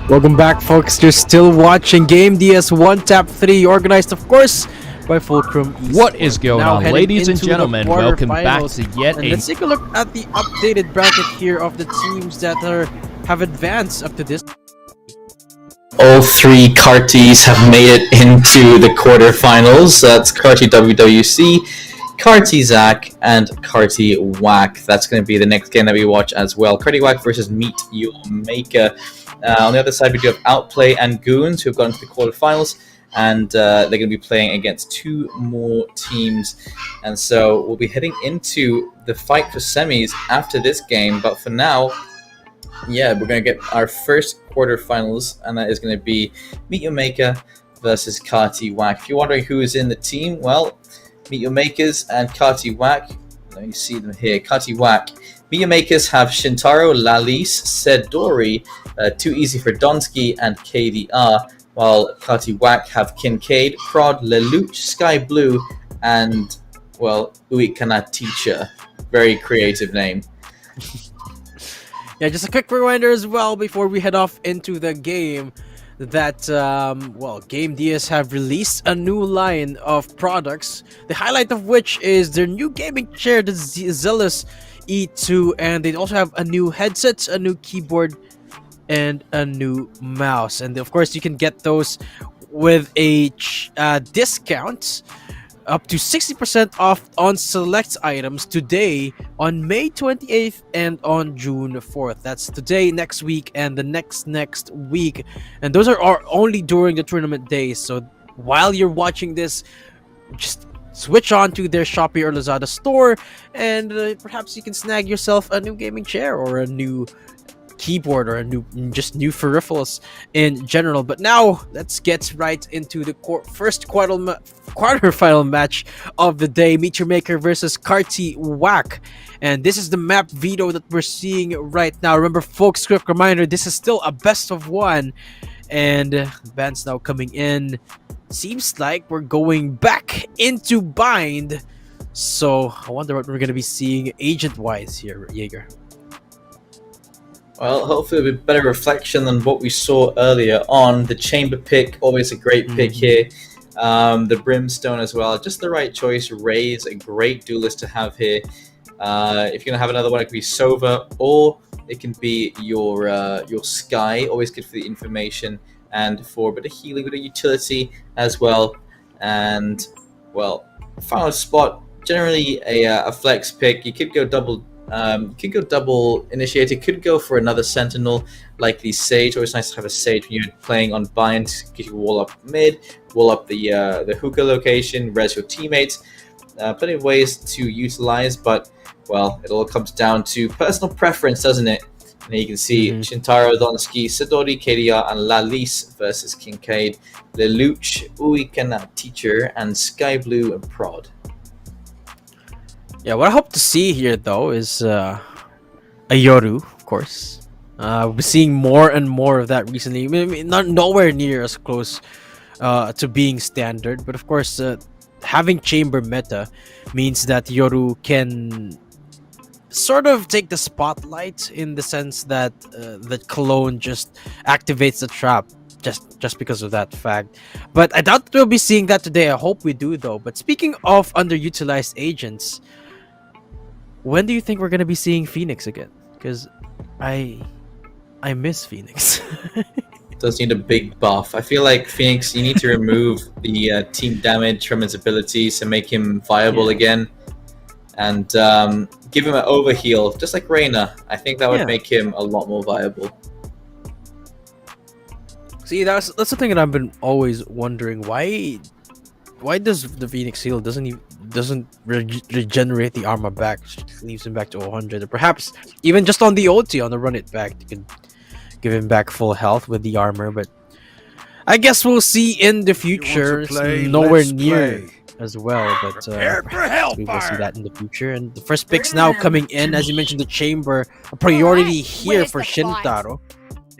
Welcome back, folks. You're still watching Gamdias OneTap 3, organized, of course, by Fulcrum Esports. What is going Now on, heading ladies and into the gentlemen? Welcome back to quarterfinals. yet And a let's take a look at the updated bracket here of the teams that have advanced up to this. All three Carties have made it into the quarterfinals. That's Carty WWC, Carty Zach, and Carty Whack. That's going to be the next game that we watch as well. Carty Whack versus Meet Your Maker. On the other side, we do have Outplay and Goons, who have gone to the quarterfinals, and they're going to be playing against two more teams. And so we'll be heading into the fight for semis after this game. But for now, yeah, we're going to get our first quarterfinals, and that is going to be Meet Your Maker versus Carty Whack. If you're wondering who is in the team, well, Meet Your Makers and Carty Whack. Let me see them here. Carty Whack. Meet Your Makers have Shintaro, Lalise, Sedori, Too Easy for Donsky, and KDR, while Carty Whack have Kincaid, Prod, Lelouch, Sky Blue, and, well, Uikana Teacher. Very creative name. Yeah, just a quick reminder as well before we head off into the game that, Gamdias have released a new line of products, the highlight of which is their new gaming chair, the Zealous E2, and they also have a new headset, a new keyboard, and a new mouse. And of course, you can get those with a discount up to 60% off on select items today on May 28th and on June 4th. That's today, next week, and the next week. And those are only during the tournament days. So while you're watching this, just switch on to their Shopee or Lazada store, and perhaps you can snag yourself a new gaming chair or a new keyboard or a new peripherals in general. But now let's get right into the first quarterfinal match of the day. Meet Your Maker versus Carty Whack, and this is the map veto that we're seeing right now. Remember, folks, quick reminder, this is still a best of one, and bands now coming in. Seems like we're going back into bind, so I wonder what we're gonna be seeing agent wise here, Jaeger. Well, hopefully it'll be a better reflection than what we saw earlier on. The Chamber pick, always a great pick here. The Brimstone as well, just the right choice. Ray's a great duelist to have here. If you're going to have another one, it could be Sova, or it can be your Sky, always good for the information, and for a bit of healing with a utility as well. And, well, final spot, generally a flex pick. You could go double initiator, could go for another sentinel like the Sage. Always nice to have a Sage when you're playing on bind. Get your wall up mid, wall up the hookah location, res your teammates. Plenty of ways to utilize, but well, it all comes down to personal preference, doesn't it? And you can see Shintaro, Donsky, Sedori, KDR, and Lalise versus Kincaid, Lelouch, Uikana Teacher, and Sky Blue and Prod. Yeah, what I hope to see here, though, is a Yoru, of course. We're seeing more and more of that recently. I mean, nowhere near as close to being standard, but of course, having Chamber meta means that Yoru can sort of take the spotlight in the sense that the clone just activates the trap just because of that fact. But I doubt we'll be seeing that today. I hope we do, though. But speaking of underutilized agents, when do you think we're gonna be seeing Phoenix again? Because I miss Phoenix. Does need a big buff. I feel like Phoenix, you need to remove the team damage from his abilities to make him viable again, and give him an overheal, just like Reyna. I think that would make him a lot more viable. See, that's the thing that I've been always wondering. Why does the Phoenix heal doesn't regenerate the armor back? Just leaves him back to 100, or perhaps even just on the ulti on the run it back, you can give him back full health with the armor. But I guess we'll see in the future. It's nowhere near as well, but perhaps we will see that in the future. And the first picks now coming in, as you mentioned, the Chamber, a priority here for Shintaro.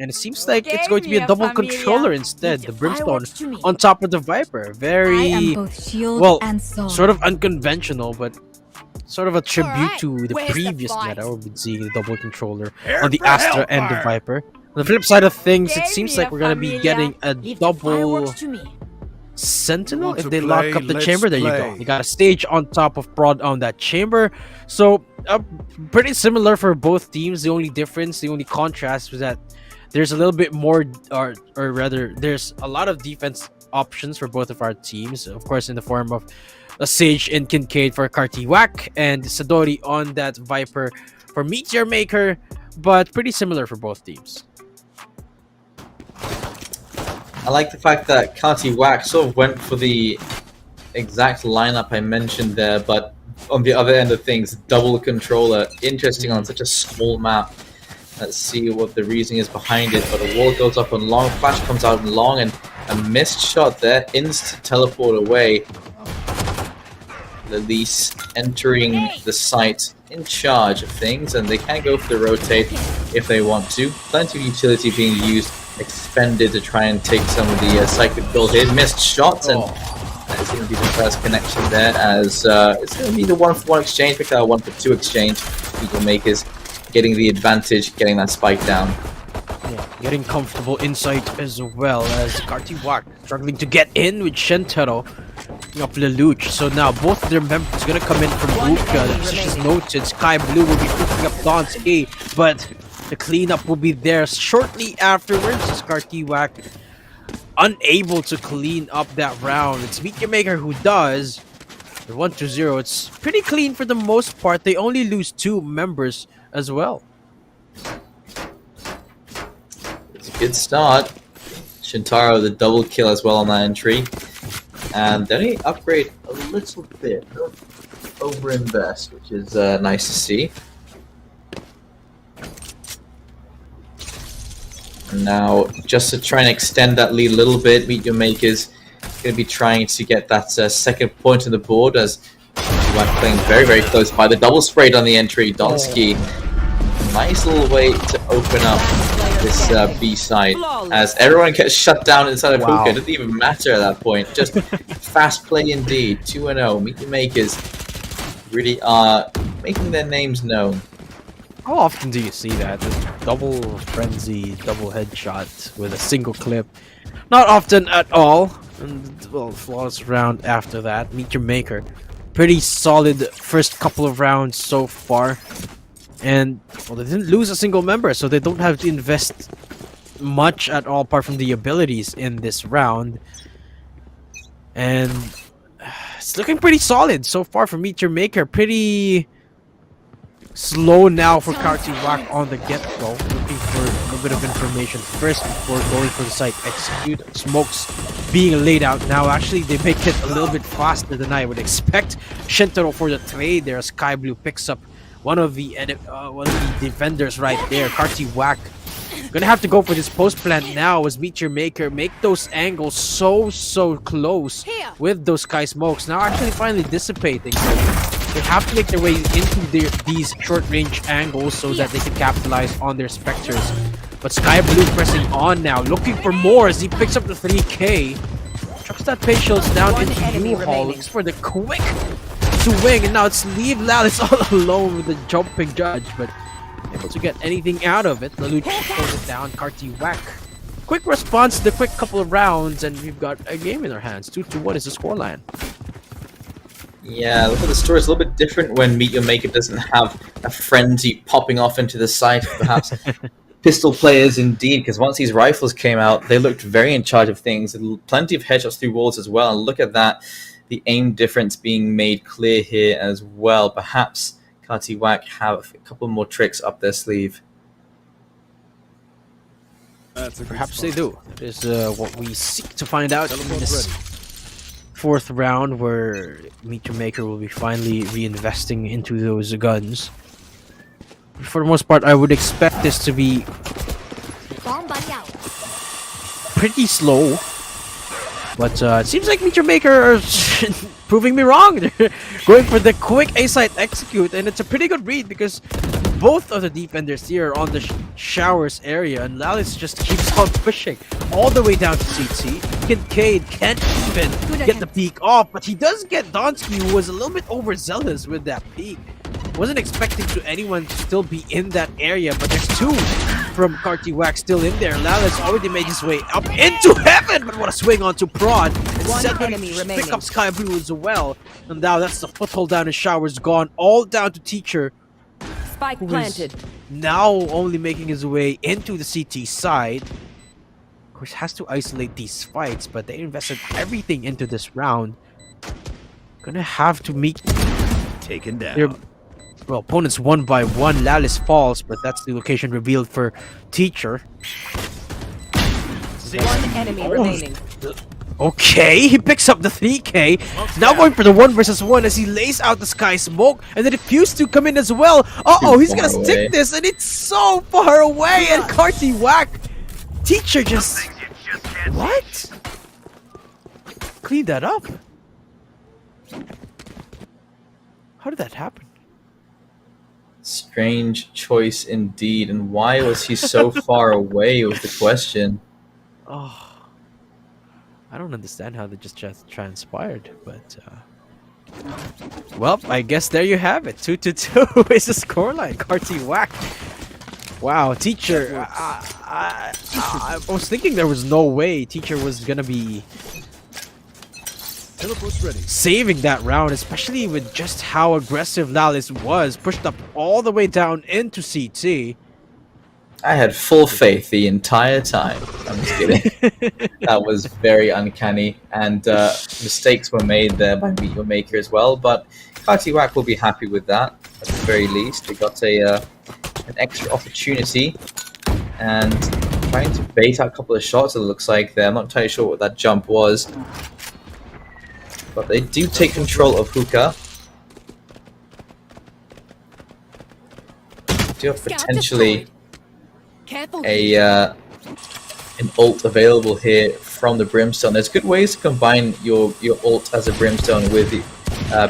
And it seems like it's going to be a double controller instead. The Brimstone on top of the Viper. Very, well, sort of unconventional, but sort of a tribute to the previous meta. We've been seeing the double controller on the Astra and the Viper. the flip side of things, it Gave seems me like a we're gonna be familia. getting a Leave the double fireworks to me. sentinel Want if to they lock play? up the Let's chamber. There you play. go. You got a stage on top of broad on that chamber. So pretty similar for both teams. The only difference, the only contrast was that there's a little bit more, or rather, there's a lot of defense options for both of our teams. Of course, in the form of a Sage and Kincaid for Kartiwak and Sadori on that Viper for Meteor Maker, but pretty similar for both teams. I like the fact that Kati Whack sort of went for the exact lineup I mentioned there, but on the other end of things, double controller. Interesting on such a small map. Let's see what the reasoning is behind it. But the wall goes up on long, flash comes out on long, and a missed shot there. Instant teleport away. Lelise entering the site in charge of things, and they can go for the rotate if they want to. Plenty of utility being used, expended to try and take some of the cyclic build here. Missed shots, and that is going to be the first connection there, as it's going to be the 1-for-1 exchange, pick that 1-for-2 exchange. Eagle Makers getting the advantage, getting that spike down. Yeah, getting comfortable insight as well as Kartiwak struggling to get in with Shentaro up Lelouch. So now both of their members gonna come in from Buka. The position is noted. Sky Blue will be picking up Donsky, but the cleanup will be there shortly afterwards as Kartiwak unable to clean up that round. It's Meteor Maker who does. They're 1-0. It's pretty clean for the most part. They only lose 2 members as well. It's a good start. Shintaro the double kill as well on that entry. And then he upgrade a little bit. Over invest, which is nice to see. And now, just to try and extend that lead a little bit, Meteor Makers going to be trying to get that second point on the board as Iwan playing very, very close by. The double sprayed on the entry. Donsky, nice little way to open up this B side as everyone gets shut down inside of Hookah. It doesn't even matter at that point. Just fast play indeed. 2-0. Meteor Makers really are making their names known. How often do you see that? This double frenzy, double headshot with a single clip? Not often at all. And well, flawless round after that. Meteor Maker, pretty solid first couple of rounds so far. And well, they didn't lose a single member, so they don't have to invest much at all apart from the abilities in this round. And it's looking pretty solid so far for Meteor Maker. Pretty slow now for Kartiwak on the get-go, looking for a little bit of information first before going for the site execute. Smokes being laid out now. Actually, they make it a little bit faster than I would expect. Shintaro for the trade there. Sky Blue picks up one of the defenders right there. Kartiwak gonna have to go for this post plant now as Meteor Maker make those angles so close with those sky smokes. Now actually finally dissipating. So they have to make their way into these short-range angles so that they can capitalize on their Spectres. But Sky Blue pressing on now, looking for more as he picks up the 3K. Chucks that pay shields down into U-Haul, looks for the quick swing, and now it's Leave Lallis all alone with the jumping judge, but able to get anything out of it. Lelouch pulls it down, Kartiwak. Quick response to the quick couple of rounds, and we've got a game in our hands. 2-1 is the scoreline. Yeah, look at the story. It's a little bit different when Meteor Maker doesn't have a frenzy popping off into the side, perhaps. Pistol players indeed, because once these rifles came out, they looked very in charge of things. Plenty of headshots through walls as well, and look at that. The aim difference being made clear here as well. Perhaps Kartiwak have a couple more tricks up their sleeve. Perhaps they do. That is what we seek to find out in this fourth round, where Meteor Maker will be finally reinvesting into those guns. For the most part, I would expect this to be pretty slow. But it seems like Meteor Maker are proving me wrong. They're going for the quick A-site execute, and it's a pretty good read because both of the defenders here are on the showers area, and Lallis just keeps on pushing all the way down to CT. Kincaid can't even get the peek off, but he does get Donsky, who was a little bit overzealous with that peek. Wasn't expecting anyone to still be in that area, but there's 2 from Karty Wax still in there. Lala's already made his way up into heaven, but what a swing onto Prawn. And One Sedwin enemy remaining. pick up Sky Blue as well. And now that's the foothold down in Showers gone, all down to Teacher, Spike who is planted. now only making his way into the CT side. Of course, has to isolate these fights, but they invested everything into this round. Gonna have to meet Taken down. their opponents one by one. Lalis falls, but that's the location revealed for Teacher. One enemy remaining. Okay, he picks up the 3K. Now going for the 1 versus 1 as he lays out the Sky Smoke, and then refused to come in as well. Uh-oh, he's gonna far stick away. this, and it's so far away, and Karty Whack. Teacher just... What? Clean that up. How did that happen? Strange choice indeed. And why was he so far away was the question. Oh, I don't understand how that just transpired, but well, I guess there you have it. 2-2 is the scoreline. Karty Whack. Wow, Teacher. I was thinking there was no way Teacher was gonna be Teleport's ready. saving that round, especially with just how aggressive Lalis was, pushed up all the way down into CT. I had full faith the entire time. I'm just kidding. That was very uncanny, and mistakes were made there by Meet Your Maker as well. But Karty Whack will be happy with that at the very least. They got an extra opportunity, and trying to bait out a couple of shots. It looks like there. I'm not entirely sure what that jump was, but they do take control of Hookah. Do have potentially Careful. an ult available here from the Brimstone. There's good ways to combine your ult as a Brimstone with the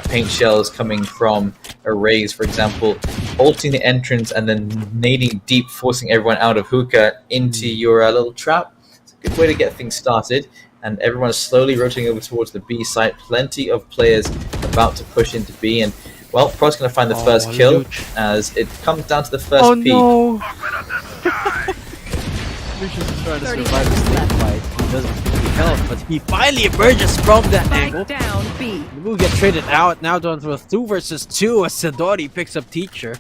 paint shells coming from arrays. For example, ulting the entrance and then nading deep, forcing everyone out of Hookah into your little trap. It's a good way to get things started. And everyone is slowly rotating over towards the B site. Plenty of players about to push into B, and well, Pro's going to find the first kill Luch. as it comes down to the first Oh peak. no! Lucian's trying to 30 survive the seconds snake left. fight. He doesn't get any health, but he finally emerges from that angle. Spike down B. We'll get traded out now down to a 2 versus 2 as Sidori picks up Teacher.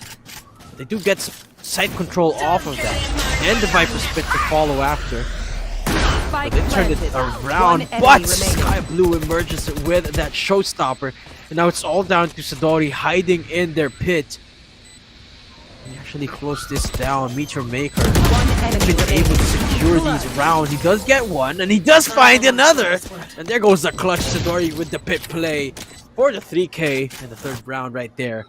They do get side control off of that, and the Viper Spit to follow after. Spike They turned it planted. around, One enemy but remaining. Sky Blue emerges with that showstopper, and now it's all down to Sidori hiding in their pit. He actually closed this down. Meteor Maker One enemy been able to secure these rounds. He does get one, and he does find another. And there goes the clutch Sidori with the pit play for the 3K in the third round right there.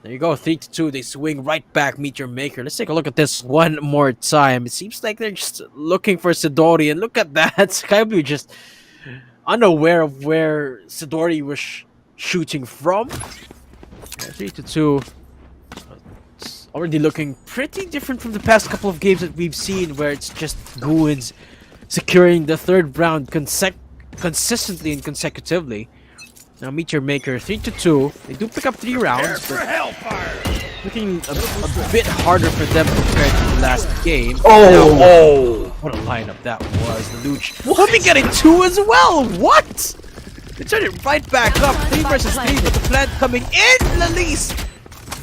There you go, 3-2. They swing right back, Meteor Maker. Let's take a look at this one more time. It seems like they're just looking for Sidori, and look at that. Sky Blue just unaware of where Sidori was shooting from. 3-2. It's already looking pretty different from the past couple of games that we've seen, where it's just Goons securing the third round consistently and consecutively. Now Meteor Maker 3-2. They do pick up 3 rounds, but looking a bit harder for them compared to the last game. Oh, what a lineup that was. The Luch will be getting 2 as well. What? They turn it right back up. 3 versus 3 with the plant coming in. Lalise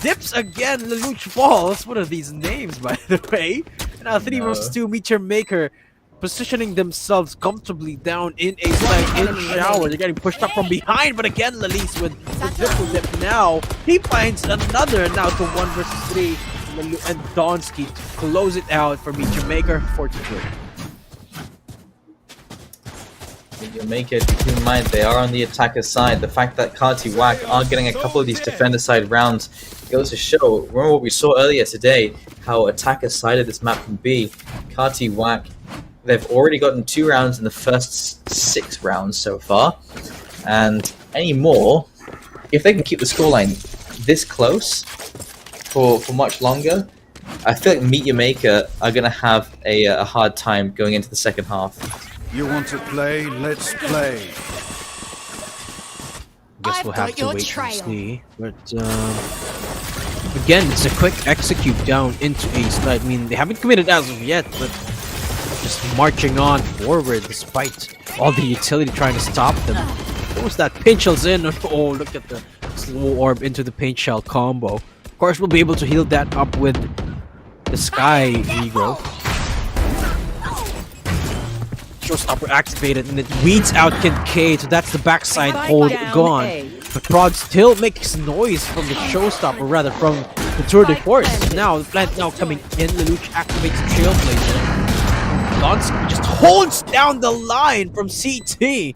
dips again. Lelouch falls. What are these names, by the way? And now 3 versus 2. Meteor Maker positioning themselves comfortably down in a side in shower. They're getting pushed up from behind, but again, Lalise with the triple dip now. He finds another, and now to 1 versus 3. And Donsky to close it out for Meteor Maker, 4-3. Meteor Maker, keep in mind, they are on the attacker side. The fact that Karty Whack are getting a couple of these defender side rounds goes to show. Remember what we saw earlier today, how attacker sided this map can be. Karty Whack, they've already gotten 2 rounds in the first 6 rounds so far, and any more, if they can keep the scoreline this close for much longer, I feel like Meteor Maker are going to have a hard time going into the second half. You want to play? Let's play. Guess guess we'll have got to your wait trail. and see. But again, it's a quick execute down into ace. I mean, they haven't committed as of yet, but just marching on forward despite all the utility trying to stop them. What was that? Paint shell's in. Oh, look at the slow orb into the paint shell combo. Of course, we'll be able to heal that up with the sky regrowth. Showstopper activated and it weeds out Kincaid, so that's the backside Spike hold down gone. A. But Prod still makes noise from the Showstopper, rather from the Tour de Force. Now the plant now coming in, Lelouch activates the Trailblazer. Donsky just holds down the line from CT.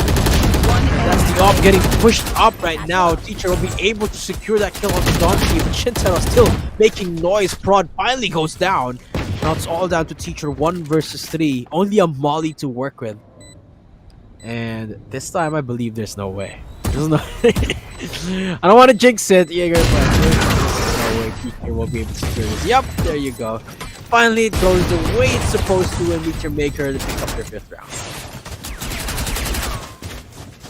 That's the op getting pushed up right now. Teacher will be able to secure that kill on the Donsky, but Shintaro still making noise. Prod finally goes down. Now it's all down to Teacher 1 versus 3. Only a Molly to work with. And this time I believe there's no way. There's no I don't want to jinx it, Jaeger, but there's no way Teacher will be able to secure this. Yep, there you go. Finally it goes the way it's supposed to and Meteor Maker to pick up their 5th round.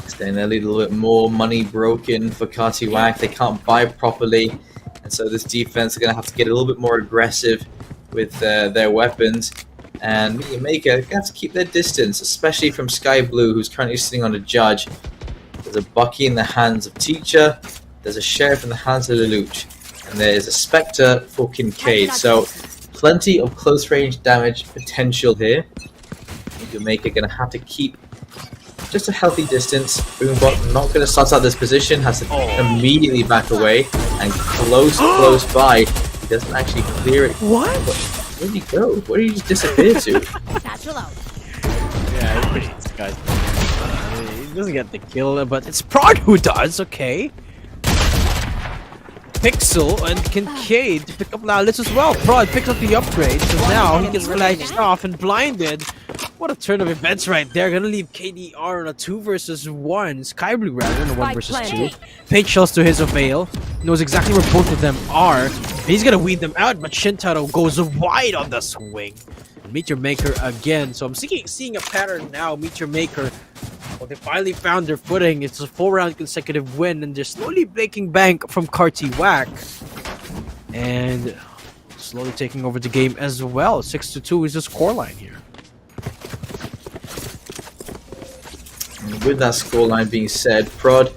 Staying a little bit more money broken for Kartiwak. They can't buy properly, and so this defense are going to have to get a little bit more aggressive with their weapons. And Meteor Maker have to keep their distance, especially from Sky Blue, who's currently sitting on a judge. There's a Bucky in the hands of Teacher. There's a Sheriff in the hands of Lelouch, and there's a Spectre for Kincaid. So plenty of close range damage potential here. Meteor Maker going to have to keep just a healthy distance. Boombot not going to start out this position, has to immediately back away, and close by. He doesn't actually clear it. What? Where did he go? Where did he just disappear to? Satchel out. Yeah, I appreciate this guy. He doesn't get the kill, but it's Prod who does, okay. Pixel and Kincaid to pick up Lalis as well. Prod picks up the upgrade, so now he gets flashed off and blinded. What a turn of events right there. Gonna leave KDR on a 2 versus 1. Sky Blue rather than a 1 versus 2. Paint shells to his avail. Knows exactly where both of them are. He's gonna weed them out, but Shintaro goes wide on the swing. And Meteor Maker again. So I'm seeing a pattern now. Meteor Maker, well, they finally found their footing. It's a 4-round consecutive win, and they're slowly breaking bank from Kartiwak. And slowly taking over the game as well. 6-2 is the scoreline here. And with that scoreline being said, Prod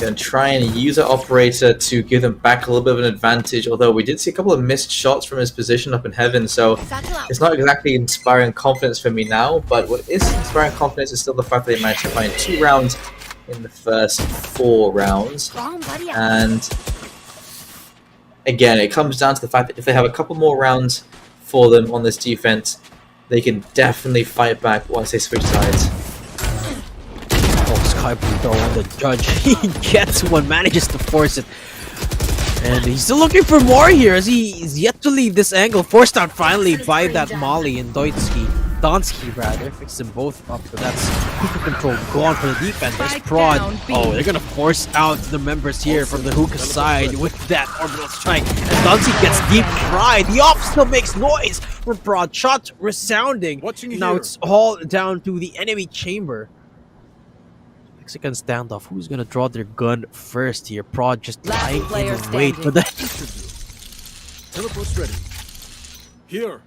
going to try and use an operator to give them back a little bit of an advantage, although we did see a couple of missed shots from his position up in heaven, so Satchel out. it's not exactly inspiring confidence for me now, but what is inspiring confidence is still the fact that they managed to find 2 rounds in the first 4 rounds. Strong buddy. And again, it comes down to the fact that if they have a couple more rounds for them on this defense, they can definitely fight back once they switch sides. Oh, Sky Blue though on the judge. He gets one, manages to force it. And he's still looking for more here as he's yet to leave this angle. Forced out finally by that Molly and Donsky rather. Fixed them both up, so that's hookah control gone for the defenders. Prod. Oh, they're gonna force out the members here from the hookah side with that orbital strike. And Donsky gets deep fried. The op still makes noise from Prod. Shot resounding. Now it's all down to the enemy chamber. Mexican standoff. Who's gonna draw their gun first here? Prod just lying player in wait for that. Teleport's ready. Here.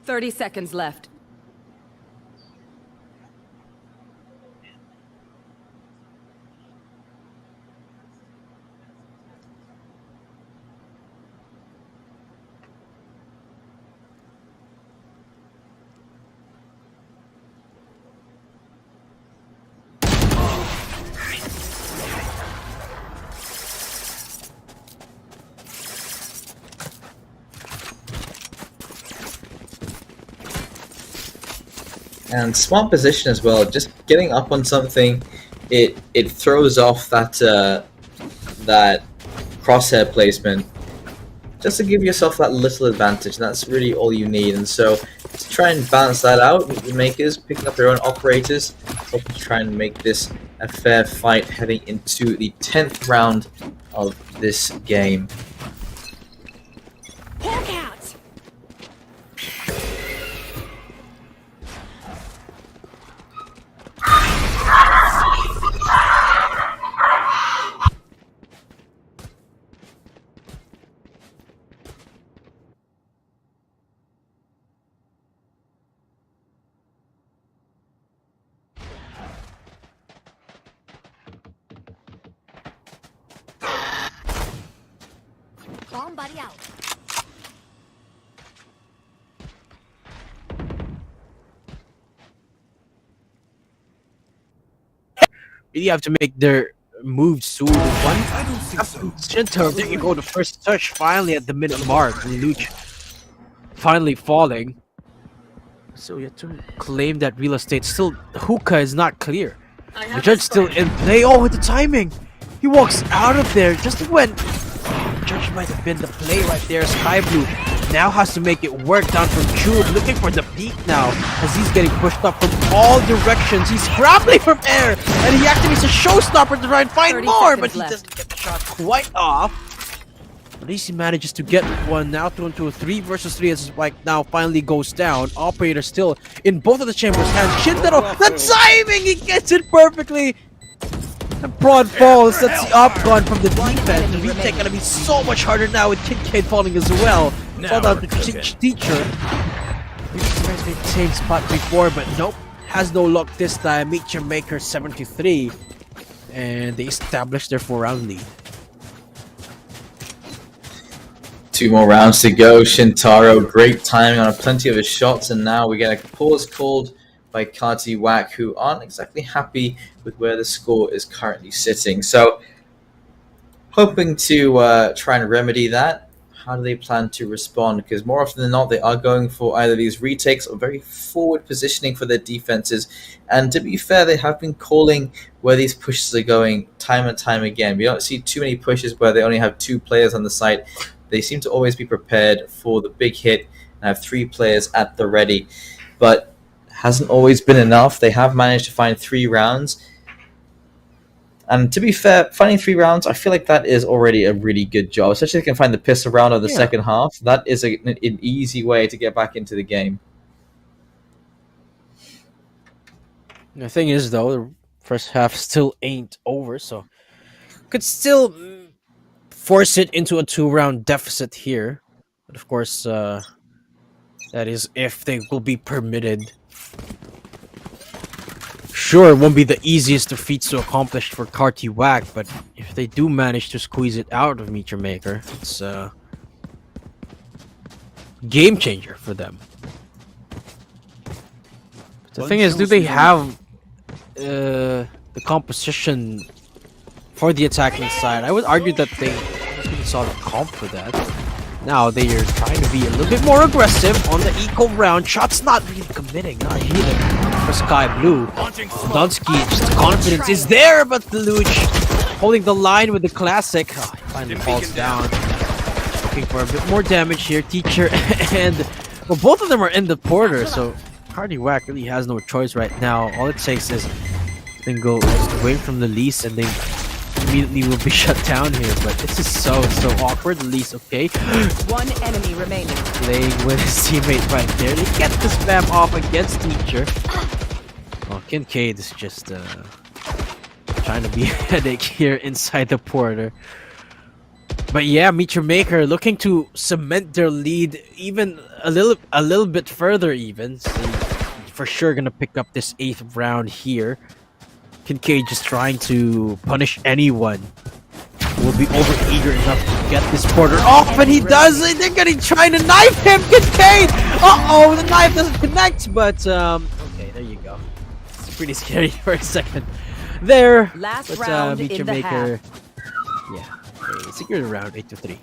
"30 seconds left. And smart position as well. Just getting up on something, it throws off that that crosshair placement, just to give yourself that little advantage. And that's really all you need. And so to try and balance that out, the makers picking up their own operators, hoping to try and make this a fair fight heading into the 10th round of this game. Bomb buddy out. Really have to make their moves soon. One I don't think so. Shintaro, there you go, the first touch finally at the minute mark. Luch finally falling. So you have to claim that real estate. Still, hookah is not clear. The judge still in play. Oh, with the timing! He walks out of there just when the judge might have been the play right there. Sky Blue now has to make it work down from Chube, looking for the peak now as he's getting pushed up from all directions. He's grappling from air, and he activates a showstopper to try and find 30 more, but seconds he left. doesn't get the shot quite off. At least he manages to get one now thrown to a 3 versus 3 as Spike now finally goes down. Operator still in both of the chambers' hands. Shintaro, the timing! He gets it perfectly! The prod falls. That's the up gun from the defense. The retake gonna be so much harder now with Kincaid falling as well. Fall down to teacher. He was in the same spot before, but nope. Has no luck this time. Meet your maker 73. And they establish their 4-round lead. 2 more rounds to go. Shintaro, great timing on plenty of his shots, and now we get a pause called by Kati Wak, who aren't exactly happy with where the score is currently sitting. So, hoping to try and remedy that. How do they plan to respond? Because more often than not, they are going for either these retakes or very forward positioning for their defenses. And to be fair, they have been calling where these pushes are going time and time again. We don't see too many pushes where they only have 2 players on the site. They seem to always be prepared for the big hit and have 3 players at the ready. But hasn't always been enough. They have managed to find 3 rounds. And to be fair, finding 3 rounds, I feel like that is already a really good job. Especially if they can find the pistol round of the second half. That is an easy way to get back into the game. The thing is, though, the first half still ain't over, so could still force it into a 2-round deficit here. But of course, that is if they will be permitted. Sure, it won't be the easiest of feats to accomplish for Karti Wak, but if they do manage to squeeze it out of Meet Your Maker, it's a game changer for them. But the thing is, do they have the composition for the attacking side? I would argue that they saw the comp for that. Now they are trying to be a little bit more aggressive on the eco round. Shots not really committing, not hitting for Sky Blue. Dunsky, just confidence is there, but the Luch holding the line with the classic. Oh, he finally falls down. Looking for a bit more damage here. Teacher and well, both of them are in the porter, so Karti Wak really has no choice right now. All it takes is then go away from the lease and they immediately will be shut down here, but this is so awkward. Least okay. 1 enemy remaining. Playing with his teammate right there. They get the spam off against Teacher. Oh, Kincaid is just trying to be a headache here inside the porter. But yeah, Meet Your Maker looking to cement their lead even a little bit further even. So for sure gonna pick up this 8th round here. Kincaid just trying to punish anyone who will be overeager enough to get this porter off, and he does it! They're gonna trying to knife him, Kincaid! Uh-oh, the knife doesn't connect, but okay, there you go. It's pretty scary for a second there. Last But round Meet in Your the Maker, yeah, they secured a round 8-3.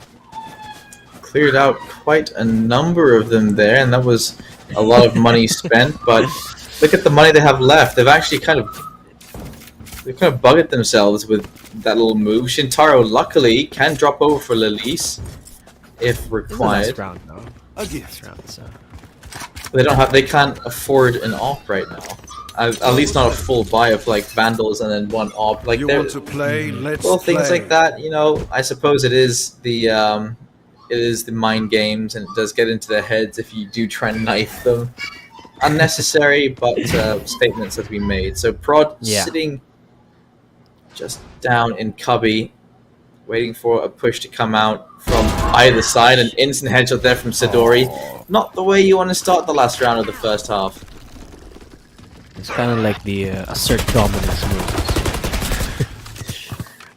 Cleared out quite a number of them there, and that was a lot of money spent. But look at the money they have left. They've actually kind of buggered themselves with that little move. Shintaro, luckily, can drop over for Lilise if required. Last round, though. Last round, so. They can't afford an op right now. At least not a full buy of like Vandals and then 1 op. Like You want to play? Let's little things play. like that, you know. I suppose it is the mind games, and it does get into their heads if you do try and knife them. Unnecessary, but statements have been made. So Prod sitting just down in cubby, waiting for a push to come out from either side. An instant headshot there from Sidori. Not the way you want to start the last round of the first half. It's kind of like the assert dominance move.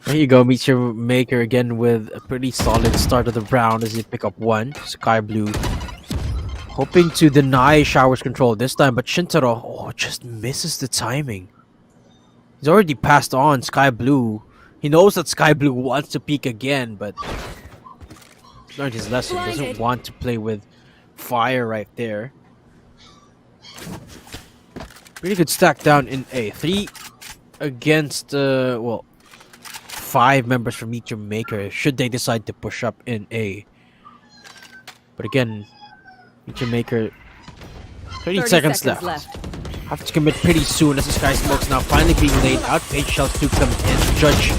There you go, Meet Your Maker again with a pretty solid start of the round as you pick up one. Sky Blue hoping to deny Shower's control this time, but Shintaro just misses the timing. He's already passed on Sky Blue. He knows that Sky Blue wants to peek again, but learned his lesson. Doesn't want to play with fire right there. Really good stack down in A. 3 against, 5 members from Meet Your Maker, should they decide to push up in A. But again, Meet Your Maker, 30 seconds left. Have to commit pretty soon as the Sky Smoke's now finally being laid out. Page Shells do come in. Judge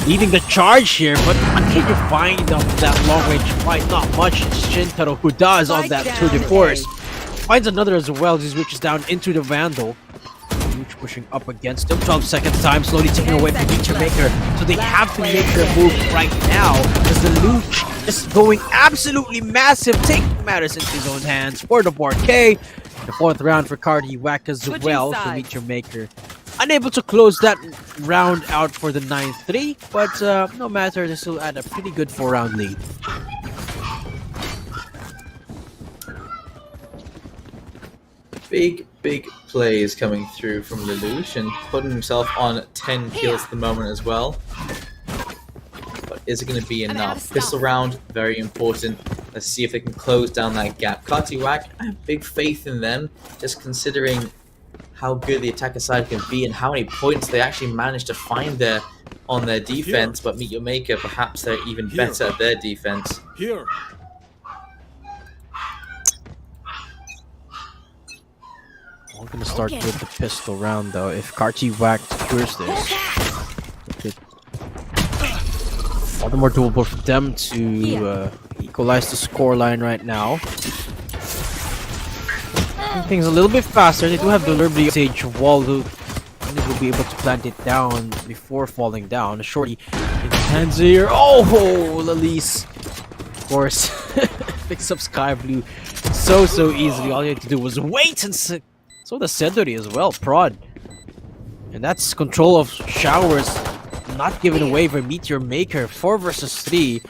leading the charge here, but what can you find of that long range fight? Not much. It's Shintaro who does on that tour de force. Finds another as well as he switches down into the Vandal. Huge pushing up against him. 12 seconds time, slowly taking away from Meet Your Maker. So they have to make their move right now as the Luch is going absolutely massive, taking matters into his own hands for the 4K. The 4th round for Cardi Whack as well to Meet Your Maker. Unable to close that round out for the 9-3, but no matter, they're still at a pretty good 4-round lead. Big plays coming through from Lelouch and putting himself on 10 kills at the moment as well. But is it going to be enough? Pistol round, very important. Let's see if they can close down that gap. Kartiwak, I have big faith in them, just considering how good the attacker side can be and how many points they actually managed to find there on their defense. But Meet Your Maker, perhaps they're even better at their defense. Here. I'm gonna start with the pistol round though. If Kartiwak secures this, all the more doable for them to equalize the scoreline right now. Things a little bit faster. They do have the Liberty Sage wall who will be able to plant it down before falling down. Shorty in his hands here. Oh, Lalise, of course, picks up Sky Blue so easily. All you had to do was wait and so the Sedori as well, prod. And that's control of Showers, not given away by Meet Your Maker. 4 versus 3.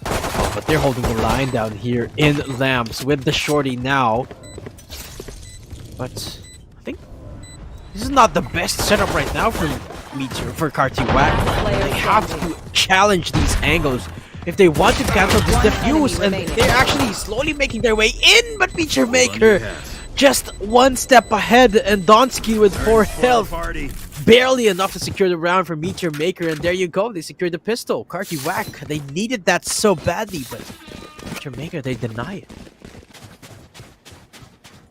Oh, but they're holding the line down here in Lamps with the Shorty now. But I think this is not the best setup right now for Kartiwak. They have to challenge these angles if they want to cancel this defuse, and they're actually slowly making their way in, but Meet Your Maker just one step ahead, and Donsky with 4 health. Barely enough to secure the round for Meet Your Maker, and there you go, they secured the pistol. Kartiwak, they needed that so badly, but Meet Your Maker, they deny it.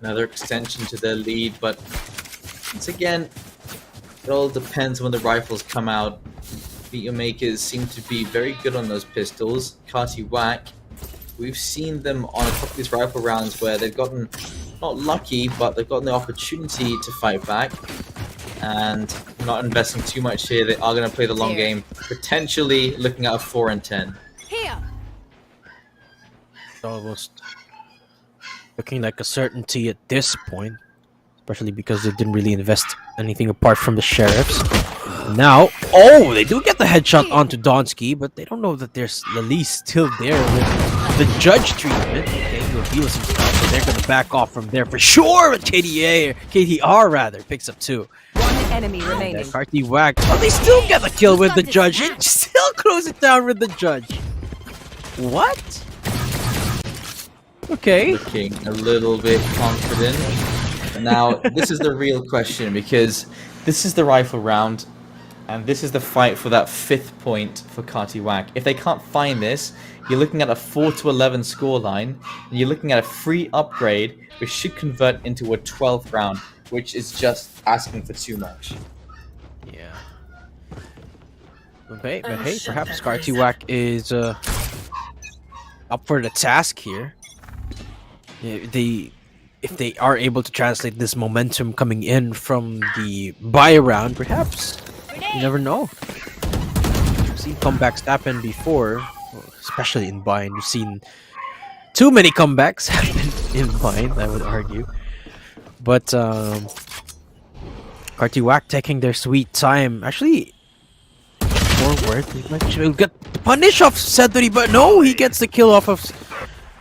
Another extension to their lead, but once again, it all depends when the rifles come out. Meet Your Makers seem to be very good on those pistols. Kartiwak, we've seen them on a couple of these rifle rounds where they've gotten, not lucky, but they've gotten the opportunity to fight back. And not investing too much here, they are going to play the long game, potentially looking at a 4 and 10. Here. Almost looking like a certainty at this point, especially because they didn't really invest anything apart from the sheriffs. Now, they do get the headshot onto Donsky, but they don't know that there's Lalise still there with the judge treatment. Okay, he reveals himself, so they're gonna back off from there for sure. But KTR picks up 2. One enemy remaining. Kartiwak, they still get the kill with the judge. And still close it down with the judge. What? Okay. Looking a little bit confident. Now, this is the real question, because this is the rifle round, and this is the fight for that 5th point for Kartiwak. If they can't find this, you're looking at a 4-11 scoreline, and you're looking at a free upgrade, which should convert into a 12th round, which is just asking for too much. Yeah. But hey, perhaps Kartiwak is up for the task here. If they are able to translate this momentum coming in from the buy round, perhaps. You never know. We've seen comebacks happen before, especially in Bind. We've seen too many comebacks happen in Bind, I would argue. But Kartiwak taking their sweet time. Actually, forward. He'll get the punish off Sedri, but no, he gets the kill off of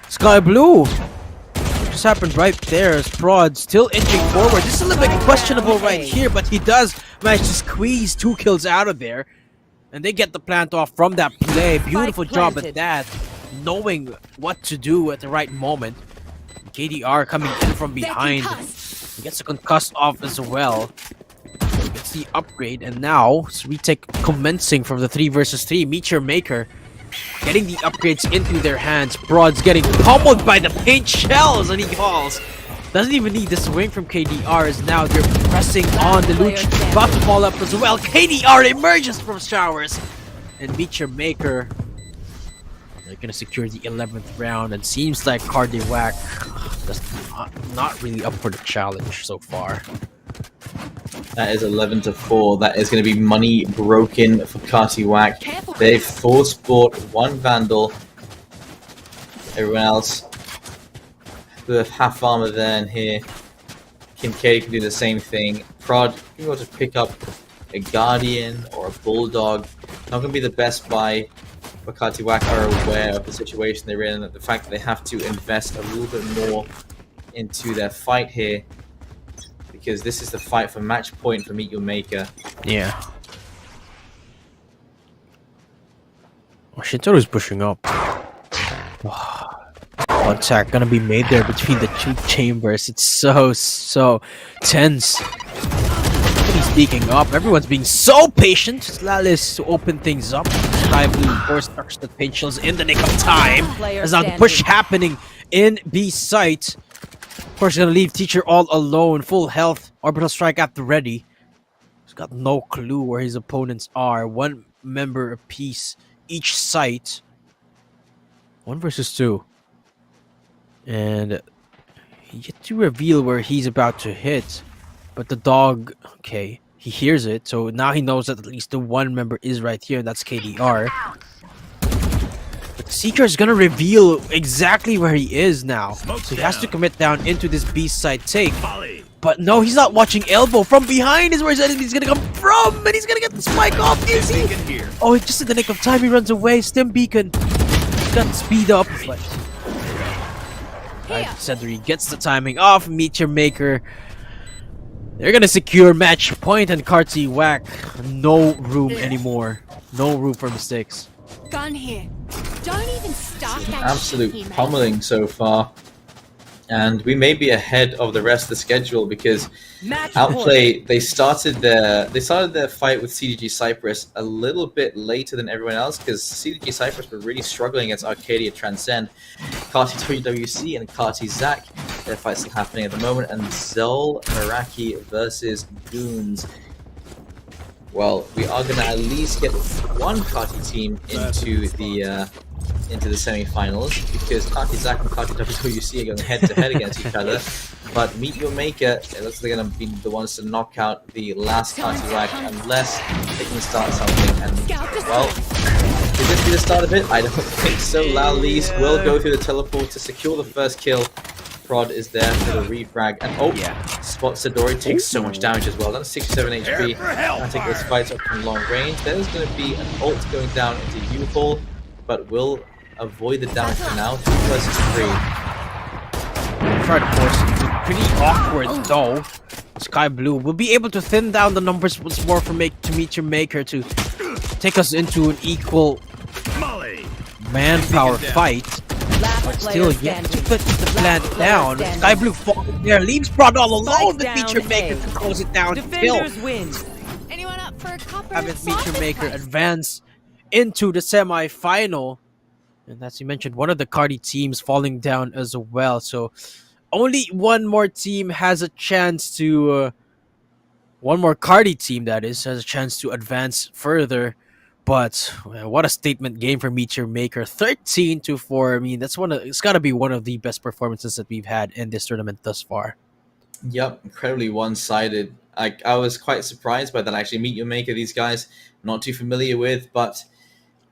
Sky Blue. What just happened right there as Prod still inching forward. This is a little bit questionable right here, but he does manage to squeeze 2 kills out of there. And they get the plant off from that play. Beautiful job at that. Knowing what to do at the right moment. KDR coming in from behind. He gets a concussed off as well. Gets the upgrade, and now retake commencing from the 3 versus 3. Meteor Maker getting the upgrades into their hands. Brod's getting pummeled by the paint shells, and he falls. Doesn't even need the swing from KDR, as now they're pressing on the Luch. About to fall up as well. KDR emerges from showers, and Meteor Maker, they're gonna secure the 11th round, and seems like Cardiac just not really up for the challenge so far. That is 11-4. That is going to be money broken for Cardiac. They've force bought 1 Vandal. Everyone else with half armor there and here. Kincaid can do the same thing. Prod can go to pick up a Guardian or a Bulldog. Not going to be the best buy. But Cardiac are aware of the situation they're in and the fact that they have to invest a little bit more into their fight here. Because this is the fight for match point for Meet Your Maker. Yeah. Oh, Shintoro's pushing up. One attack gonna be made there between the 2 chambers. It's so tense. He's sneaking up. Everyone's being so patient. Lalis to open things up. Sky Blue, of course, touches the paint shells in the nick of time. There's now the push happening in B site. Of course, gonna leave Teacher all alone. Full health. Orbital strike at the ready. He's got no clue where his opponents are. 1 member apiece each site. 1 versus 2. And yet to reveal where he's about to hit. But the dog, okay, he hears it. So now he knows that at least the 1 member is right here. And that's KDR. But Seeker is gonna reveal exactly where he is now. So he has to commit down into this B side take. But no, he's not watching elbow. From behind is where his enemy's gonna come from. And he's gonna get the spike off. Is he? Oh, just in the nick of time, he runs away. Stim Beacon. He's got speed up. But Cedric gets the timing off. Meteor Maker. They're gonna secure match point, and Cardiac, no room anymore. No room for mistakes. Gun here. Don't even start that Absolute shit, pummeling so far. And we may be ahead of the rest of the schedule because Outplay, they started their fight with CDG Cyprus a little bit later than everyone else because CDG Cyprus were really struggling against Arcadia Transcend. Kati WWC and Kati Zach, their fight's still happening at the moment, and Zol Meraki versus Goons. Well, we are gonna at least get 1 Kati team into the semi-finals because Kati Zach and Kati WWC are going head-to-head against each other. But Meet Your Maker, it looks like they're going to be the ones to knock out the last Kati Zach unless they can start something. And, well, could this be the start of it? I don't think so. Lalis will go through the teleport to secure the first kill. Prod is there for the refrag. And, oh, Spot Sidori takes so much damage as well. That's 67 HP. I think this fight's up from long range. There's going to be an ult going down into U-Hall, but will avoid the damage for now. 2 versus 3. Try to force it. Pretty awkward though. Sky Blue will be able to thin down the numbers once more for Meteor Maker to take us into an equal manpower fight. But still yet to put the plant down. Sky Blue falls there, leaves Prod all alone with Meteor Maker to close it down. Defenders win. Anyone up for a copper? Have Meteor Maker advance into the semi-final. And as you mentioned, one of the Cardi teams falling down as well. So only 1 more team has a chance to... 1 more Cardi team, that is, has a chance to advance further. But what a statement game for Meteor Maker. 13-4. I mean, it's got to be one of the best performances that we've had in this tournament thus far. Yep, incredibly one-sided. I was quite surprised by that, actually. Meet Your Maker, these guys, not too familiar with, but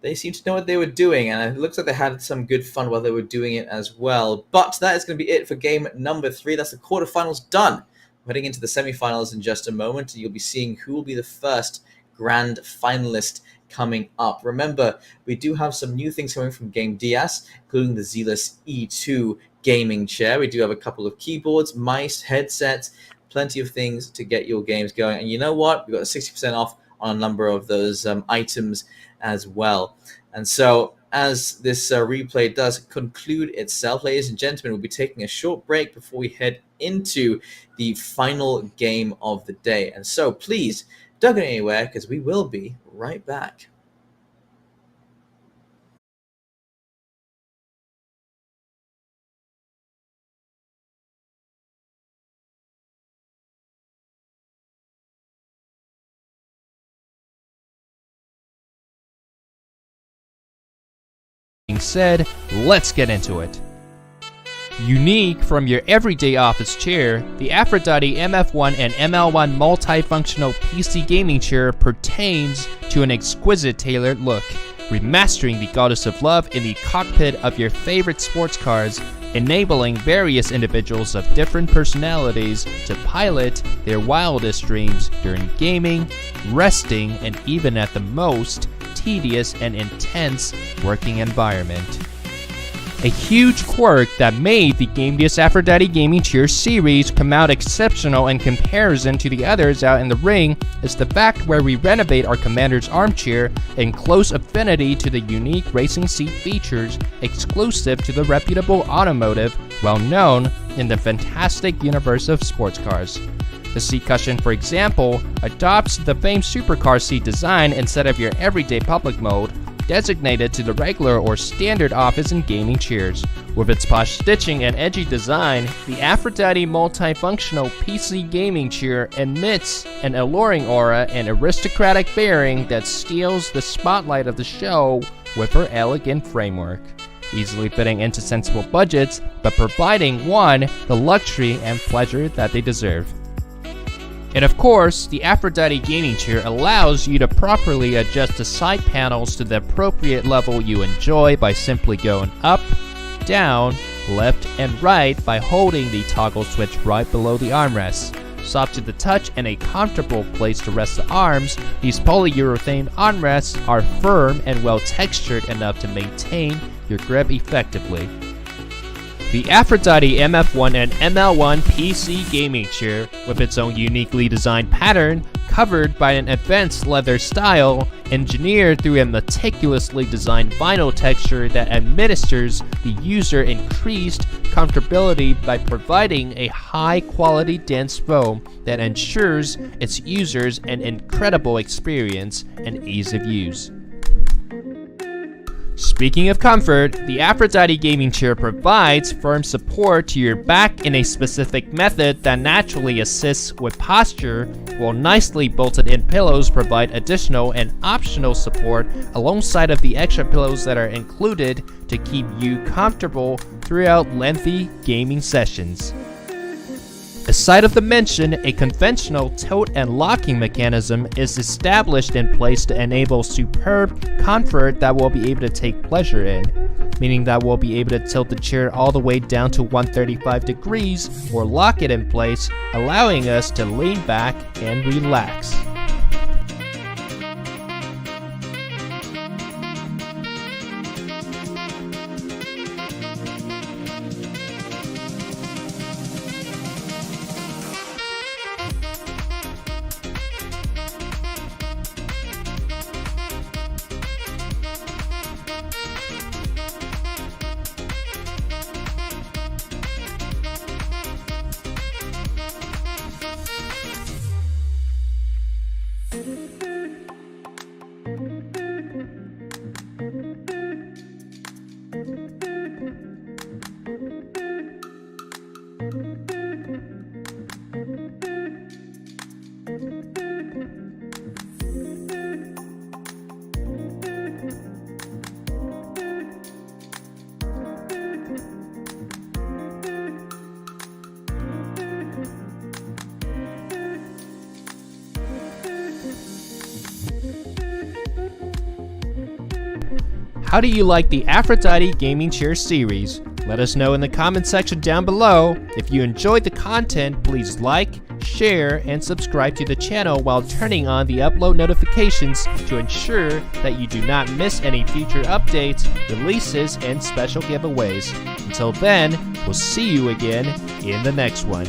they seem to know what they were doing, and it looks like they had some good fun while they were doing it as well. But that is going to be it for game number 3. That's the quarterfinals done. We're heading into the semifinals in just a moment, and you'll be seeing who will be the first grand finalist coming up. Remember, we do have some new things coming from Gamdias, including the Zealous E2 gaming chair. We do have a couple of keyboards, mice, headsets, plenty of things to get your games going. And you know what? We've got 60% off on a number of those items as well. And so as this replay does conclude itself, ladies and gentlemen, we'll be taking a short break before we head into the final game of the day. And so please don't go anywhere, because we will be right back. Being said, let's get into it. Unique from your everyday office chair, the Aphrodite MF1 and ML1 multifunctional PC gaming chair pertains to an exquisite tailored look, remastering the goddess of love in the cockpit of your favorite sports cars, enabling various individuals of different personalities to pilot their wildest dreams during gaming, resting, and even at the most tedious and intense working environment. A huge quirk that made the Gamdias Aphrodite Gaming Chair series come out exceptional in comparison to the others out in the ring is the fact where we renovate our commander's armchair in close affinity to the unique racing seat features exclusive to the reputable automotive, well known in the fantastic universe of sports cars. The seat cushion, for example, adopts the famed supercar seat design instead of your everyday public mode, designated to the regular or standard office and gaming chairs. With its posh stitching and edgy design, the Aphrodite multifunctional PC gaming chair emits an alluring aura and aristocratic bearing that steals the spotlight of the show with her elegant framework, easily fitting into sensible budgets, but providing one the luxury and pleasure that they deserve. And of course, the Aphrodite gaming chair allows you to properly adjust the side panels to the appropriate level you enjoy by simply going up, down, left, and right by holding the toggle switch right below the armrest. Soft to the touch and a comfortable place to rest the arms, these polyurethane armrests are firm and well textured enough to maintain your grip effectively. The Aphrodite MF1 and ML1 PC gaming chair, with its own uniquely designed pattern, covered by an advanced leather style, engineered through a meticulously designed vinyl texture that administers the user increased comfortability by providing a high-quality dense foam that ensures its users an incredible experience and ease of use. Speaking of comfort, the Aphrodite gaming chair provides firm support to your back in a specific method that naturally assists with posture, while nicely bolted in pillows provide additional and optional support alongside of the extra pillows that are included to keep you comfortable throughout lengthy gaming sessions. Aside of the mention, a conventional tilt and locking mechanism is established in place to enable superb comfort that we'll be able to take pleasure in, meaning that we'll be able to tilt the chair all the way down to 135 degrees or lock it in place, allowing us to lean back and relax. How do you like the Aphrodite gaming chair series? Let us know in the comment section down below. If you enjoyed the content, please like, share, and subscribe to the channel while turning on the upload notifications to ensure that you do not miss any future updates, releases, and special giveaways. Until then, we'll see you again in the next one.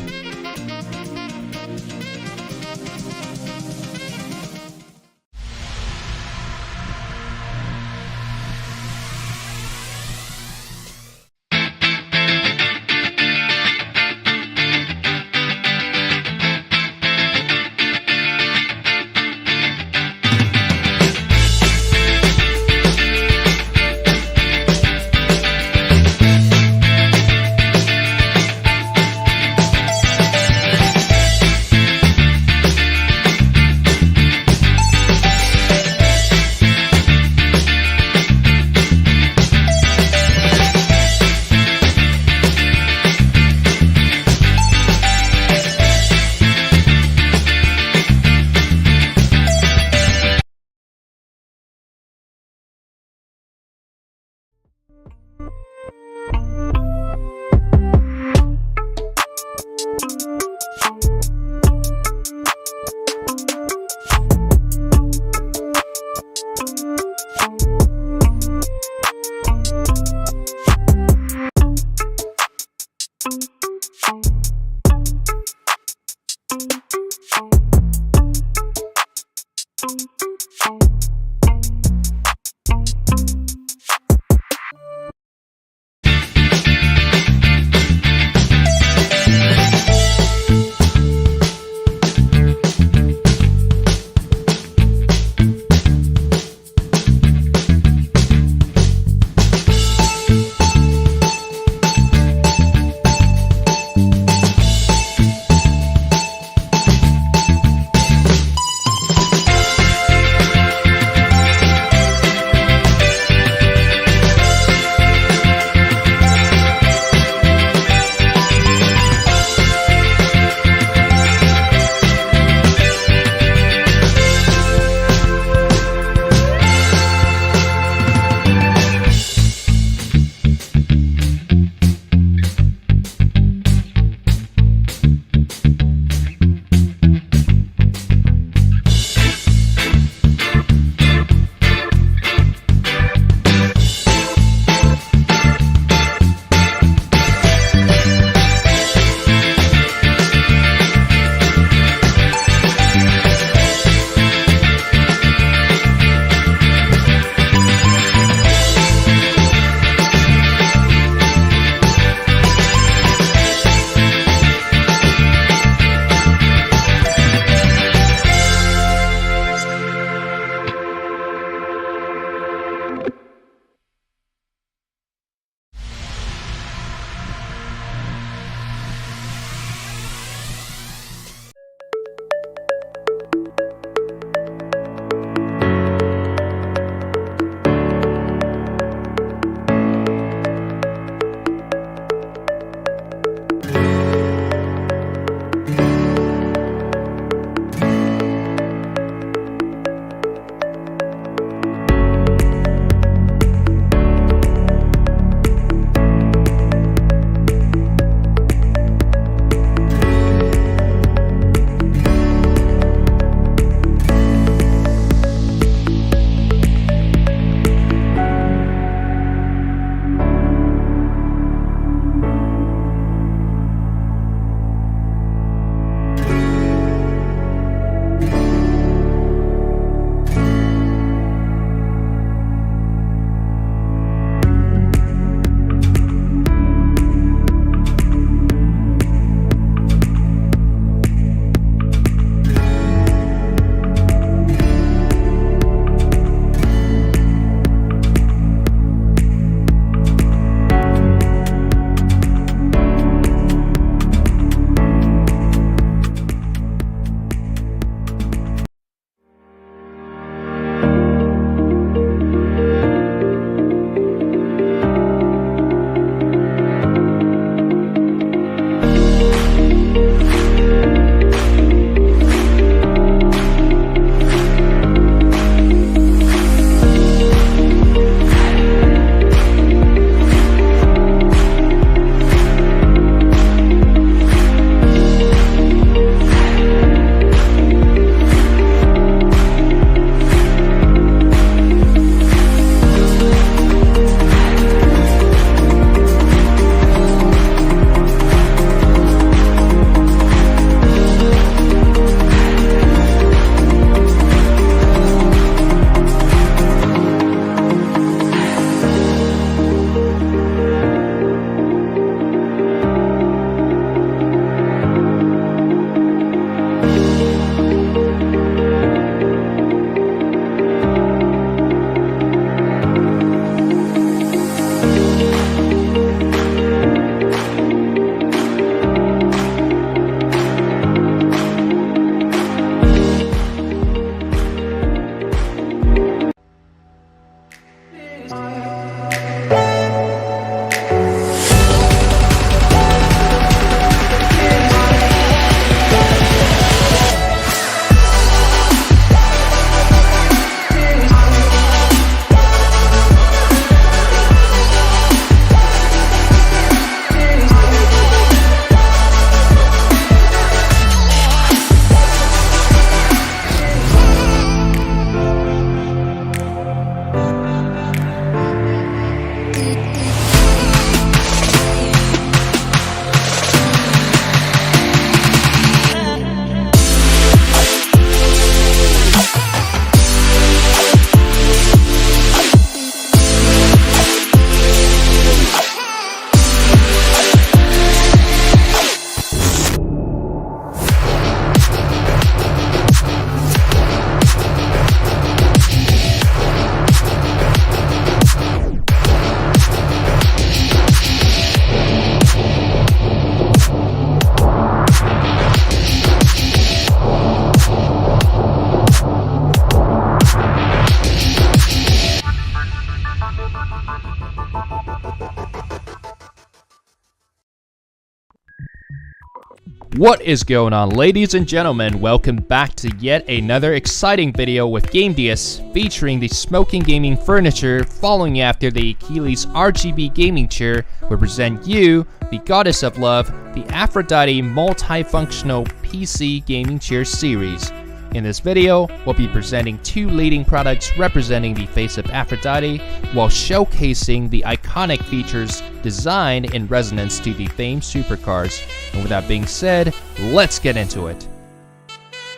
What is going on, ladies and gentlemen? Welcome back to yet another exciting video with Gamdias, featuring the smoking gaming furniture following after the Achilles RGB gaming chair will present you, the goddess of love, the Aphrodite multifunctional PC gaming chair series. In this video, we'll be presenting two leading products representing the face of Aphrodite while showcasing the iconic features designed in resonance to the famed supercars. And with that being said, let's get into it.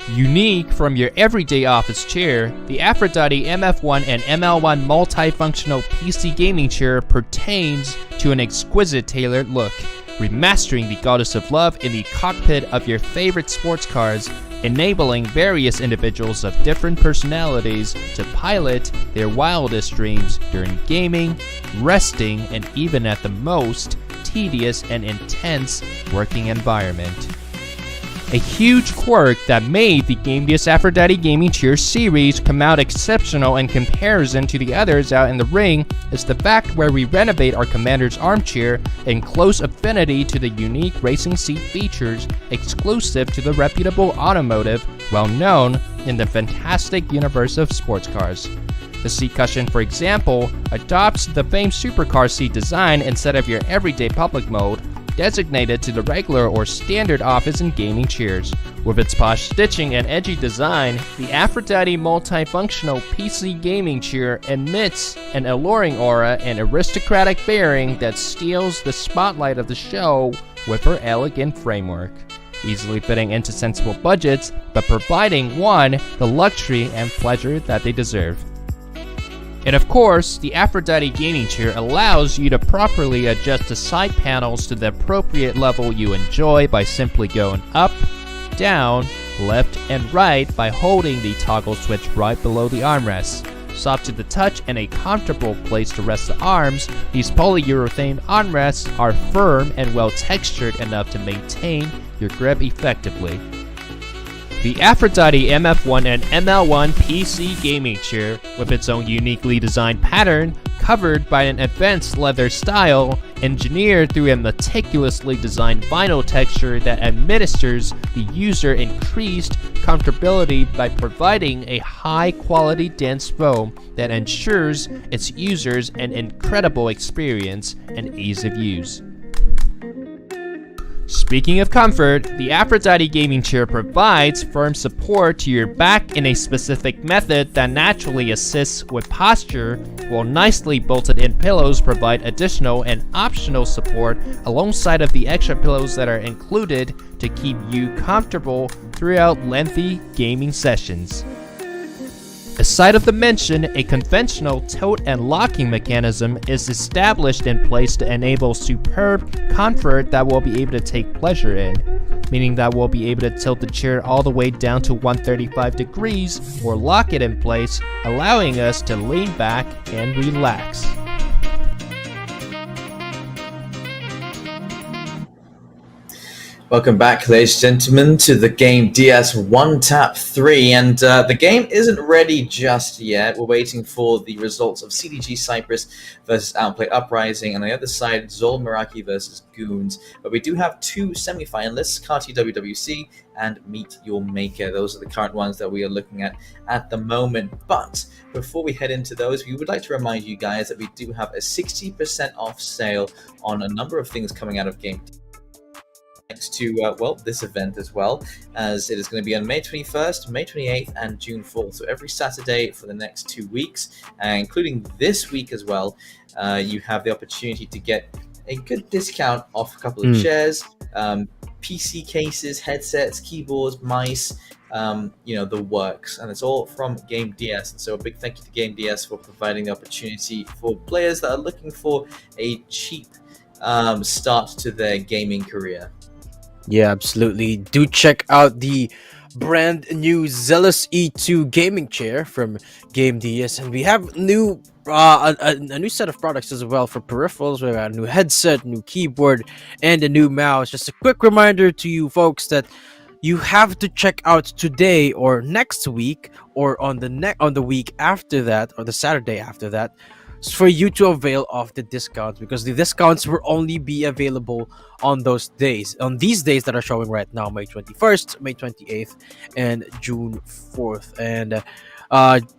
Unique from your everyday office chair, the Aphrodite MF1 and ML1 multifunctional PC gaming chair pertains to an exquisite tailored look, remastering the goddess of love in the cockpit of your favorite sports cars, enabling various individuals of different personalities to pilot their wildest dreams during gaming, resting, and even at the most tedious and intense working environment. A huge quirk that made the Gamdias Aphrodite gaming chair series come out exceptional in comparison to the others out in the ring is the fact where we renovate our commander's armchair in close affinity to the unique racing seat features exclusive to the reputable automotive, well known in the fantastic universe of sports cars. The seat cushion, for example, adopts the famed supercar seat design instead of your everyday public mode, designated to the regular or standard office and gaming chairs. With its posh stitching and edgy design, the Aphrodite multifunctional PC gaming chair emits an alluring aura and aristocratic bearing that steals the spotlight of the show with her elegant framework, easily fitting into sensible budgets, but providing one the luxury and pleasure that they deserve. And of course, the Aphrodite gaming chair allows you to properly adjust the side panels to the appropriate level you enjoy by simply going up, down, left, and right by holding the toggle switch right below the armrest. Soft to the touch and a comfortable place to rest the arms, these polyurethane armrests are firm and well textured enough to maintain your grip effectively. The Aphrodite MF1 and ML1 PC gaming chair, with its own uniquely designed pattern, covered by an advanced leather style, engineered through a meticulously designed vinyl texture that administers the user increased comfortability by providing a high-quality dense foam that ensures its users an incredible experience and ease of use. Speaking of comfort, the Aphrodite gaming chair provides firm support to your back in a specific method that naturally assists with posture, while nicely bolted-in pillows provide additional and optional support alongside of the extra pillows that are included to keep you comfortable throughout lengthy gaming sessions. Aside of the mention, a conventional tilt and locking mechanism is established in place to enable superb comfort that we'll be able to take pleasure in, meaning that we'll be able to tilt the chair all the way down to 135 degrees or lock it in place, allowing us to lean back and relax. Welcome back, ladies and gentlemen, to the Gamdias OneTap 3, and the game isn't ready just yet. We're waiting for the results of CDG Cyprus versus Outplay Uprising, and on the other side, Zol Meraki versus Goons. But we do have two semi-finalists, Kati WWC and Meet Your Maker. Those are the current ones that we are looking at the moment. But before we head into those, we would like to remind you guys that we do have a 60% off sale on a number of things coming out of Game next to, this event as well, as it is going to be on May 21st, May 28th, and June 4th. So every Saturday for the next 2 weeks, including this week as well, you have the opportunity to get a good discount off a couple of chairs, PC cases, headsets, keyboards, mice, the works, and it's all from Gamdias. And so a big thank you to Gamdias for providing the opportunity for players that are looking for a cheap start to their gaming career. Yeah, absolutely. Do check out the brand new Zealous E2 gaming chair from Gamdias, and we have new a new set of products as well for peripherals. We have a new headset, new keyboard, and a new mouse. Just a quick reminder to you folks that you have to check out today or next week or on the week after that or the Saturday after that for you to avail of the discounts, because the discounts will only be available on those days, on these days that are showing right now, May 21st, May 28th, and June 4th. And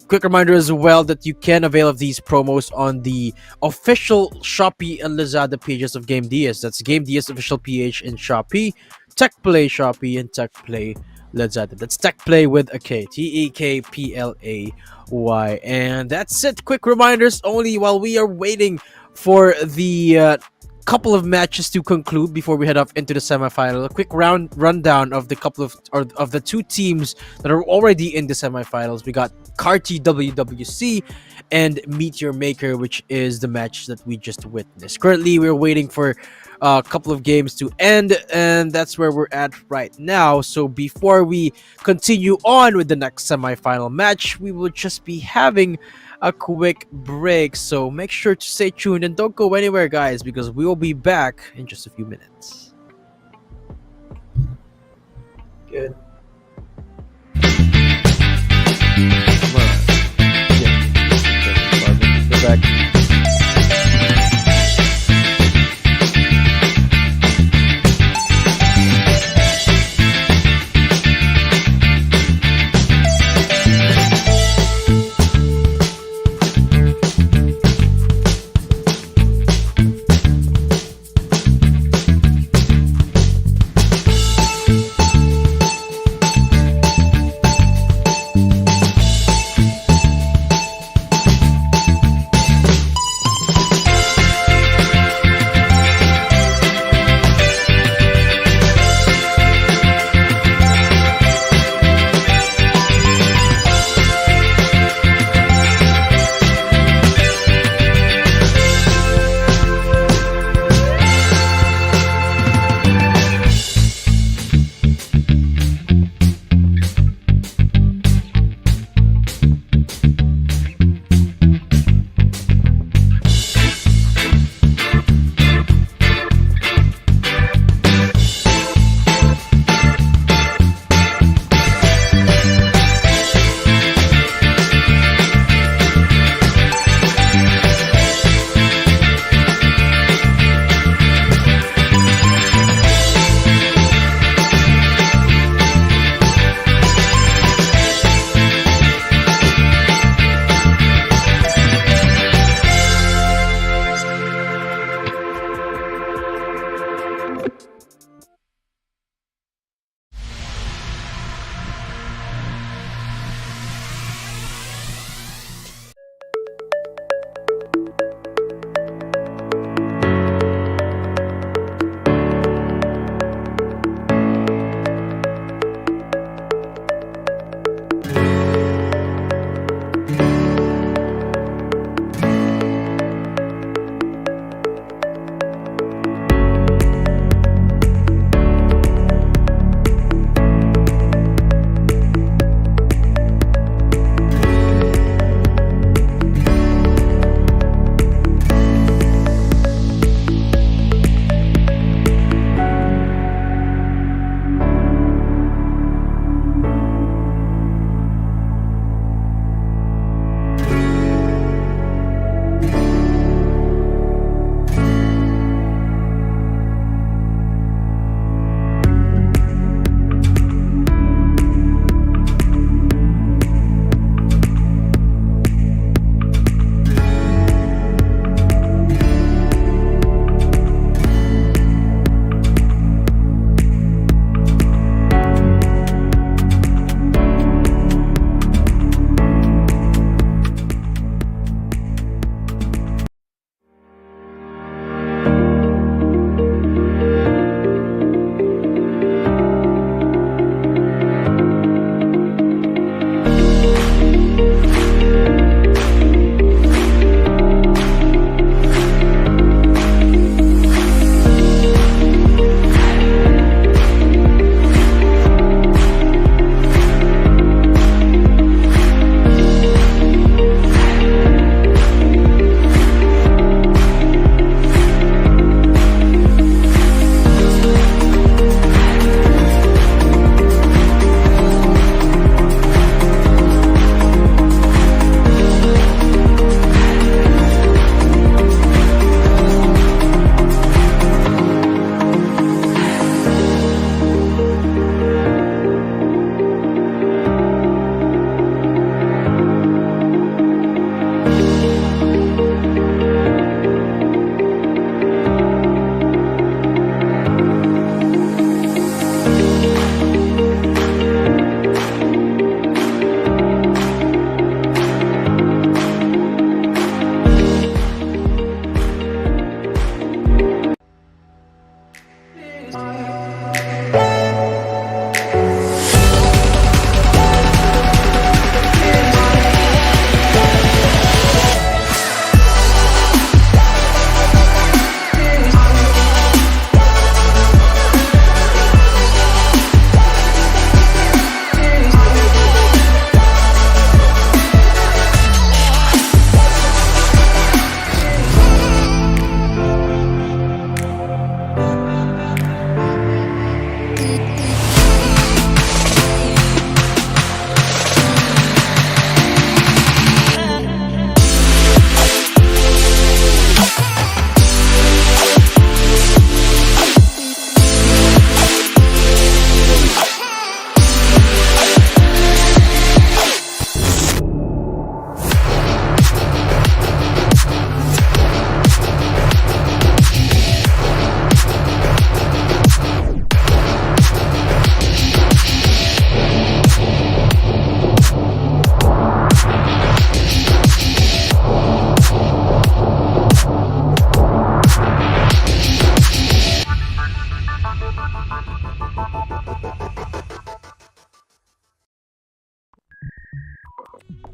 quick reminder as well that you can avail of these promos on the official Shopee and Lazada pages of Gamdias. That's Gamdias official PH in Shopee, TechPlay Shopee, and TechPlay Lazada. That's TechPlay with a K, TEKPLAY. And that's it. Quick reminders only while we are waiting for the couple of matches to conclude before we head off into the semifinal. A quick rundown of the couple of the two teams that are already in the semifinals. We got Carti WWC and Meteor Maker, which is the match that we just witnessed. Currently, we're waiting for a couple of games to end, and that's where we're at right now. So before we continue on with the next semifinal match, we will just be having a quick break. So make sure to stay tuned and don't go anywhere, guys, because we will be back in just a few minutes. Good. We're back.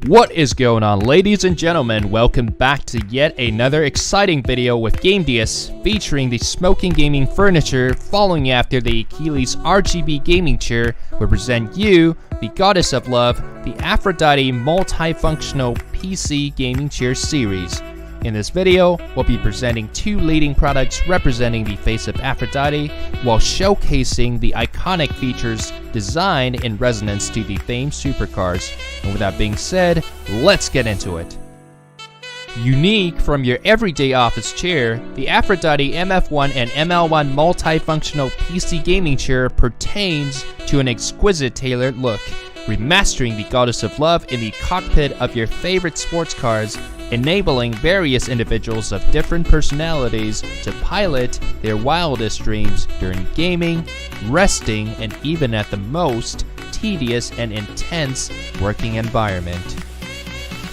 What is going on, ladies and gentlemen? Welcome back to yet another exciting video with Gamdias, featuring the smoking gaming furniture following after the Achilles RGB gaming chair will present you the Goddess of Love, the Aphrodite multifunctional PC gaming chair series. In this video, we'll be presenting two leading products representing the face of Aphrodite while showcasing the iconic features designed in resonance to the famed supercars. And with that being said, let's get into it. Unique from your everyday office chair, the Aphrodite MF1 and ML1 multifunctional PC gaming chair pertains to an exquisite tailored look, remastering the Goddess of Love in the cockpit of your favorite sports cars, enabling various individuals of different personalities to pilot their wildest dreams during gaming, resting, and even at the most tedious and intense working environment.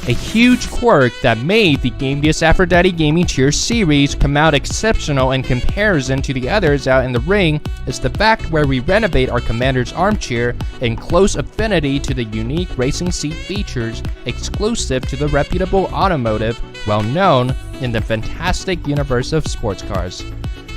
A huge quirk that made the Gamdias Aphrodite gaming chair series come out exceptional in comparison to the others out in the ring is the fact where we renovate our commander's armchair in close affinity to the unique racing seat features exclusive to the reputable automotive, well known in the fantastic universe of sports cars.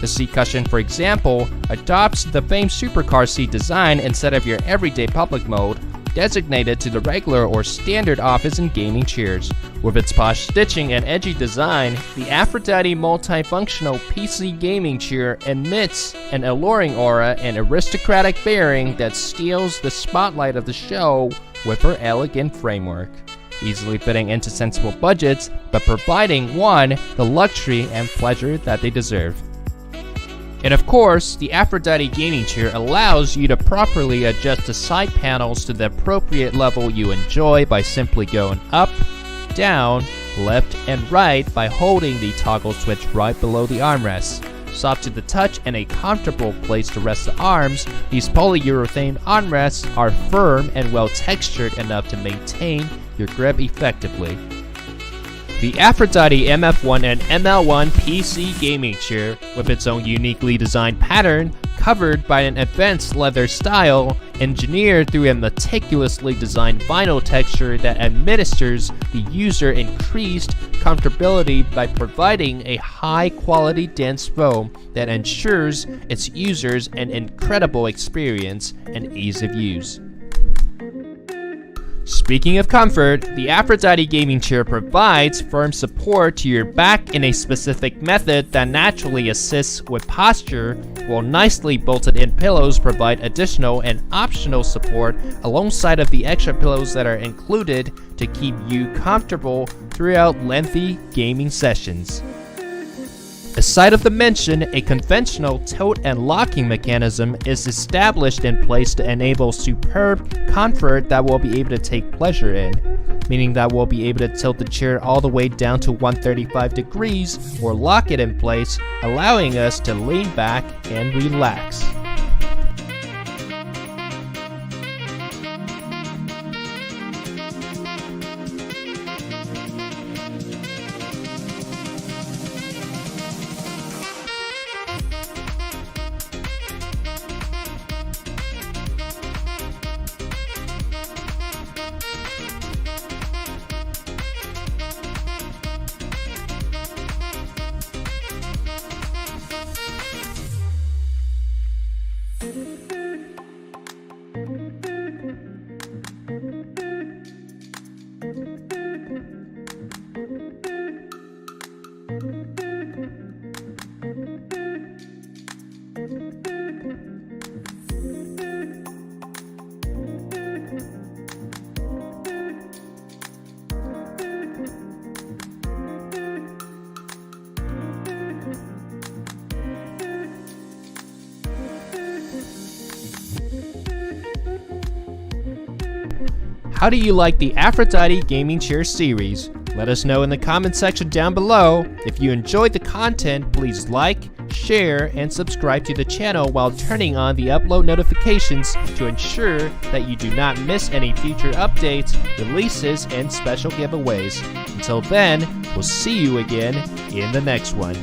The seat cushion, for example, adopts the famed supercar seat design instead of your everyday public mode, designated to the regular or standard office and gaming chairs. With its posh stitching and edgy design, the Aphrodite multifunctional PC gaming chair emits an alluring aura and aristocratic bearing that steals the spotlight of the show with her elegant framework, easily fitting into sensible budgets, but providing the luxury and pleasure that they deserve. And of course, the Aphrodite gaming chair allows you to properly adjust the side panels to the appropriate level you enjoy by simply going up, down, left, and right by holding the toggle switch right below the armrest. Soft to the touch and a comfortable place to rest the arms, these polyurethane armrests are firm and well textured enough to maintain your grip effectively. The Aphrodite MF1 and ML1 PC gaming chair, with its own uniquely designed pattern, covered by an advanced leather style, engineered through a meticulously designed vinyl texture that administers the user increased comfortability by providing a high-quality dense foam that ensures its users an incredible experience and ease of use. Speaking of comfort, the Aphrodite gaming chair provides firm support to your back in a specific method that naturally assists with posture, while nicely bolted-in pillows provide additional and optional support alongside of the extra pillows that are included to keep you comfortable throughout lengthy gaming sessions. Aside of the mention, a conventional tilt and locking mechanism is established in place to enable superb comfort that we'll be able to take pleasure in, meaning that we'll be able to tilt the chair all the way down to 135 degrees or lock it in place, allowing us to lean back and relax. How do you like the Aphrodite gaming chair series? Let us know in the comment section down below. If you enjoyed the content, please like, share, and subscribe to the channel while turning on the upload notifications to ensure that you do not miss any future updates, releases, and special giveaways. Until then, we'll see you again in the next one.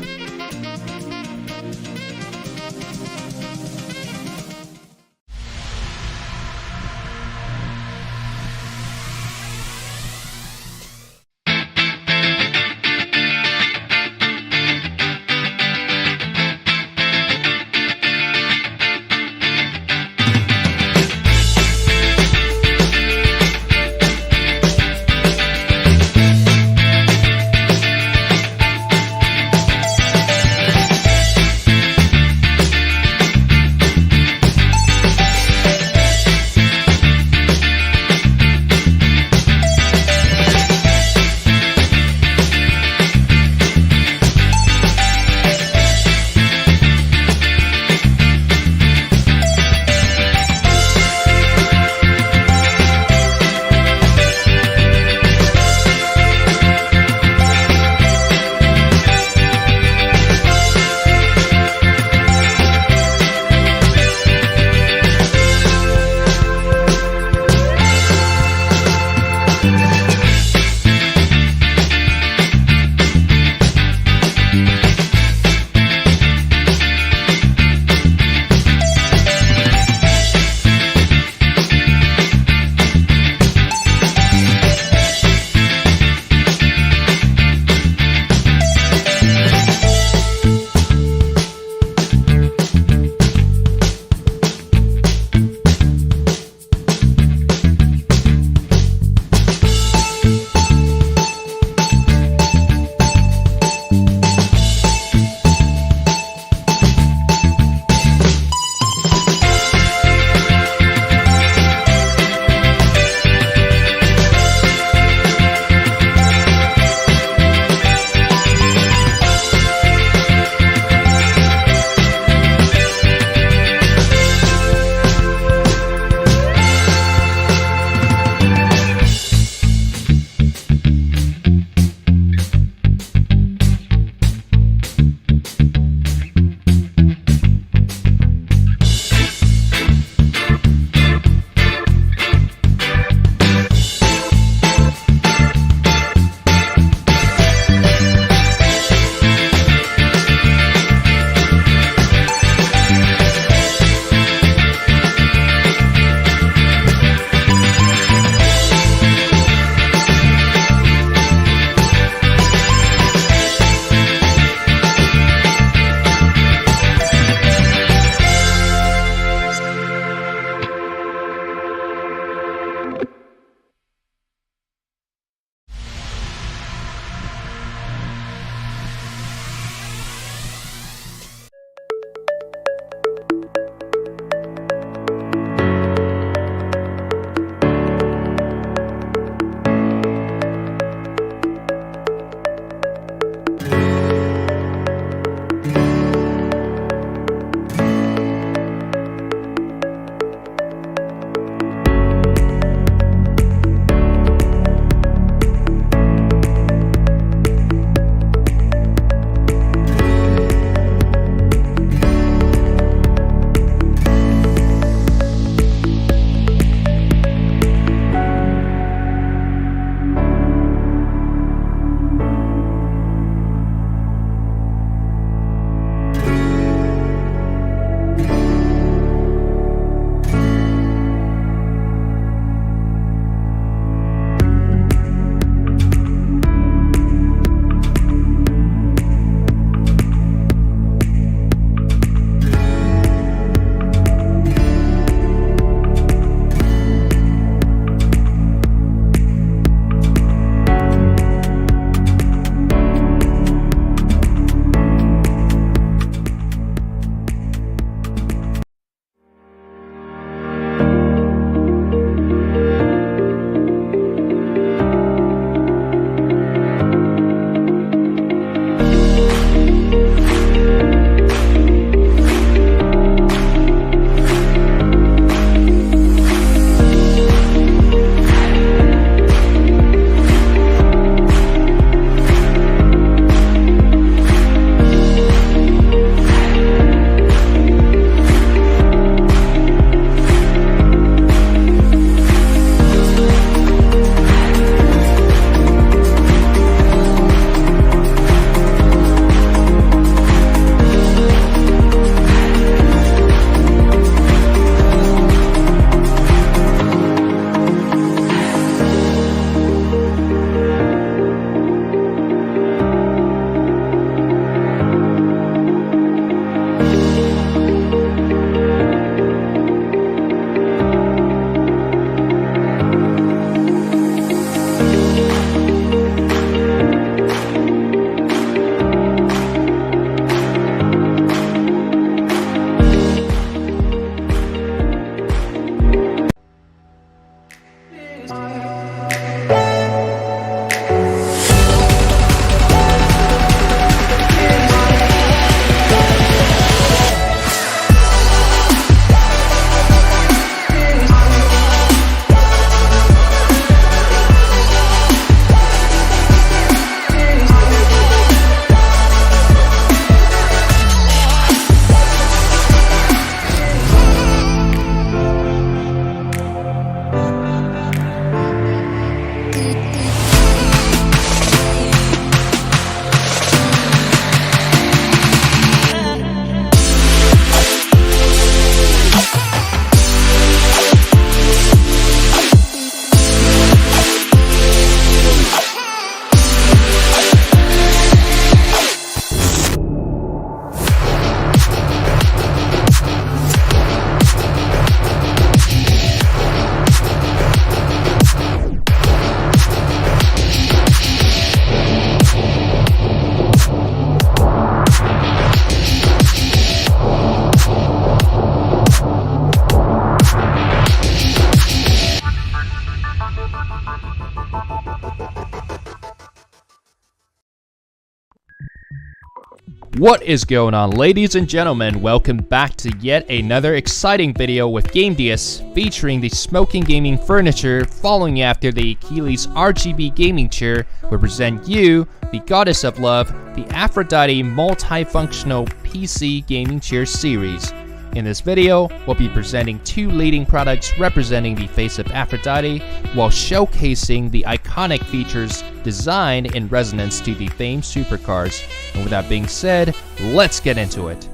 What is going on, ladies and gentlemen? Welcome back to yet another exciting video with Gamdias, featuring the smoking gaming furniture following after the Achilles RGB gaming chair will present you, the goddess of love, the Aphrodite multifunctional PC gaming chair series. In this video, we'll be presenting two leading products representing the face of Aphrodite while showcasing the iconic features designed in resonance to the famed supercars. And with that being said, let's get into it.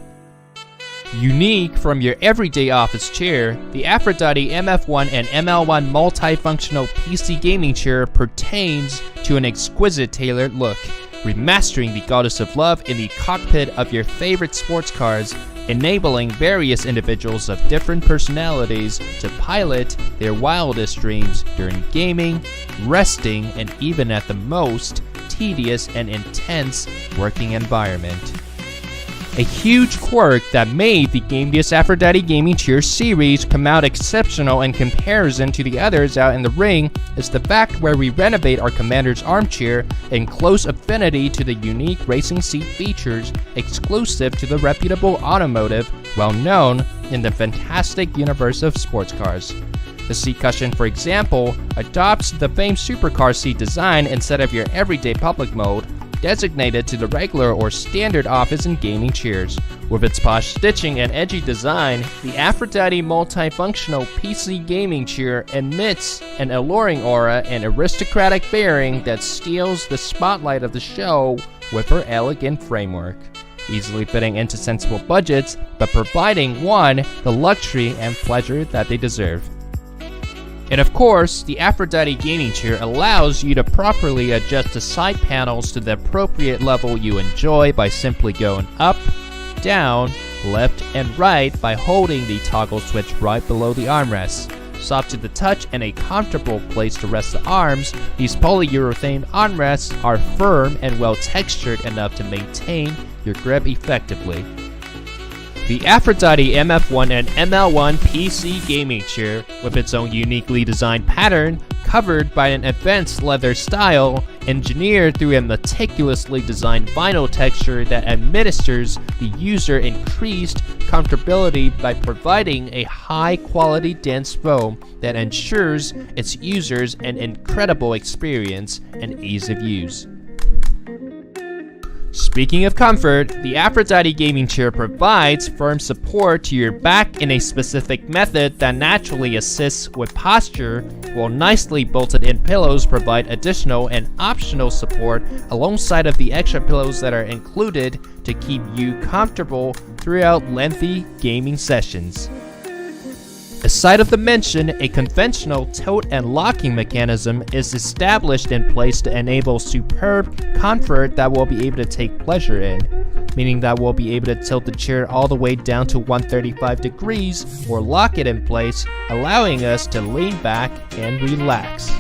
Unique from your everyday office chair, the Aphrodite MF1 and ML1 multifunctional PC gaming chair pertains to an exquisite tailored look, remastering the goddess of love in the cockpit of your favorite sports cars, enabling various individuals of different personalities to pilot their wildest dreams during gaming, resting, and even at the most tedious and intense working environment. A huge quirk that made the Gamdias Aphrodite gaming chair series come out exceptional in comparison to the others out in the ring is the fact where we renovate our commander's armchair in close affinity to the unique racing seat features exclusive to the reputable automotive, well known in the fantastic universe of sports cars. The seat cushion, for example, adopts the famed supercar seat design instead of your everyday public mode, designated to the regular or standard office and gaming chairs. With its posh stitching and edgy design, the Aphrodite multifunctional PC gaming chair emits an alluring aura and aristocratic bearing that steals the spotlight of the show with her elegant framework, easily fitting into sensible budgets, but providing one the luxury and pleasure that they deserve. And of course, the Aphrodite gaming chair allows you to properly adjust the side panels to the appropriate level you enjoy by simply going up, down, left, and right by holding the toggle switch right below the armrest. Soft to the touch and a comfortable place to rest the arms, these polyurethane armrests are firm and well textured enough to maintain your grip effectively. The Aphrodite MF1 and ML1 PC gaming chair, with its own uniquely designed pattern, covered by an advanced leather style, engineered through a meticulously designed vinyl texture that administers the user increased comfortability by providing a high-quality dense foam that ensures its users an incredible experience and ease of use. Speaking of comfort, the Aphrodite gaming chair provides firm support to your back in a specific method that naturally assists with posture, while nicely bolted in pillows provide additional and optional support alongside of the extra pillows that are included to keep you comfortable throughout lengthy gaming sessions. Aside of the mention, a conventional tilt and locking mechanism is established in place to enable superb comfort that we'll be able to take pleasure in, meaning that we'll be able to tilt the chair all the way down to 135 degrees or lock it in place, allowing us to lean back and relax.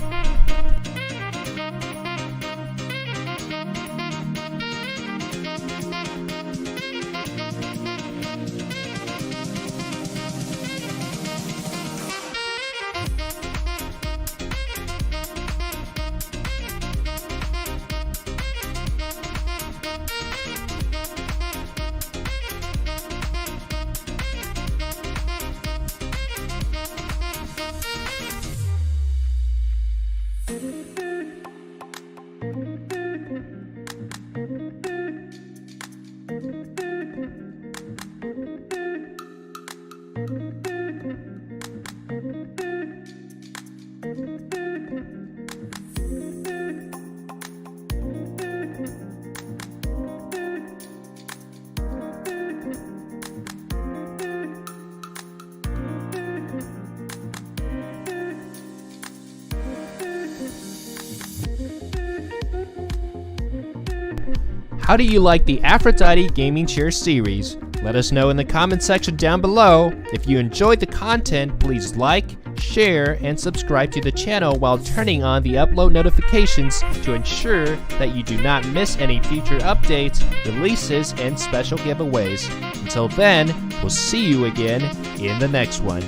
How do you like the Aphrodite gaming chair series? Let us know in the comment section down below. If you enjoyed the content, please like, share, and subscribe to the channel while turning on the upload notifications to ensure that you do not miss any future updates, releases, and special giveaways. Until then, we'll see you again in the next one.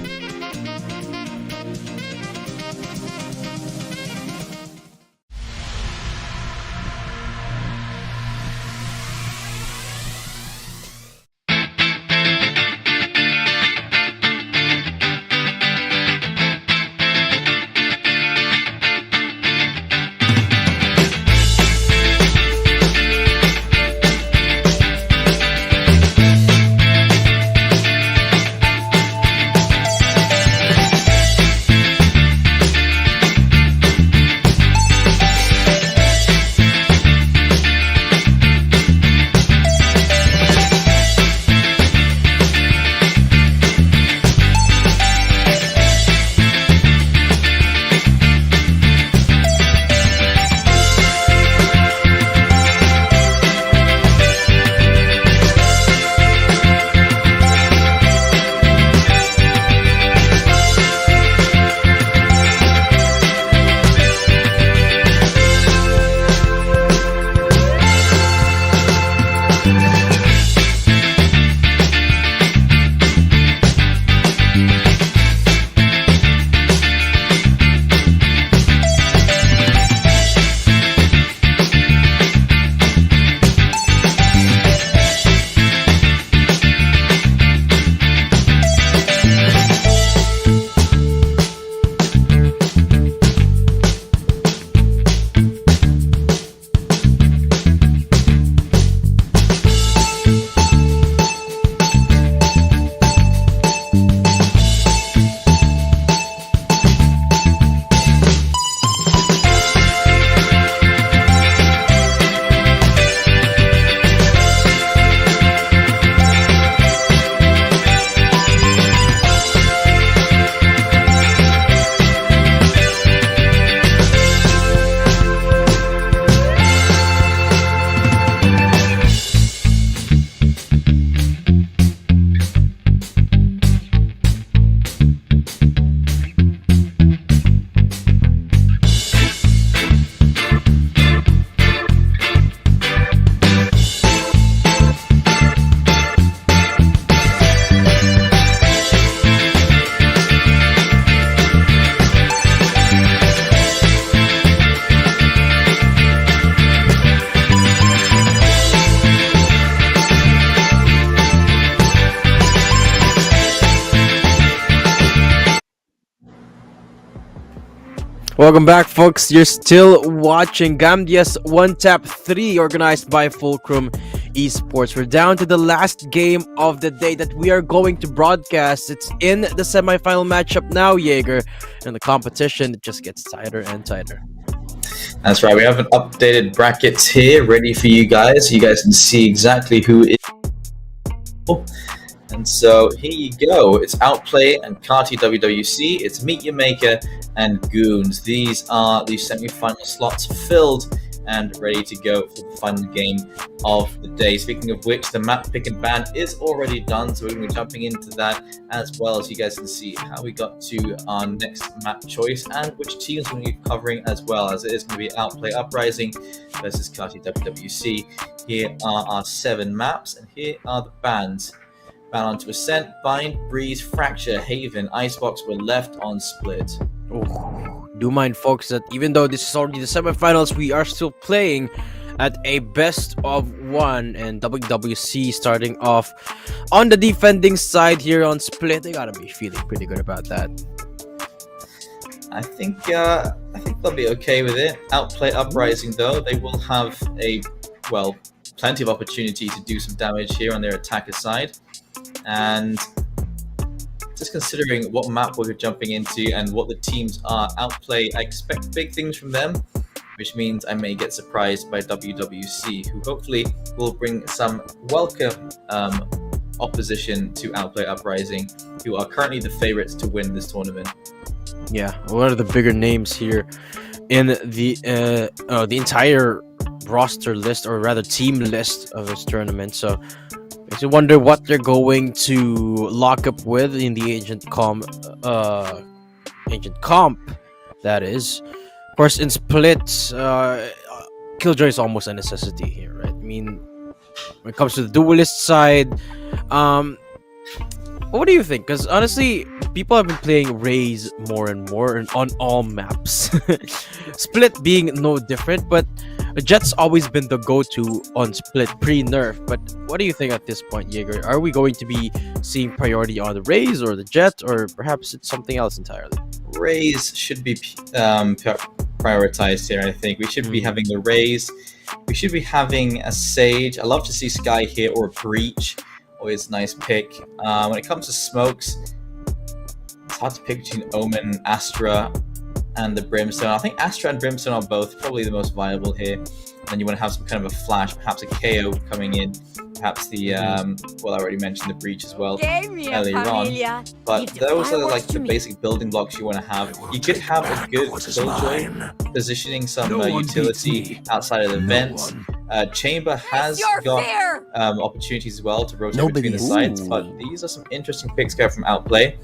Welcome back, folks. You're still watching Gamdias OneTap 3, organized by Fulcrum Esports. We're down to the last game of the day that we are going to broadcast. It's in the semifinal matchup now, Jaeger, and the competition just gets tighter and tighter. That's right. We have an updated brackets here ready for you guys. You guys can see exactly who is. And so here you go. It's Outplay and Kati WWC. It's Meet Your Maker and Goons. These are the semi-final slots filled and ready to go for the final game of the day. Speaking of which, the map pick and ban is already done, so we're going to be jumping into that, as well as you guys can see how we got to our next map choice and which teams we're going to be covering, as well as it is going to be Outplay Uprising versus Kati WWC. Here are our 7 maps, and here are the bans. Ban onto Ascent, Bind, Breeze, Fracture, Haven, Icebox were left on Split. Oh, do mind, folks, that even though this is already the semifinals, we are still playing at a best of 1, and WWC starting off on the defending side here on Split. They gotta be feeling pretty good about that. I think they'll be okay with it. Outplay Uprising, though, they will have plenty of opportunity to do some damage here on their attacker side. And just considering what map we're jumping into and what the teams are, Outplay, I expect big things from them, which means I may get surprised by WWC, who hopefully will bring some welcome opposition to Outplay Uprising, who are currently the favorites to win this tournament. Yeah, one of the bigger names here in the entire roster list, or rather team list of this tournament. So makes you wonder what they're going to lock up with in the Ancient Comp, that is. Of course, in Split, Killjoy is almost a necessity here, right? I mean, when it comes to the duelist side, what do you think? Because honestly, people have been playing Raze more and more on all maps. Split being no different, but Jet's always been the go-to on Split pre-nerf. But what do you think at this point, Jaeger? Are we going to be seeing priority on the Raze or the Jet, or perhaps it's something else entirely? Raze should be prioritized here, I think. We should be having the Raze. We should be having a Sage. I love to see Sky here, or a Breach. Always a nice pick. When it comes to smokes, it's hard to pick between Omen, Astra, and the Brimstone. I think Astra and Brimstone are both probably the most viable here. And then you want to have some kind of a flash, perhaps a KO coming in, perhaps the I already mentioned the Breach as well earlier on. But those are like the basic building blocks you want to have. You could have a good Killjoy positioning some utility outside of the vents. Chamber has got opportunities as well to rotate between the sides, but these are some interesting picks coming from Outplay.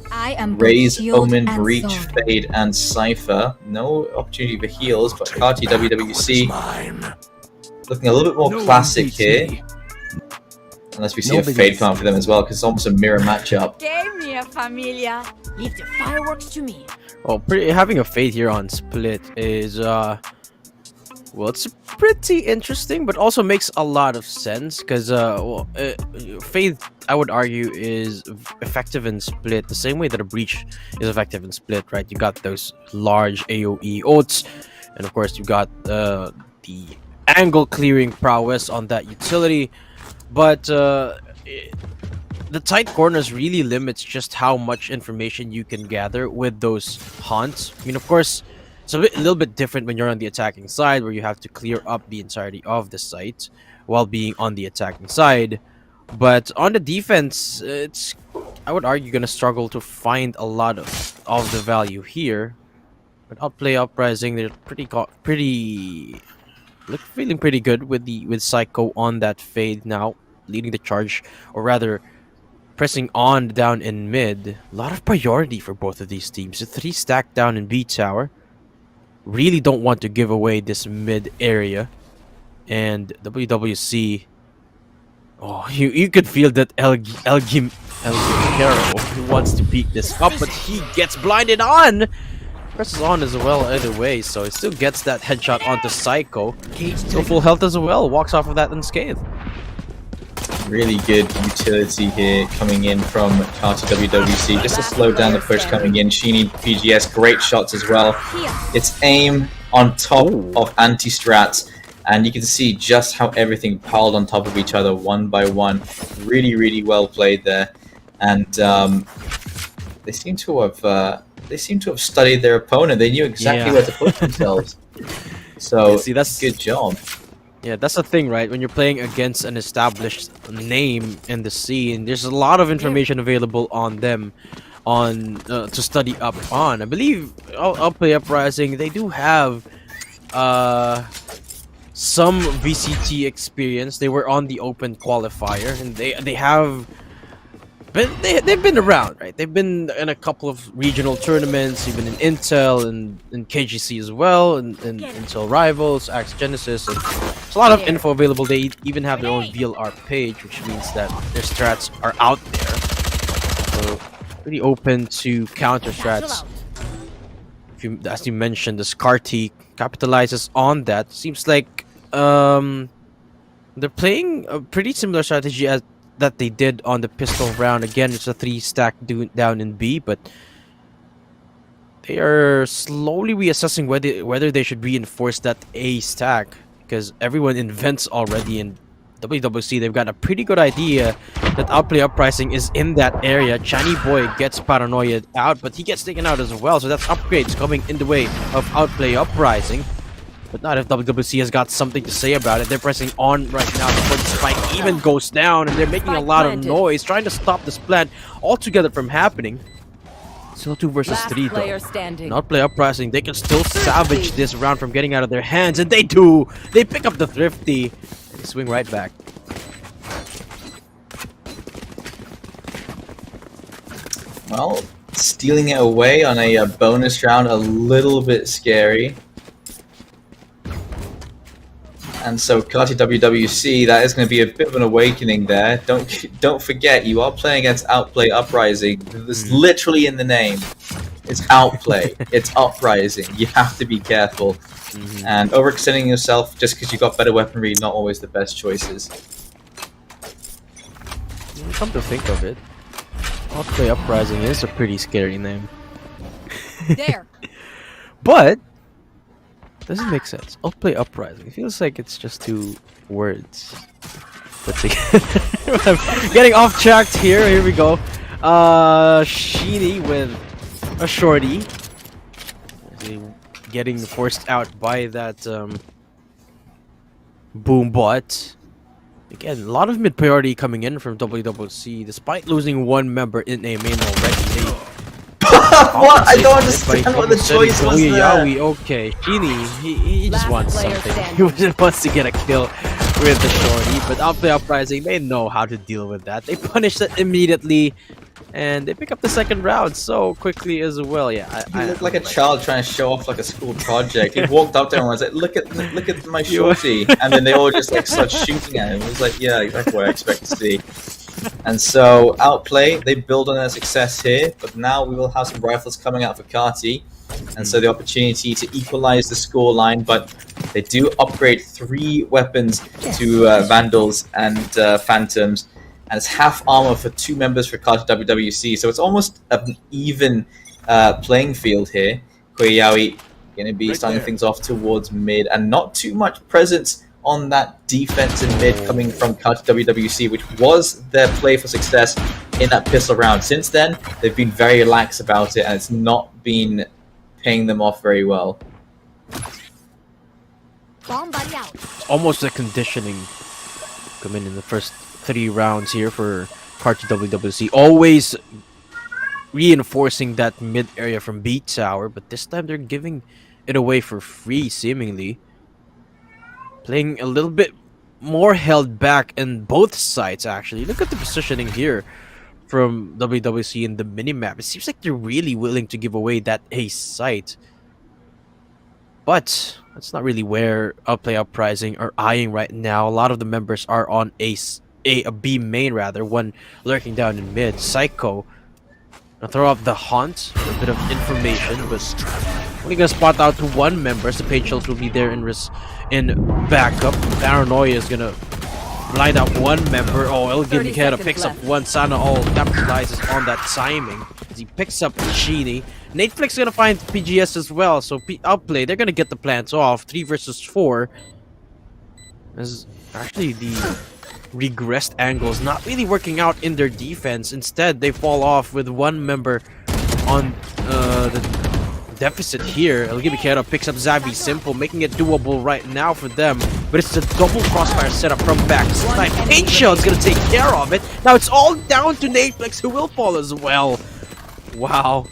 Raze, Omen, Breach, Fade, and Cypher. No opportunity for heals, but Kati WWC looking a little bit more classic here. Unless we see a Fade come out for them as well, because it's almost a mirror matchup. Leave the fireworks to me. Well, having a Fade here on Split is it's pretty interesting, but also makes a lot of sense because Fade, I would argue, is effective in Split the same way that a Breach is effective in Split, right? You got those large AoE ults, and of course you got the angle clearing prowess on that utility, but the tight corners really limits just how much information you can gather with those haunts. I mean, of course, it's a little bit different when you're on the attacking side, where you have to clear up the entirety of the site while being on the attacking side. But on the defense, it's, I would argue, gonna struggle to find a lot of the value here. But Outplay Uprising, they're feeling pretty good with Psycho on that Fade now, leading the charge, or rather pressing on down in mid. A lot of priority for both of these teams. A 3 stack down in B tower. Really don't want to give away this mid area. And WWC, you could feel that El Guimero wants to peek this up, but he gets blinded on. Presses on as well either way, so it still gets that headshot onto Psycho. Still full health as well, walks off of that unscathed. Really good utility here coming in from Carter WWC. Just to slow down the push coming in. Sheeny PGS, great shots as well. It's aim on top of anti-strats, and you can see just how everything piled on top of each other one by one. Really, really well played there. And they seem to have studied their opponent. They knew exactly where to put themselves. So See, that's good job. Yeah, that's the thing, right? When you're playing against an established name in the scene, there's a lot of information available on them to study up on. I believe Outplay Uprising, they do have some VCT experience. They were on the open qualifier, and they have they've been around, right? They've been in a couple of regional tournaments, even in Intel and in KGC as well, and Intel Rivals, Axe Genesis, and there's a lot of info available. They even have their own VLR page, which means that their strats are out there. So pretty open to counter strats. As you mentioned, the Scarty capitalizes on that. Seems like they're playing a pretty similar strategy as that they did on the pistol round. Again, it's a 3-stack down in B, but they are slowly reassessing whether they should reinforce that A stack, because everyone invents already in WWC. They've got a pretty good idea that Outplay Uprising is in that area. Chani Boy gets paranoia out, but he gets taken out as well, so that's upgrades coming in the way of Outplay Uprising. But not if WWC has got something to say about it. They're pressing on right now before the spike even goes down, and they're making a lot of noise, trying to stop this plant altogether from happening. Still 2 versus 3 though. Outplay Uprising, they can still salvage this round from getting out of their hands, and they do! They pick up the Thrifty and swing right back. Well, stealing it away on a bonus round, a little bit scary. And so Kati WWC, that is going to be a bit of an awakening there. Don't forget, you are playing against Outplay Uprising. It's literally in the name. It's Outplay. It's Uprising. You have to be careful. And overextending yourself just because you got better weaponry, not always the best choices. Come to think of it, Outplay Uprising is a pretty scary name. There. But doesn't make sense. Outplay Uprising. It feels like it's just 2 words put together. I'm getting off track here. Here we go. Sheeny with a shorty. Getting forced out by that boom bot. Again, a lot of mid priority coming in from WWC, despite losing 1 member in a main already. What? I don't understand what the choice was there. Okay, Sheeny, he just wants something. He just wants to get a kill with the shorty, but Outplay Uprising, they know how to deal with that. They punish it immediately, and they pick up the 2nd round so quickly as well. Yeah, He looked like a child trying to show off like a school project. He walked up there and was like, "Look at my shorty," and then they all just like start shooting at him. It was like, yeah, exactly what I expect to see. And so Outplay, they build on their success here, but now we will have some rifles coming out for Kati, and so the opportunity to equalize the scoreline. But they do upgrade 3 weapons to Vandals and Phantoms, and it's half armor for 2 members for Kati WWC, so it's almost an even playing field here. Koyawi going to be starting things off towards mid, and not too much presence on that defense in mid coming from Kati WWC, which was their play for success in that pistol round. Since then, they've been very lax about it, and it's not been paying them off very well. Bomb buddy out. almost a conditioning coming in the first 3 rounds here for Kati WWC. Always reinforcing that mid area from B Tower, but this time they're giving it away for free, seemingly. Playing a little bit more held back in both sides, actually. Look at the positioning here from WWC in the minimap. It seems like they're really willing to give away that A site. But that's not really where Outplay Uprising are eyeing right now. A lot of the members are on a B main, rather. One lurking down in mid. Psycho. Gonna throw off the Haunt for a bit of information, but only gonna spot out to 1 member. The page shells will be there in backup. Paranoia is gonna blind out one member. Oh, El 30 Gimikero seconds picks up left. one. Sana all capitalizes on that timing as he picks up Genie. Netflix gonna find PGS as well, so Outplay, they're gonna get the plants off. 3 versus 4. As actually the regressed angles not really working out in their defense. Instead, they fall off with one member on the deficit here. El Gimikero picks up Zabi Simple, making it doable right now for them. But it's a double crossfire setup from backside. Paint Shell's gonna take care of it. Now it's all down to Netflix, who will fall as well. Wow.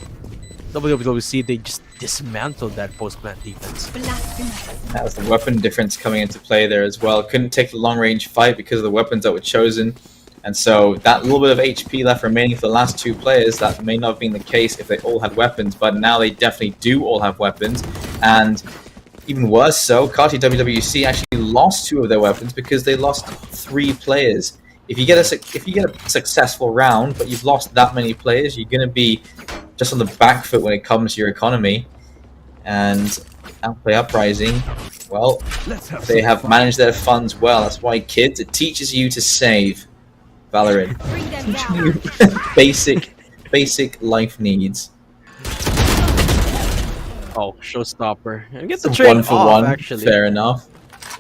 WWC, they just dismantled that post-plant defense. That's the weapon difference coming into play there as well. Couldn't take the long-range fight because of the weapons that were chosen. And so that little bit of HP left remaining for the last 2 players, that may not have been the case if they all had weapons, but now they definitely do all have weapons. And even worse so, Kati WWC actually lost 2 of their weapons because they lost 3 players. If you get a successful round, but you've lost that many players, you're going to be just on the back foot when it comes to your economy. And Outplay Uprising, well, they have managed their funds well. That's why, kids, it teaches you to save. Valorant. Bring them down. basic life needs. Oh, showstopper. And get the trade 1 for off, 1, actually. fair enough.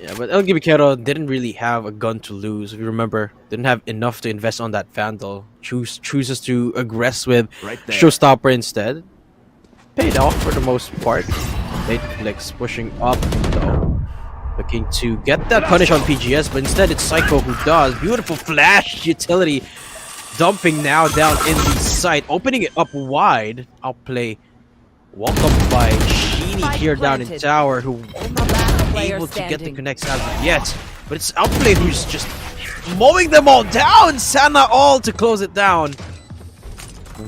Yeah, but El Gimikero didn't really have a gun to lose. If you remember, didn't have enough to invest on that Vandal. Chooses to aggress with showstopper instead. Paid off for the most part. Netflix pushing up though. Looking to get that punish on PGS, but instead it's Psycho who does. Beautiful flash utility. Dumping now down in the site. Opening it up wide. Outplay. Welcomed by Genie Spike here down in planted. tower, who Last player able to get the standing. connects as of yet. But it's Outplay who's just mowing them all down. Sana all to close it down.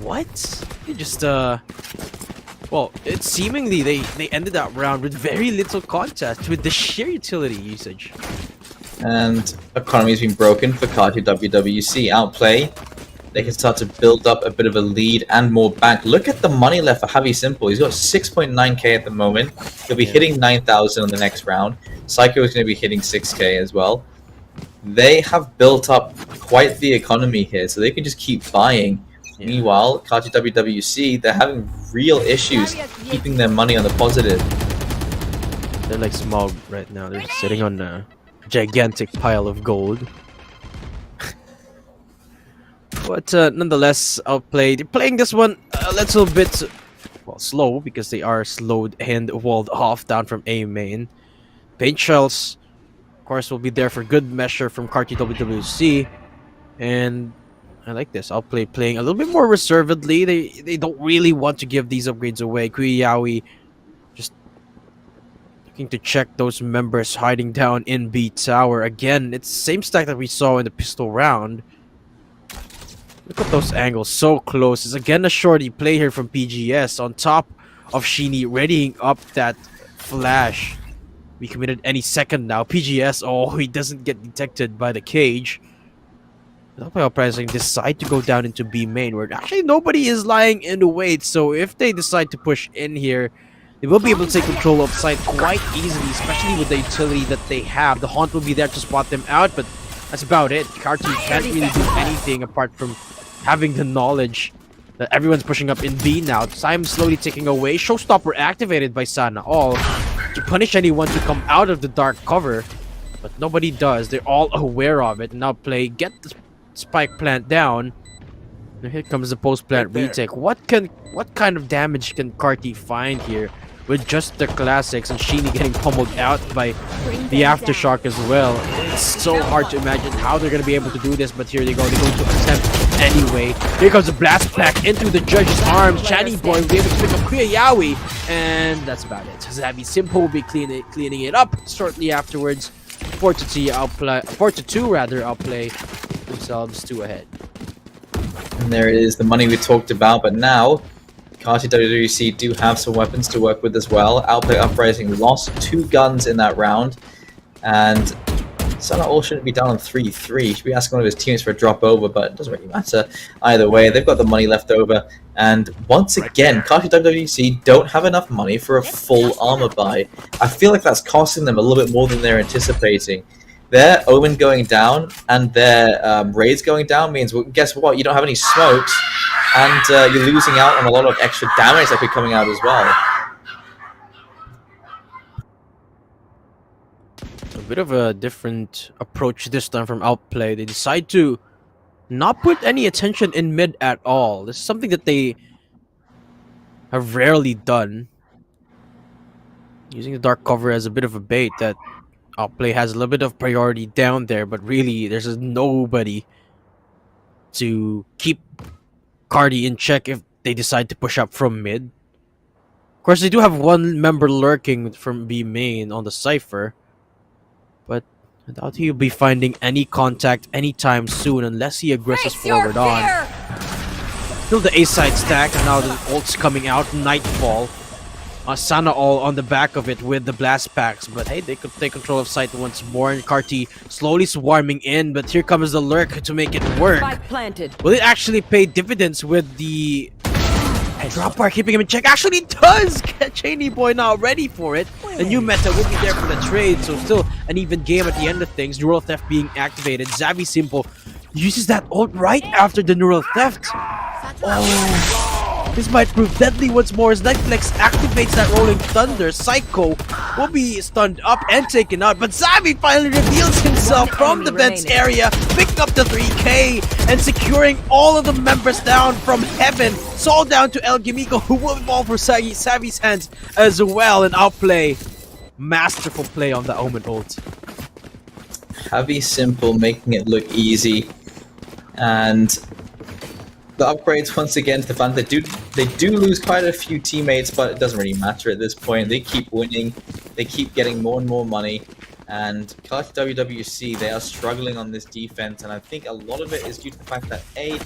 What? He just well, it's seemingly they ended that round with very little contest with the sheer utility usage. And economy has been broken for Kati WWC. Outplay, they can start to build up a bit of a lead and more back. Look at the money left for Javi Simple. He's got 6.9k at the moment. He'll be hitting 9,000 on the next round. Psycho is going to be hitting 6k as well. They have built up quite the economy here, so they can just keep buying. Yeah. Meanwhile, Kati WWC, they're having real issues keeping their money on the positive. They're like small right now. They're sitting on a gigantic pile of gold. But nonetheless, Outplay, they're playing this one a little bit, well, slow, because they are slowed and walled off down from A main. Paint Shells, of course, will be there for good measure from Kati WWC. And I like this. Outplay playing a little bit more reservedly. They don't really want to give these upgrades away. Kuyawi just looking to check those members hiding down in B tower. Again, it's the same stack that we saw in the pistol round. Look at those angles, so close. It's again a shorty play here from PGS on top of Sheeny, readying up that flash. We committed any second now. PGS, oh, he doesn't get detected by the cage. Uprising decide to go down into B main, where actually nobody is lying in the wait. So if they decide to push in here, they will be able to take control of site quite easily, especially with the utility that they have. The Haunt will be there to spot them out, but that's about it. Cartoon can't really do anything apart from having the knowledge that everyone's pushing up in B now. Time slowly ticking away. Showstopper activated by Sana all to punish anyone to come out of the dark cover, but nobody does. They're all aware of it. Now Play, get the spike plant down. And here comes the post plant retake. What kind of damage can Carti find here with just the classics and Sheeny getting pummeled out by the aftershock as well? It's so hard to imagine how they're going to be able to do this, but here they go. They're going to attempt anyway. Here comes a blast pack into the judge's arms. Shiny Boy will be able to pick up Kuyawi, and that's about it. Zabi Simple will be cleaning it up shortly afterwards. 4-2 outplay themselves 2 ahead. And there is the money we talked about, but now Kati WWC do have some weapons to work with as well. Outplay Uprising lost 2 guns in that round, and Sana all shouldn't be down on 3-3. Should be asking one of his teammates for a drop over, but it doesn't really matter. Either way, they've got the money left over, and once again, Kati WWC don't have enough money for a full armor buy. I feel like that's costing them a little bit more than they're anticipating. their Omen going down and their raids going down means, well, guess what? You don't have any smokes, and you're losing out on a lot of extra damage that could be coming out as well. A bit of a different approach this time from Outplay. They decide to not put any attention in mid at all. This is something that they have rarely done. Using the dark cover as a bit of a bait that Outplay has a little bit of priority down there, but really there's nobody to keep Cardi in check if they decide to push up from mid. Of course, they do have one member lurking from B main on the Cypher, but I doubt he'll be finding any contact anytime soon unless he aggresses forward on. Still the A side stack, and now the ult's coming out. Nightfall. Sana all on the back of it with the blast packs, but hey, they could take control of site once more, and Carti slowly swarming in, but here comes the lurk to make it work. Spike planted. Will it actually pay dividends with the drop bar keeping him in check? Actually it does! Cheney Boy now ready for it. The new meta will be there for the trade, so still an even game at the end of things. Neural Theft being activated. Xavi Simple uses that ult right after the Neural Theft. Oh, this might prove deadly once more as Netflix activates that Rolling Thunder. Psycho will be stunned up and taken out, but Xavi finally reveals himself from the vents area, picking up the 3k and securing all of the members down from heaven. It's all down to El Gimiko, who will fall for Xavi's hands as well. And Outplay, masterful play on the Omen ult. Heavy Simple making it look easy, and the upgrades once again to the fans. They do lose quite a few teammates, but it doesn't really matter at this point. They keep winning, they keep getting more and more money, and Clutch WWC, they are struggling on this defense, and I think a lot of it is due to the fact that A,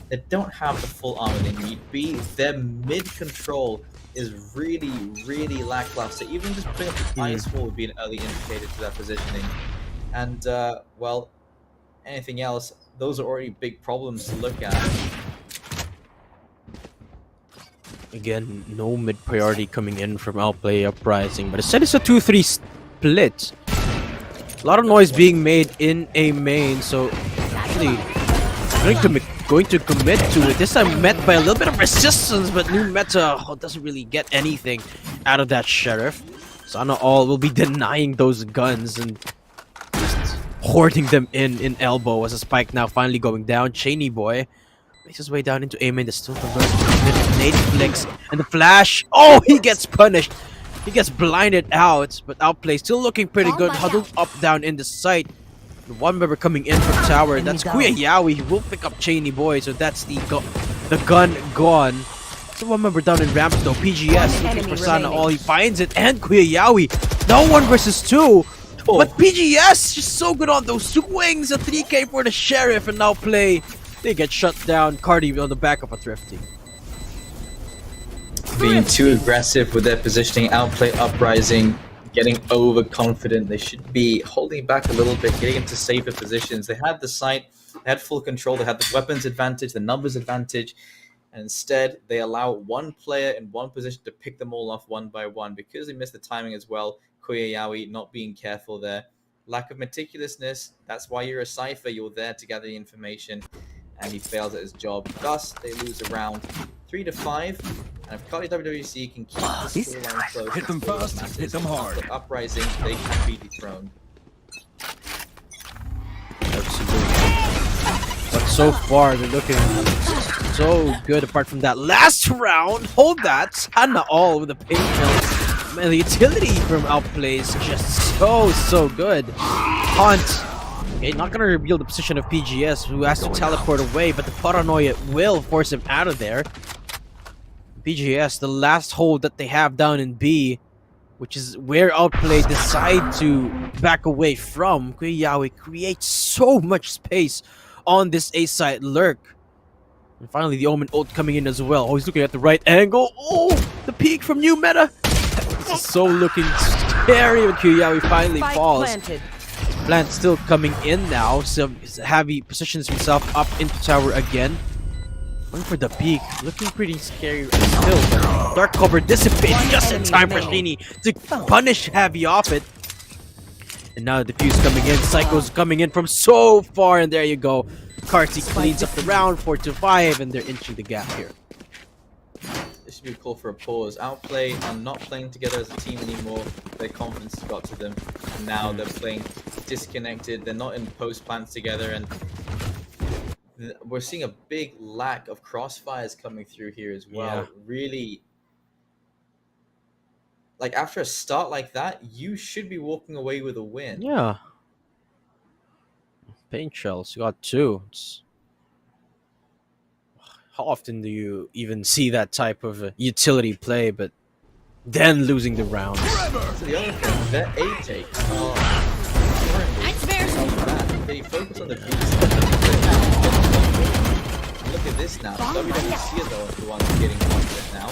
they don't have the full armor they need. B, their mid control is really, really lackluster. Even just putting up the ice wall would be an early indicator to that positioning. And well, anything else, those are already big problems to look at. Again, no mid priority coming in from Outplay Uprising, but instead it's a 2-3 split. A lot of noise being made in a main, so actually going to commit to it. This time met by a little bit of resistance, but new meta doesn't really get anything out of that Sheriff. Sana all will be denying those guns and just hoarding them in elbow as a spike now finally going down. Cheney Boy makes his way down into A main. There's still the nade flicks and the flash. Oh, he gets punished. He gets blinded out, but Outplay still looking pretty good. Huddled up down in the site. The one member coming in from tower. That's Kuya Yawi. He will pick up Cheney Boy, so that's the gun gone. So one member down in ramp though. PGS looking for Sana all. He finds it, and Kuya Yawi. Now 1 versus 2. Oh. But PGS just so good on those swings. A 3k for the Sheriff, and now Play. They get shut down. Cardi on the back of a Thrifty. Being too aggressive with their positioning, Outplay Uprising, getting overconfident. They should be holding back a little bit, getting into safer positions. They had the site, they had full control, they had the weapons advantage, the numbers advantage, and instead they allow one player in one position to pick them all off one by one because they missed the timing as well. Koyayawi not being careful there. Lack of meticulousness, that's why you're a Cypher, you're there to gather the information, and he fails at his job. Thus, they lose around 3-5, and if Kali WWC can keep the scoreline close, Hit them fast, hit them hard. Uprising, they can be dethroned. But so far, they're looking so good apart from that last round. Hold that. Sana all with the pain kills. Man, the utility from Outplay is just so good. Hunt. Okay, not gonna reveal the position of PGS, who has to teleport away, but the paranoia will force him out of there. PGS, the last hold that they have down in B, which is where Outplay decide to back away from. Kuyawi creates so much space on this A side lurk. And finally, the Omen ult coming in as well. Oh, he's looking at the right angle. Oh, the peak from new meta. This is so looking scary when Kuyawi finally falls. Plant still coming in now. So Heavy positions himself up into tower again. Going for the peak. Looking pretty scary still. But dark cover dissipates just in time for Sheeny to punish Heavy off it. And now the defuse coming in. Psycho's coming in from so far, and there you go. Karti cleans up the round, 4-5, and they're inching the gap here. This should be a call for a pause. Outplay are not playing together as a team anymore. Their confidence has got to them. And now they're playing disconnected. They're not in post plants together, and we're seeing a big lack of crossfires coming through here as well. Yeah. Really, like after a start like that, you should be walking away with a win. Yeah. Paint shells, you got 2. How often do you even see that type of utility play, but then losing the round? So the other thing, their A take are currently they focus on the B side. Look at this now. WWC are the ones getting confident now.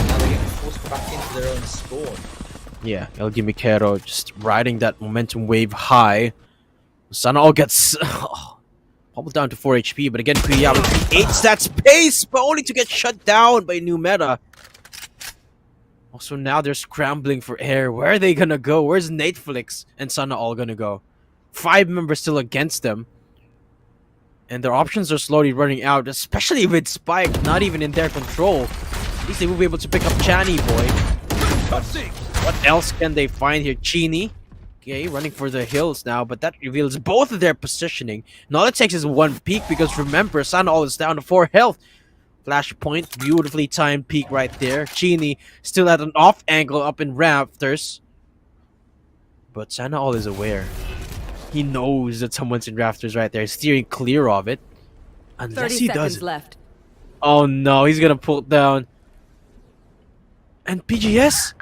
Now they're getting forced back into their own spawn. Yeah, El Gimikero just riding that momentum wave high. Sanao gets pummeled down to 4 HP, but again, Kuyawa creates that space, but only to get shut down by New Meta. Also, now they're scrambling for air. Where are they gonna go? Where's Netflix and Sanao gonna go? 5 members still against them. And their options are slowly running out, especially with Spike not even in their control. At least they will be able to pick up Chani, boy. But what else can they find here? Chini. Okay, running for the hills now, but that reveals both of their positioning. And all it takes is 1 peek, because remember, Sanao is down to 4 health. Flashpoint, beautifully timed peek right there. Chini still at an off angle up in rafters. But Sanao is aware. He knows that someone's in rafters right there, steering clear of it. Unless 30 he seconds does. left. Oh no, he's gonna pull it down. And PGS?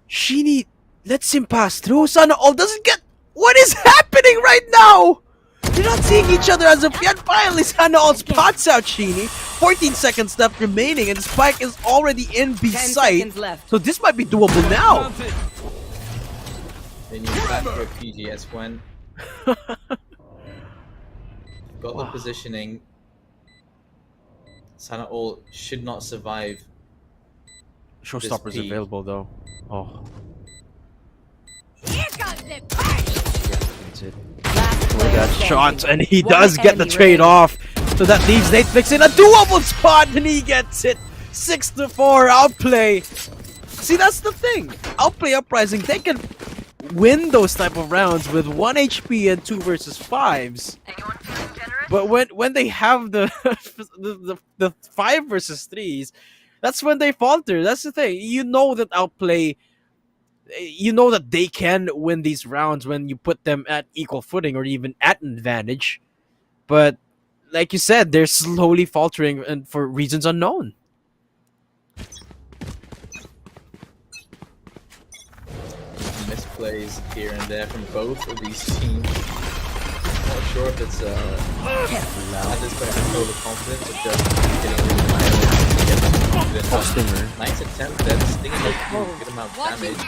Shini lets him pass through. Sanao doesn't get... What is happening right now? They're not seeing each other as of yet. Finally, Sanao spots out Shini. 14 seconds left remaining, and Spike is already in B 10 sight. seconds left. So this might be doable now. Then you back for a PGS when got the positioning. Sanao should not survive. Showstopper's peak. available though. Oh, Here comes the party! that's it. Last With player that standing. shot, and he One does get the enemy trade remaining. off. So that leaves Netflix in a doable spot, and he gets it. 6-4 outplay. See, that's the thing. Outplay Uprising, they can win those type of rounds with 1 HP and 2 versus 5s. But when they have the the 5 versus 3s, that's when they falter. That's the thing. You know that Outplay, you know that they can win these rounds when you put them at equal footing or even at an advantage. But like you said, they're slowly faltering, and for reasons unknown. Misplays here and there from both of these teams. Not sure if it's at this point overconfidence or just getting confident. Nice attempt there. The Stinger does a good amount of damage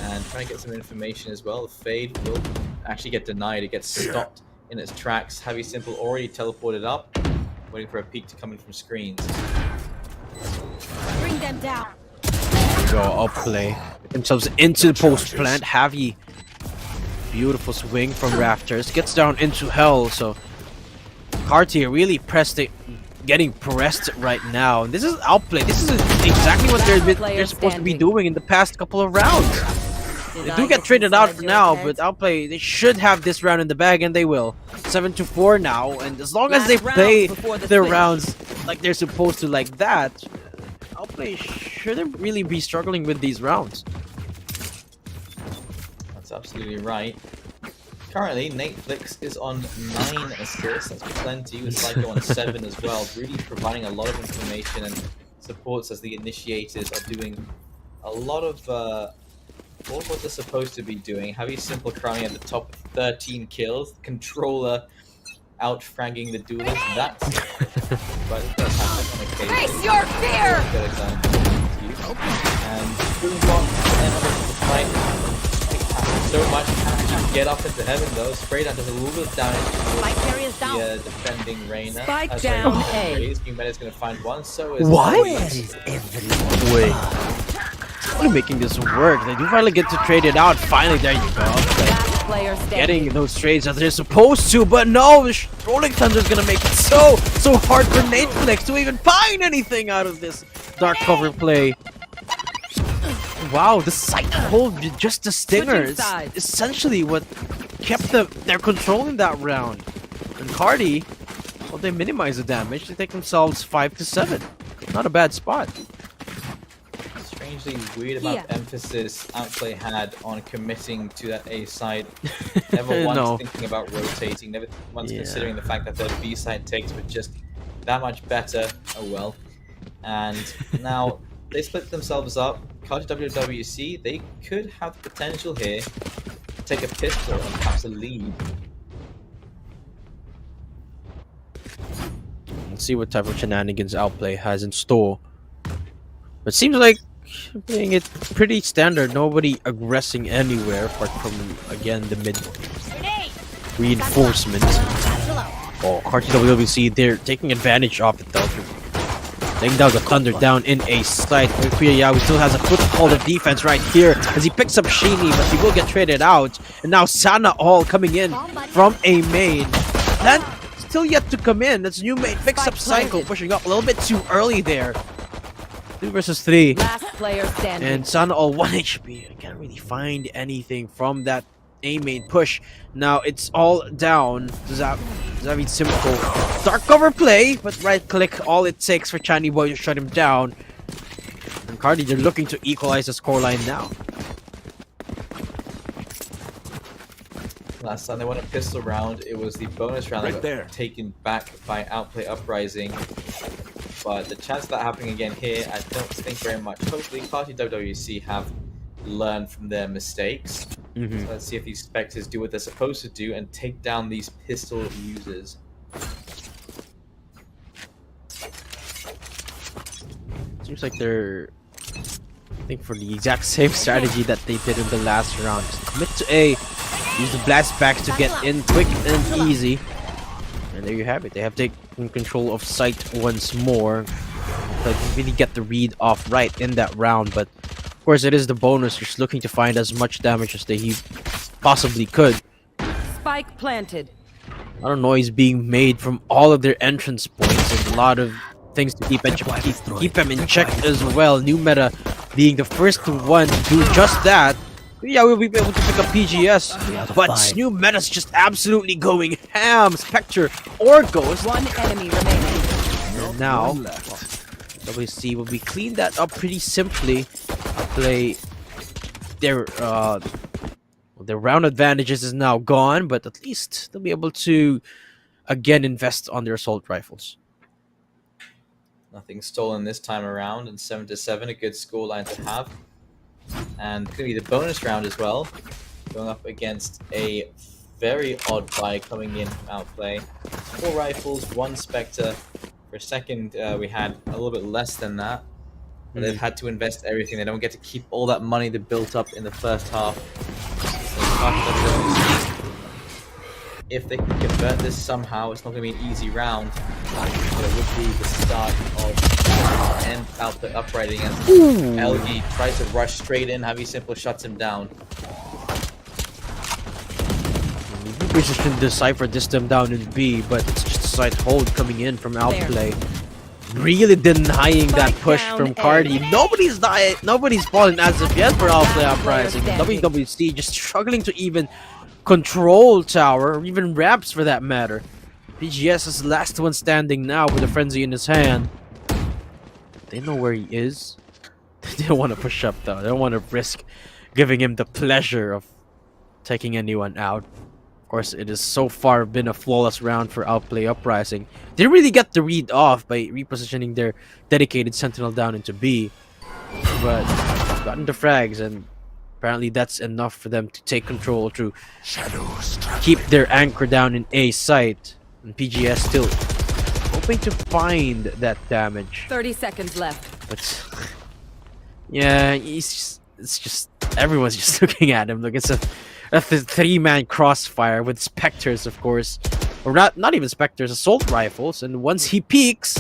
and trying to get some information as well. The Fade will actually get denied. It gets stopped in its tracks. Heavy Simple already teleported up, waiting for a peek to come in from screens. Bring them down. There you go, Outplay. Get themselves into the post plant. Javi, beautiful swing from rafters. Gets down into hell, so Cartier really pressed it, getting pressed right now. And this is Outplay. This is exactly what they're supposed to be doing in the past couple of rounds. They do get traded out for now, but Outplay, they should have this round in the bag, and they will. 7-4 now, and as long as they play their rounds like they're supposed to, like that, Outplay shouldn't really be struggling with these rounds. That's absolutely right. Currently, Netflix is on 9 assists. That's plenty, with Psycho on 7 as well. Really providing a lot of information and supports as the initiators are doing a lot of what they're supposed to be doing. Heavy Simple crowning at the top with 13 kills. Controller out-fragging the duelist. That's but it does happen on occasion. Face your fear! Good example. And Boombox and the fight. So much to get up into heaven though. Spray down does a little bit of damage Spike carriers to down. the defending Reyna. Spike down A. New Meta is going to find one. So is What? Wait. definitely making this work. They do finally get to trade it out. Finally, there you go. Last player standing. Getting those trades as they're supposed to, but no, the Rolling Thunder's gonna make it so hard for Nateflix to even find anything out of this dark cover play. Wow, the sight hold with just the stinger is essentially what kept their control in that round. And Cardi, well, they minimize the damage. They take themselves 5 to 7. Not a bad spot. Strangely weird amount of emphasis Outplay had on committing to that A side. Never once thinking about rotating, never once considering the fact that their B side takes were just that much better. Oh well. And now they split themselves up. Cardi WWC, they could have the potential here to take a pistol and perhaps a lead. Let's see what type of shenanigans Outplay has in store. But seems like playing it pretty standard. Nobody aggressing anywhere apart from, again, the mid reinforcement. Oh, Cardi WWC, they're taking advantage of it though. Laying down the Thunder down in a site. Yawi still has a foothold of defense right here as he picks up Sheeny, but he will get traded out. And now Sana all coming in from a main. Then still yet to come in. That's new main. Picks up Psycho, pushing up a little bit too early there. 2 versus 3. Last player standing. And Sana all 1 HP. I can't really find anything from that A main push. Now it's all down. Does that mean simple? Dark cover play, but right click all it takes for Chani Boy to shut him down. And Cardi, they're looking to equalize the scoreline now. Last time they won a pistol round, it was the bonus round that got taken back by Outplay Uprising. But the chance of that happening again here, I don't think very much. Hopefully, Party WWC have learned from their mistakes. So let's see if these Spectres do what they're supposed to do and take down these pistol users. Seems like they're, I think, for the exact same strategy that they did in the last round. Just commit to A, use the blast backs to get in quick and easy. And there you have it. They have taken control of site once more. Like, really get the read off right in that round. But of course, it is the bonus. Just looking to find as much damage as they possibly could. Spike planted. A lot of noise being made from all of their entrance points, and a lot of things to keep them in check as well. New Meta being the first one to do just that. Yeah, we'll be able to pick up PGS, but New Meta's just absolutely going ham. Spectre or Ghost. 1 enemy remaining. And now, WC will be cleaned that up pretty simply. Play their round advantages is now gone, but at least they'll be able to again invest on their assault rifles. Nothing stolen this time around, and 7 to 7, a good scoreline to have. And could be the bonus round as well, going up against a very odd buy coming in from Outplay. 4 rifles, 1 Spectre. For a second, we had a little bit less than that. But they've had to invest everything. They don't get to keep all that money they built up in the first half. If they can convert this somehow, it's not going to be an easy round. But it would be the start of end Outplay Uprising as LG tries to rush straight in. Heavy Simple shuts him down. We just can decipher this them down in B, but it's just a side hold coming in from Outplay. Really denying that push from Cardi. Nobody's fallen as of yet for Outplay Uprising. WWC just struggling to even control tower, or even ramps for that matter. PGS is the last one standing now with a frenzy in his hand. They know where he is. They don't want to push up though. They don't want to risk giving him the pleasure of taking anyone out. Of course, it has so far been a flawless round for Outplay Uprising. They really get the read off by repositioning their dedicated sentinel down into B. But gotten the frags, and apparently that's enough for them to take control to keep their anchor down in A site. And PGS still hoping to find that damage. 30 seconds left. But yeah, it's just everyone's just looking at him. Look, it's a 3-man crossfire with Spectres, of course. Or not even Spectres, assault rifles. And once he peeks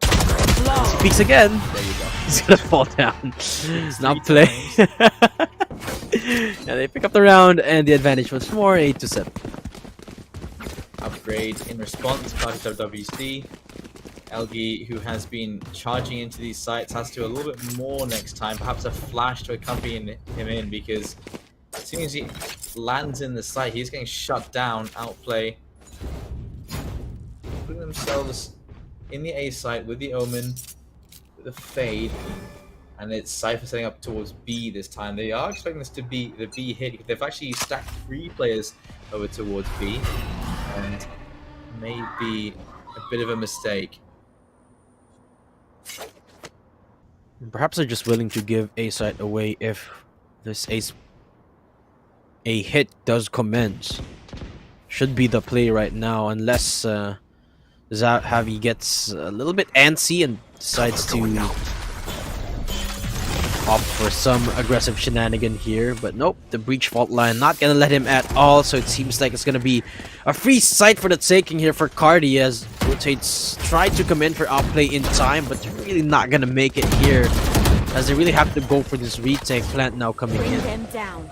again, there you go. He's gonna fall down. It's not play. Yeah, they pick up the round and the advantage once more, 8-7. Upgrade in response, clash WC. LG, who has been charging into these sites, has to do a little bit more next time. Perhaps a flash to accompany him in, because as soon as he lands in the site, he's getting shut down. Outplay. Putting themselves in the A site with the Omen, with the Fade. And it's Cypher setting up towards B this time. They are expecting this to be the B hit. They've actually stacked 3 players over towards B. And maybe a bit of a mistake. Perhaps they're just willing to give A site away if this a hit does commence. Should be the play right now, unless Javi gets a little bit antsy and decides to opt for some aggressive shenanigan here. But nope, the breach fault line not gonna let him at all, so it seems like it's gonna be a free site for the taking here for Cardi, as Rotates tried to come in for outplay in time, but they're really not gonna make it here, as they really have to go for this retake. Plant now coming Bring in. them down.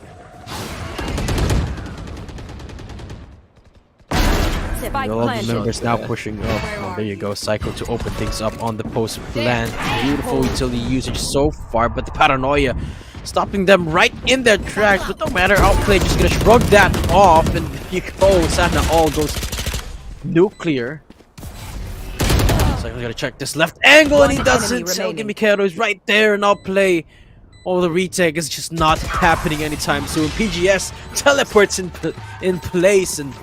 Spike All the planted. members now pushing up. Oh, there you go. Psycho to open things up on the post plant. Beautiful utility usage so far, but the paranoia stopping them right in their tracks. But no matter, outplay just gonna shrug that off, and you go. Santa all goes nuclear. Psycho's gonna check this left angle, and he One doesn't. enemy remaining. Mikado is right there, and outplay. Oh, the retake is just not happening anytime soon. PGS teleports in place and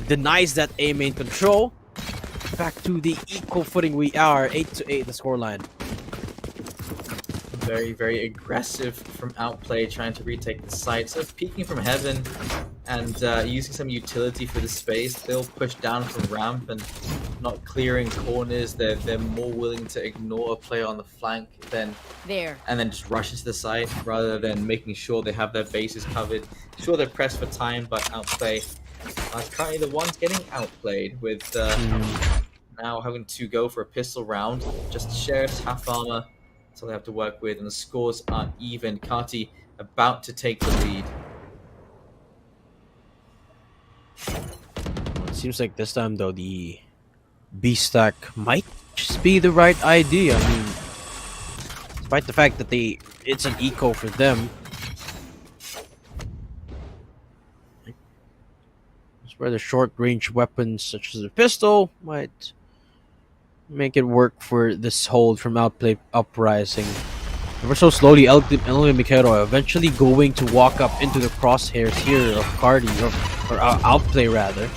denies that A main control. Back to the equal footing we are. 8-8 the scoreline. Very, very aggressive from Outplay, trying to retake the site. So peeking from heaven and using some utility for the space. They'll push down from ramp and not clearing corners. They're more willing to ignore a player on the flank and then just rush into the site rather than making sure they have their bases covered. Sure, they're pressed for time, but Outplay are currently the ones getting outplayed, with now having to go for a pistol round. Just Sheriff's half armor, that's all they have to work with, and the scores are even. Kati about to take the lead. It seems like this time, though, the B stack might just be the right idea. I mean, despite the fact that it's an eco for them, where the short-range weapons such as a pistol might make it work for this hold from Outplay Uprising. Ever so slowly, El Mikero eventually going to walk up into the crosshairs here of Cardi, or Outplay rather.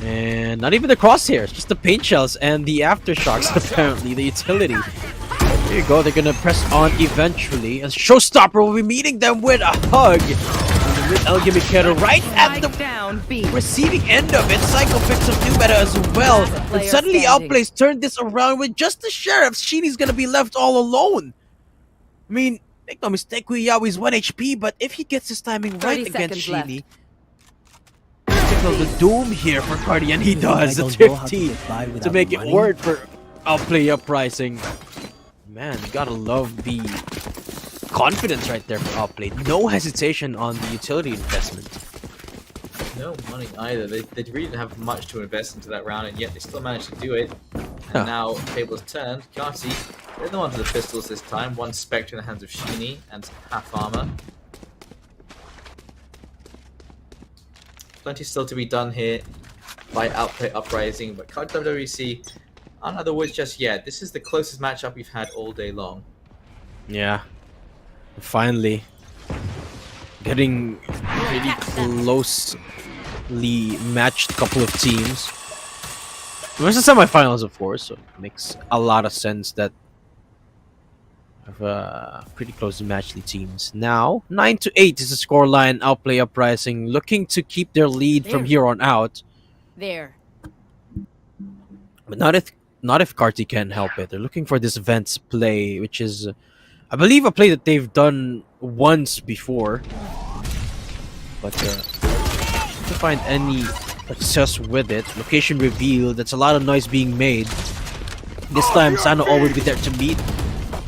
And not even the crosshairs, just the paint shells and the aftershocks, apparently, the utility. There you go, they're gonna press on eventually, as Showstopper will be meeting them with a hug. With El Mikero right at the down, B. receiving end of it. Psycho picks up new meta as well. And suddenly Outplay's turned this around with just the Sheriff. Sheeny's gonna be left all alone. I mean, make no mistake, Yaoi's 1 HP, but if he gets his timing right against Sheeny, signal the doom here for Cardi, and he does. The 15 to make it work for Outplay Uprising. Man, you gotta love the confidence right there for Outplay. No hesitation on the utility investment. No money either. They really didn't have much to invest into that round, and yet they still managed to do it. And now tables turned. Kati, they're the ones with the pistols this time. One Spectre in the hands of Sheeny and half armor. Plenty still to be done here by Outplay Uprising, but Card WWC aren't out of the woods just yet. This is the closest matchup we've had all day long. Yeah. Finally, getting pretty closely matched couple of teams. There's the semifinals, of course, so it makes a lot of sense that have pretty close matchly teams. Now, 9-8 is the scoreline. Outplay Uprising looking to keep their lead from here on out. There. But not if Carti can help it. They're looking for this Vents play, which is, I believe, a play that they've done once before. But to find any success with it. Location revealed. That's a lot of noise being made. This time, Sano will be there to meet.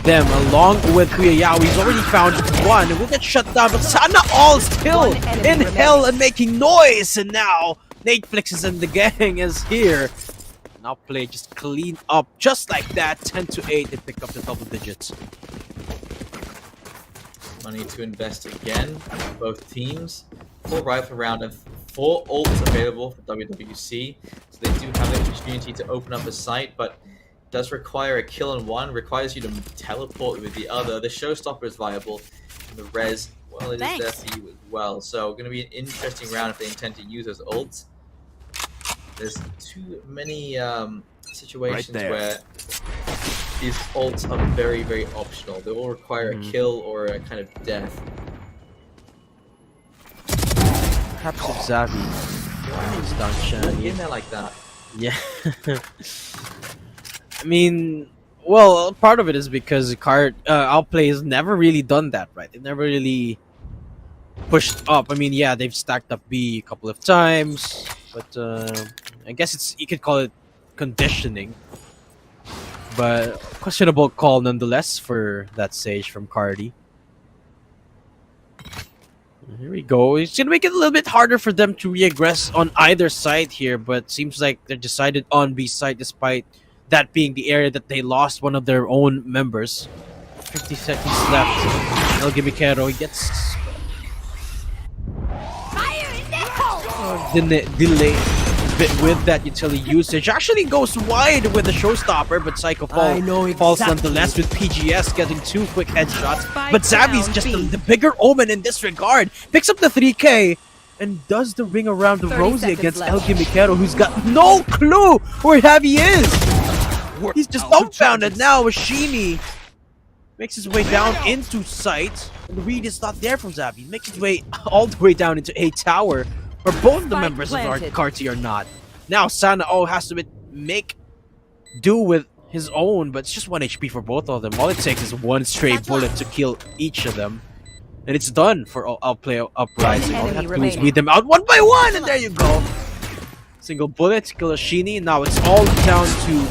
them along with Kuya Yao. He's already found one. We'll get shut down, but Sana all still One enemy in remaining. hell and making noise. And now Netflix and the gang is here. Now play just clean up just like that. 10-8. They pick up the double digits. Money to invest again, both teams. 4 rifle round and 4 ults available for WWC. So they do have the opportunity to open up a site, but does require a kill on one, requires you to teleport with the other. The showstopper is viable, and the res, well, it is there for you as well. So going to be an interesting round if they intend to use those ults. There's too many situations where these ults are very, very optional. They all require a kill or a kind of death. Perhaps if Zavi is down Shan. In there like that. Yeah. I mean, well, part of it is because Outplay has never really done that, right? They've never really pushed up. I mean, yeah, they've stacked up B a couple of times, but I guess you could call it conditioning. But questionable call nonetheless for that Sage from Cardi. Here we go. It's gonna make it a little bit harder for them to reaggress on either side here, but seems like they're decided on B side despite that being the area that they lost one of their own members. 50 seconds left. El Gimikero, he gets delay a bit with that utility usage. Actually goes wide with the showstopper, but Psycho falls nonetheless with PGS getting 2 quick headshots. But Zavi's just the bigger omen in this regard. Picks up the 3K and does the ring around the 30 Rosie seconds against left. El Gimikero, who's got no clue where Javi is. He's just dumbfounded now. Ashimi makes his way down into sight. And the read is not there from Zavi. He makes his way all the way down into A tower, where both the Spike members planted. of our Carti are not. Now Sana has to make do with his own, but it's just 1 HP for both of them. All it takes is one straight bullet to kill each of them. And it's done for Outplay Uprising. All you have to do is weed them out one by one, and there you go. Single bullet, kill Ashini. Now it's all down to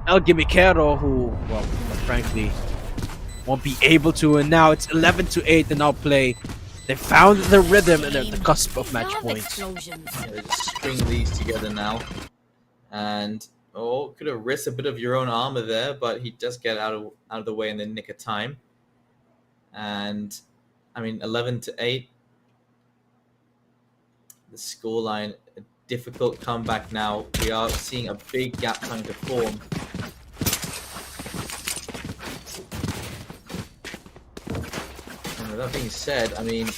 El Gimikero, who, well, frankly, won't be able to. And now it's 11-8 and Outplay. They found the rhythm and they're at the cusp of match points. Yeah, they just string these together now. And, could have risked a bit of your own armor there, but he does get out of the way in the nick of time. And, I mean, 11-8. The scoreline, a difficult comeback now. We are seeing a big gap trying to form. And with that being said, I mean,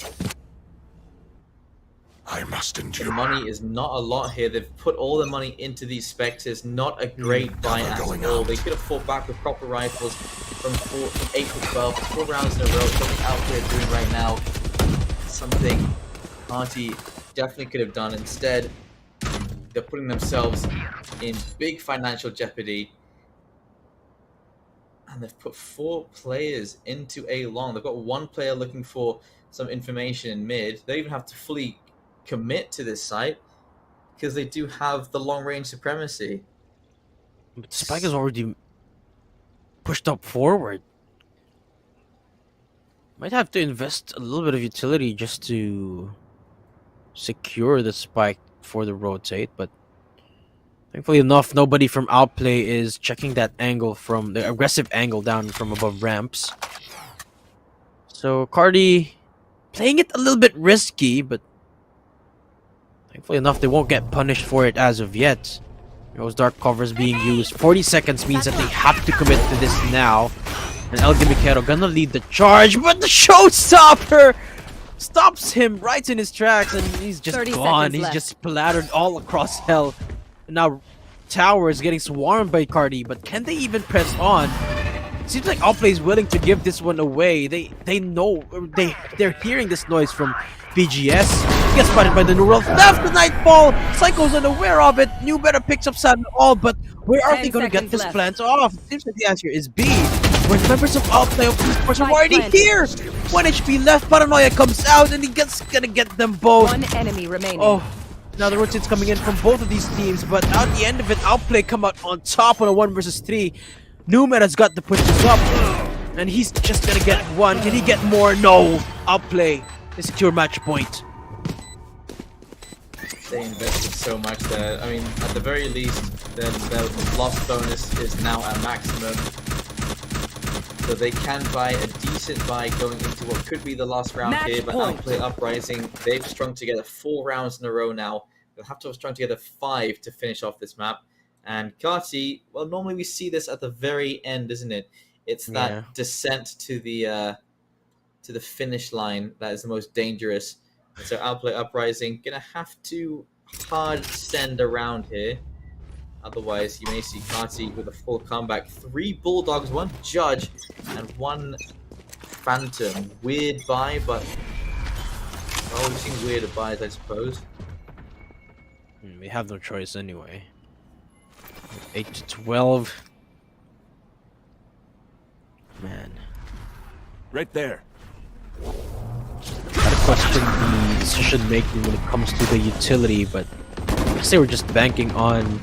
I must the endure. money is not a lot here. They've put all the money into these Spectres. Not a great buy at all. They could have fought back with proper rifles from 8 to 12, 4 rounds in a row. Something out there doing right now. Something Auntie definitely could have done. Instead, they're putting themselves in big financial jeopardy. And they've put 4 players into A long. They've got 1 player looking for some information in mid. They even have to fully commit to this site because they do have the long range supremacy. But Spike is already pushed up forward. Might have to invest a little bit of utility just to secure the Spike for the rotate, but thankfully enough, nobody from Outplay is checking that angle from the aggressive angle down from above ramps. So Cardi playing it a little bit risky, but thankfully enough, they won't get punished for it as of yet. Those dark covers being used. 40 seconds means that they have to commit to this now. And El Gimikero gonna lead the charge, but the showstopper stops him right in his tracks, and he's just 30 gone. seconds He's left. just splattered all across hell. And now Tower is getting swarmed by Cardi, but can they even press on? Seems like Outplay is willing to give this one away. They know, they're hearing this noise from BGS. He gets spotted by the New World. Left the Nightfall. Psycho's unaware of it. New Better picks up Sad and all, but where are 10 they going to get seconds this left. plant off? It seems like the answer is B. Where members of Outplay of Esports are already planted. here. 1 HP left. Paranoia comes out and he gonna get them both. 1 enemy remaining. Oh, now the rotates coming in from both of these teams, but at the end of it, Outplay come out on top on a 1 versus 3. Numet has got the pushes up, and he's just gonna get one. Can he get more? No. Outplay. They secure match point. They invested so much there. I mean, at the very least, their loss bonus is now at maximum. So they can buy a decent buy going into what could be the last round Match here. But point. Outplay Uprising, they've strung together 4 rounds in a row now. They'll have to have strung together 5 to finish off this map. And Kati, well, normally we see this at the very end, isn't it? It's that descent to the finish line that is the most dangerous. And so Outplay Uprising gonna have to hard send around here. Otherwise, you may see Kati with a full comeback. 3 Bulldogs, 1 Judge, and 1 Phantom. Weird buy, but well, we've seen weirder buys, I suppose. We have no choice anyway. 8 to 12. Man. Right there. Gotta question the decision making when it comes to the utility, but I guess they were just banking on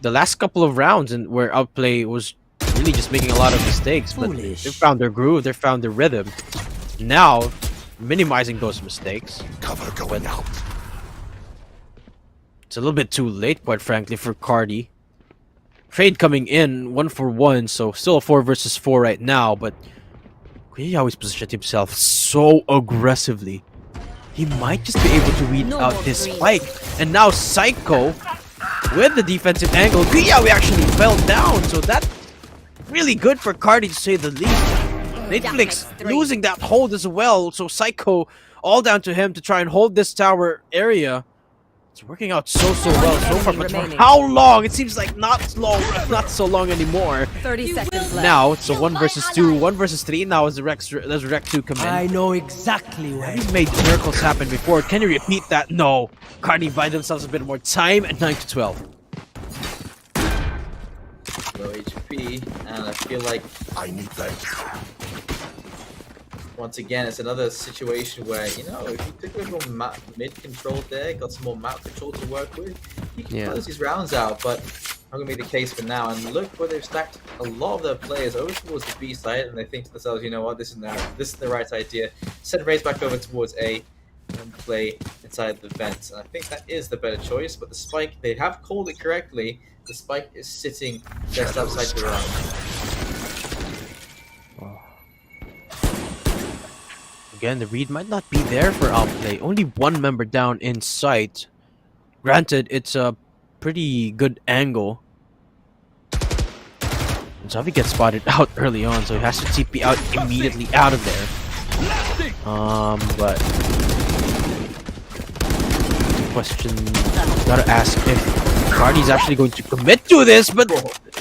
the last couple of rounds and where Outplay was really just making a lot of mistakes, but they found their groove, they found their rhythm. Now, minimizing those mistakes. Cover going out. It's a little bit too late, quite frankly, for Cardi. Fade coming in, 1 for 1, so still a 4 versus 4 right now, but he always positioned himself so aggressively. He might just be able to read out this spike. And now Psycho, with the defensive angle, we actually fell down, so that's really good for Cardi to say the least. Netflix losing that hold as well, so Psycho all down to him to try and hold this tower area. It's working out so well so far, but for how long? It seems like not so long anymore. 30 seconds left. Now it's a 1 versus 2, 1 versus 3. Now as the Rec 2 come in. I know exactly where. He's made miracles happen before. Can you repeat that? No. Cardi buy themselves a bit more time at 9 to 12. Low HP, and I feel like I need that. once again, it's another situation where, you know, if you took a little mid control there, got some more map control to work with, you can close these rounds out, but not going to be the case for now. And look where they've stacked a lot of their players over towards the B side, and they think to themselves, you know what, this is the right idea. Send Raze back over towards A and play inside the vents. And I think that is the better choice, but the spike, they have called it correctly. The spike is sitting just outside the round. Again, the read might not be there for Outplay. Only 1 member down in sight. Granted, it's a pretty good angle. And Zavi gets spotted out early on, so he has to TP out immediately out of there. But question, gotta ask if Cardi's actually going to commit to this, but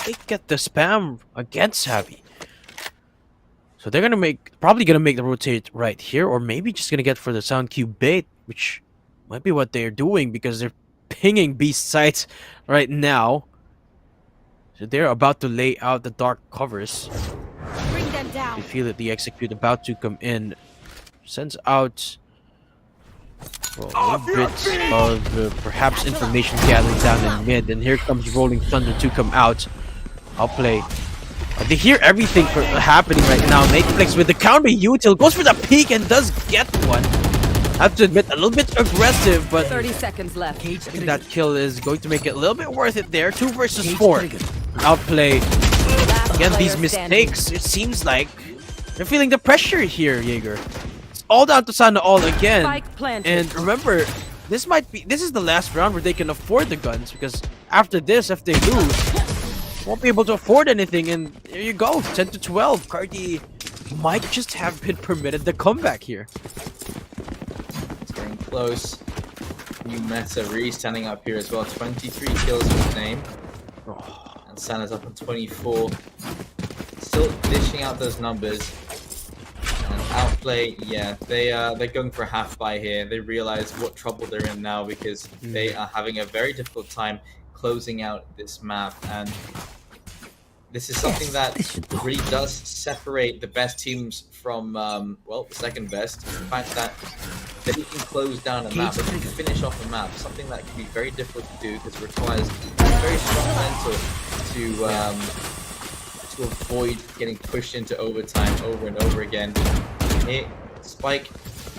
they get the spam against Zavi. So they're probably gonna make the rotate right here, or maybe just gonna get for the sound cube bait, which might be what they're doing because they're pinging beast sites right now. So they're about to lay out the dark covers. Bring them down. They feel that the execute about to come in. Sends out a little bit of perhaps information gathering down in mid, and here comes Rolling Thunder to come out. Outplay. They hear everything happening right now. Netflix with the counter util goes for the peek and does get one. I have to admit, a little bit aggressive, but 30 seconds left. I think that kill is going to make it a little bit worth it there. 2 versus 4. Outplay. Again, these mistakes, it seems like they're feeling the pressure here, Jaeger. It's all down to Sana all again. Spike planted. And remember, this is the last round where they can afford the guns, because after this, if they lose, won't be able to afford anything, and there you go, 10 to 12. Cardi might just have been permitted the comeback here. It's getting close. New meta, Ree standing up here as well. 23 kills in his name. And Sana's up on 24. Still dishing out those numbers. And Outplay, yeah, they're going for a half buy here. They realize what trouble they're in now because they are having a very difficult time closing out this map, and this is something that really does separate the best teams from, well, the second best. The fact that they can close down a map, they can finish off a map, something that can be very difficult to do because it requires very strong mental to to avoid getting pushed into overtime over and over again. Here, Spike,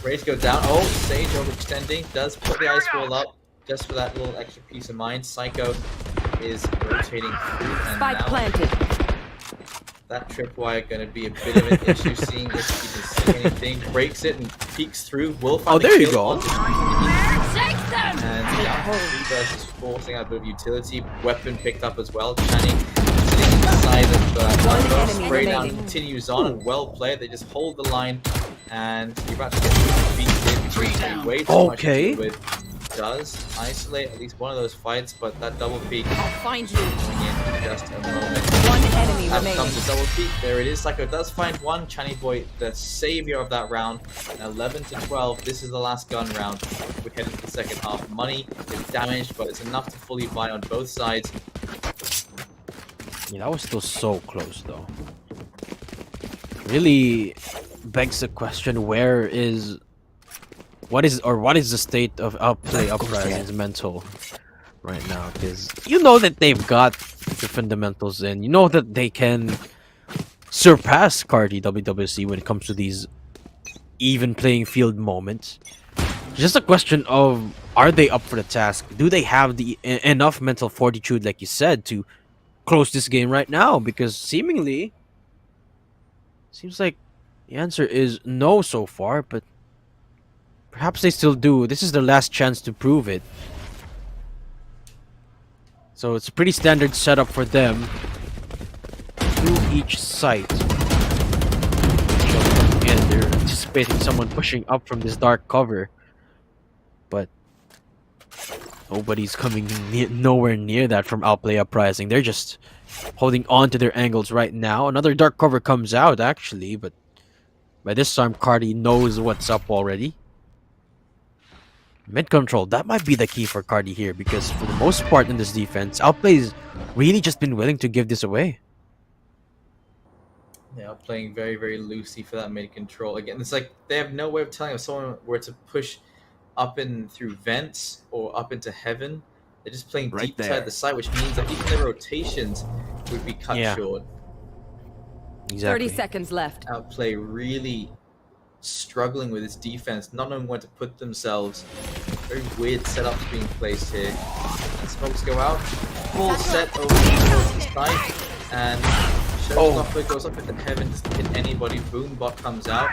ready to go down. Oh, Sage overextending, does put the ice wall up just for that little extra peace of mind. Psycho is rotating through, and Spike now planted. that tripwire going to be a bit of an issue, seeing if he can see anything. Breaks it and peeks through. Will find the there you kill. go. And yeah, 3 versus 4, seeing out a bit of utility. Weapon picked up as well. Channing sitting inside of One Lando. enemy Spray down remaining. continues on, and well played. They just hold the line, and you're about to get beat in. Way too much to Okay. deal with. Does isolate at least one of those fights, but that double peak I'll find you. going in just a moment. One enemy Out remaining. comes the double peak. There it is. Psycho does find one. Channy Boy, the savior of that round. 11 to 12. This is the last gun round. We're heading to the second half. Money is damaged, but it's enough to fully buy on both sides. Yeah, that was still so close, though. Really begs the question: what is the state of Outplay Uprising's mental right now? Because you know that they've got the fundamentals in. You know that they can surpass Cardi WWC when it comes to these even playing field moments. Just a question of, are they up for the task? Do they have the enough mental fortitude, like you said, to close this game right now? Because seemingly seems like the answer is no so far, but perhaps they still do. This is their last chance to prove it. So it's a pretty standard setup for them. To each site. And they're anticipating someone pushing up from this dark cover. But nobody's coming nowhere near that from Outplay Uprising. They're just holding on to their angles right now. Another dark cover comes out, actually, but by this time, Cardi knows what's up already. Mid control, that might be the key for Cardi here, because for the most part in this defense, Outplay's really just been willing to give this away. They are playing very, very loosely for that mid control. Again, it's like they have no way of telling if someone were to push up in through vents or up into heaven. They're just playing Right deep there. inside the site, which means that even their rotations would be cut Yeah. short. Exactly. 30 seconds left. Outplay really struggling with its defense, not knowing where to put themselves. Very weird setups being placed here. And smokes go out. Full set over towards the side. And Showstopper goes up into heaven, doesn't hit anybody. Boombot comes out.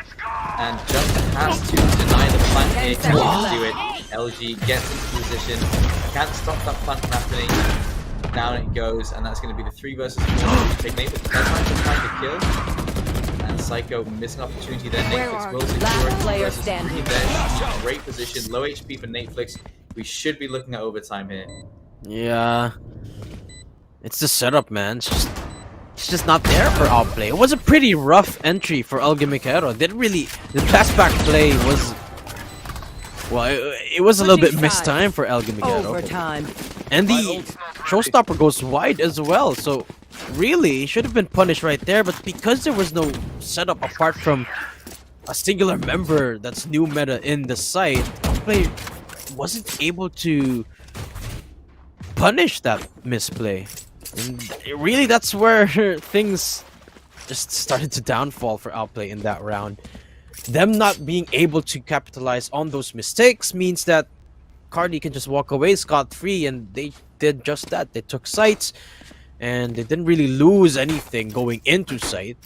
And just has to deny the plant here. Can't even do it. LG gets into position. Can't stop that plant from happening. Down it goes, and that's going to be the 3 versus 4. Take Nathan to find the kill. And Psycho missing opportunity there. Nateflix will secure Last it. player Versus 3 standing. there. Great position. Low HP for Nateflix. We should be looking at overtime here. Yeah. It's the setup, man. It's just not there for Outplay. It was a pretty rough entry for El Gimmiquero. Didn't really... The pass-back play was... Well, it was a little bit Switching mistimed for El Gimmiquero. Overtime. And the showstopper goes wide as well, so really he should have been punished right there, but because there was no setup apart from a singular member that's new meta in the site, Outplay wasn't able to punish that misplay. And really that's where things just started to downfall for Outplay in that round. Them not being able to capitalize on those mistakes means that Cardi can just walk away scot-free, and they did just that. They took sites, and they didn't really lose anything going into site.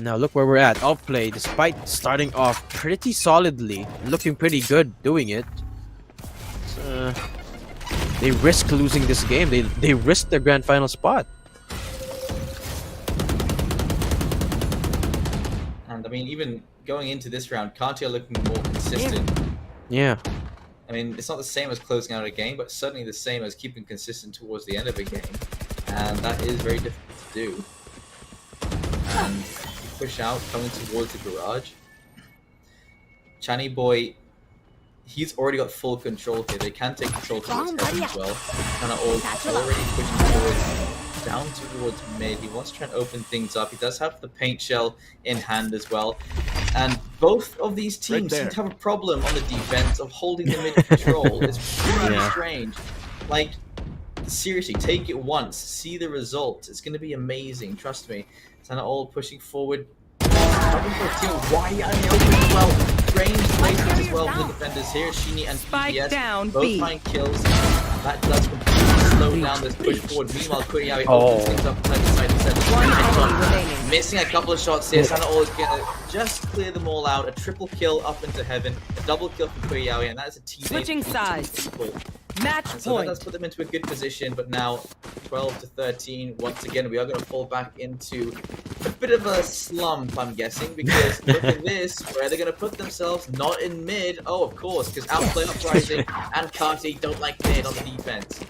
Now look where we're at. Outplay, despite starting off pretty solidly, looking pretty good doing it, they risk losing this game. They risk their grand final spot. And I mean, even going into this round, Cartier looking more consistent. Yeah. I mean, it's not the same as closing out a game, but certainly the same as keeping consistent towards the end of a game. And that is very difficult to do. And push out, coming towards the garage. Channy Boy, he's already got full control here. They can take control towards heaven as well. Kind of already pushing towards, down towards mid. He wants to try and open things up. He does have the paint shell in hand as well. And both of these teams seem to have a problem on the defense of holding the mid control. It's really strange. Like, the seriously, take it once, see the result. It's going to be amazing, trust me. Sana all pushing forward. Why are they open as well? Strange placement as well for the defenders here. Shini and Spike PBS down, both B. find kills. That does completely slow down this push forward. Meanwhile, Kuriyawi opens things up side to side instead of One enemy remaining. missing a couple of shots here. Sana all is going to just clear them all out. A triple kill up into heaven. A double kill from Kuriyawi, and that is a teammate. Switching sides. Match And so that point. does put them into a good position, but now 12 to 13. Once again, we are going to fall back into a bit of a slump, I'm guessing, because look at this, where they're going to put themselves not in mid. Oh, of course, because Outplay Uprising and Kati don't like mid on the defense.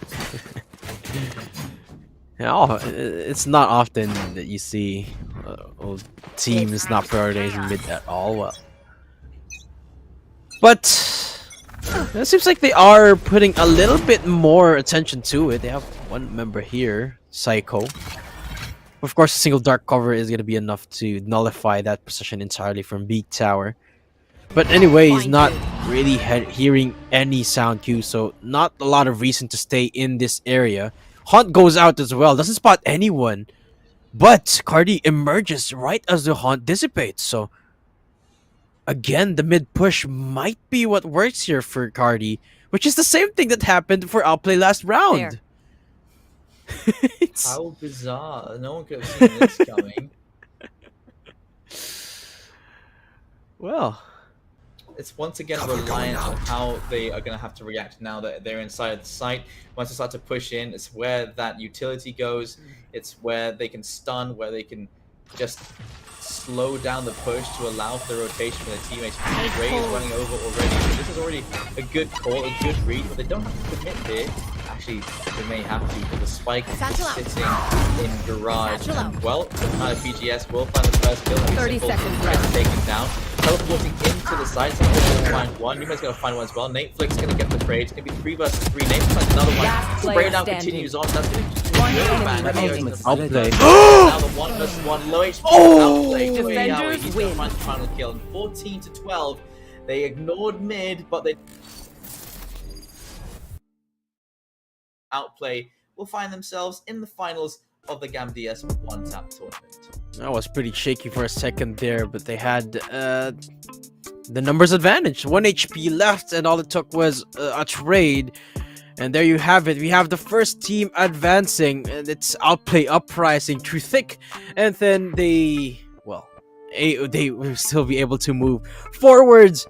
Yeah, it's not often that you see teams not prioritizing mid at all. Well, but it seems like they are putting a little bit more attention to it. They have one member here, Psycho. Of course, a single dark cover is going to be enough to nullify that position entirely from B tower. But anyway, he's not really hearing any sound cues, so not a lot of reason to stay in this area. Haunt goes out as well, doesn't spot anyone. But Cardi emerges right as the Haunt dissipates, so again, the mid push might be what works here for Cardi, which is the same thing that happened for Outplay last round. How bizarre. No one could have seen this coming. Well, it's once again reliant on how they are going to have to react now that they're inside the site. Once they start to push in, it's where that utility goes. It's where they can stun, where they can just slow down the push to allow for the rotation for their teammates. Ray is running over already. So this is already a good call, a good read, but they don't have to commit here. Actually, they may have to, because the spike is sitting in garage. And, well, PGS will find the first kill. 30 seconds left. Taken down. Teleporting into the site, so he's going to find one. Numa's going to find one as well. Nate Flick's going to get the trade. It's going to be 3 versus 3. Nate finds another one. Spray down continues on. That's going to One enemy remaining. Outplay. now the 1 versus 1 low HP Outplay. Defenders He's win. going to find the final kill. And 14 to 12. They ignored mid, but they Outplay will find themselves in the finals of the Gamdias OneTap tournament. that was pretty shaky for a second there, but they had the numbers advantage. 1 HP left, and all it took was a trade. And there you have it. We have the first team advancing, and it's Outplay Uprising through thick. And then they will still be able to move forwards.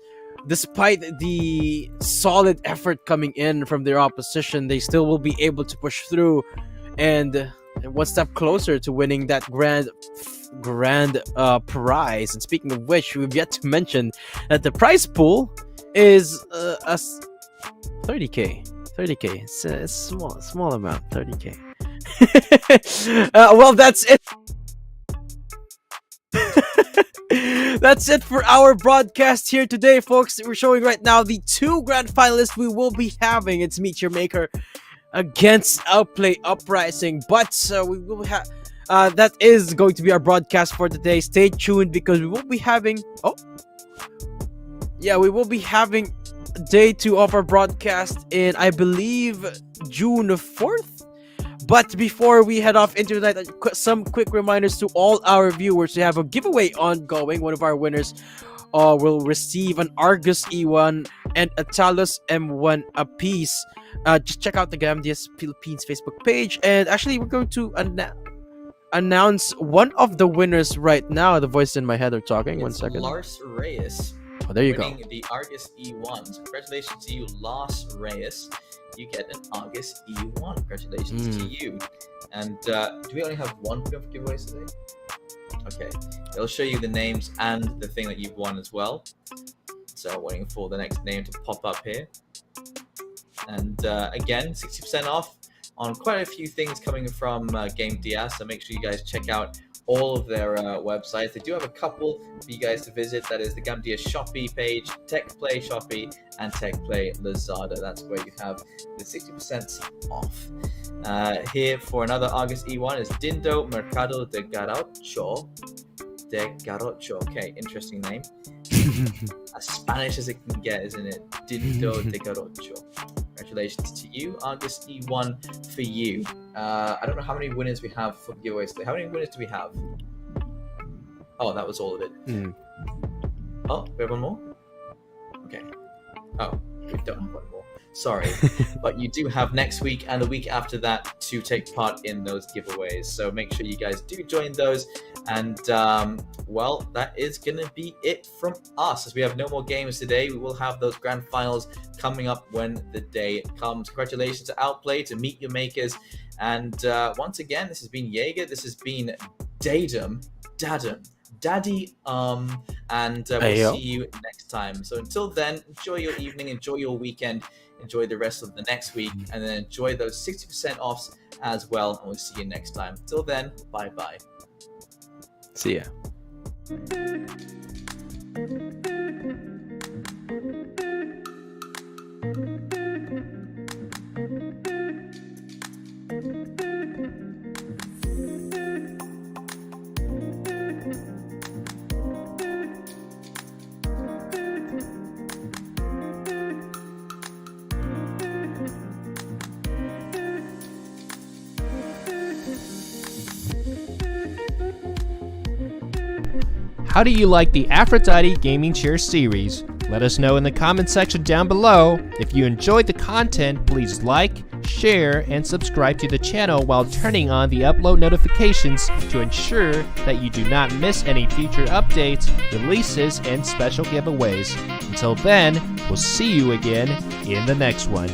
Despite the solid effort coming in from their opposition, they still will be able to push through and one step closer to winning that grand prize. And speaking of which, we've yet to mention that the prize pool is a 30k. 30k. It's a small amount. 30k. Well, that's it. That's it for our broadcast here today, folks. We're showing right now the 2 grand finalists we will be having. It's Meet Your Maker against Outplay Uprising, but we will have that is going to be our broadcast for today. Stay tuned, because we will be having we will be having day 2 of our broadcast in, I believe, June 4th. But before we head off into that, some quick reminders to all our viewers. We have a giveaway ongoing. One of our winners will receive an Argus E1 and a Talos M1 apiece. Just check out the Gamdias Philippines Facebook page. And actually, we're going to announce one of the winners right now. The voice in my head are talking. It's 1 second. Lars Reyes. Oh, there you go. Winning the Argus E1. So congratulations to you, Lars Reyes. You get an Argus E1. Congratulations to you. And do we only have one giveaways today? Okay. It'll show you the names and the thing that you've won as well. So waiting for the next name to pop up here. And again, 60% off on quite a few things coming from Gamdias. So make sure you guys check out all of their websites. They do have a couple for you guys to visit. That is the Gamdias Shopee page, TechPlay Shopee, and TechPlay Lazada. That's where you have the 60% off. Here for another August E1 is Dindo Mercado de Garocho. Okay, interesting name. As Spanish as it can get, isn't it? Dindo de Garocho. congratulations to you. Argus E1 for you. I don't know how many winners we have for the giveaways today. How many winners do we have? Oh, that was all of it. Oh, we have one more? Okay. Oh, we don't have one more. Sorry. But you do have next week and the week after that to take part in those giveaways. So make sure you guys do join those. And, well, that is going to be it from us. As we have no more games today, we will have those grand finals coming up when the day comes. Congratulations to Outplay, to Meet Your Makers. And once again, this has been Jaeger. This has been Dadum, Daddy, and we'll see you next time. So until then, enjoy your evening, enjoy your weekend, enjoy the rest of the next week, and then enjoy those 60% offs as well. And we'll see you next time. Till then, bye-bye. See ya. How do you like the Aphrodite Gaming Chair series? Let us know in the comment section down below. If you enjoyed the content, please like, share, and subscribe to the channel while turning on the upload notifications to ensure that you do not miss any future updates, releases, and special giveaways. Until then, we'll see you again in the next one.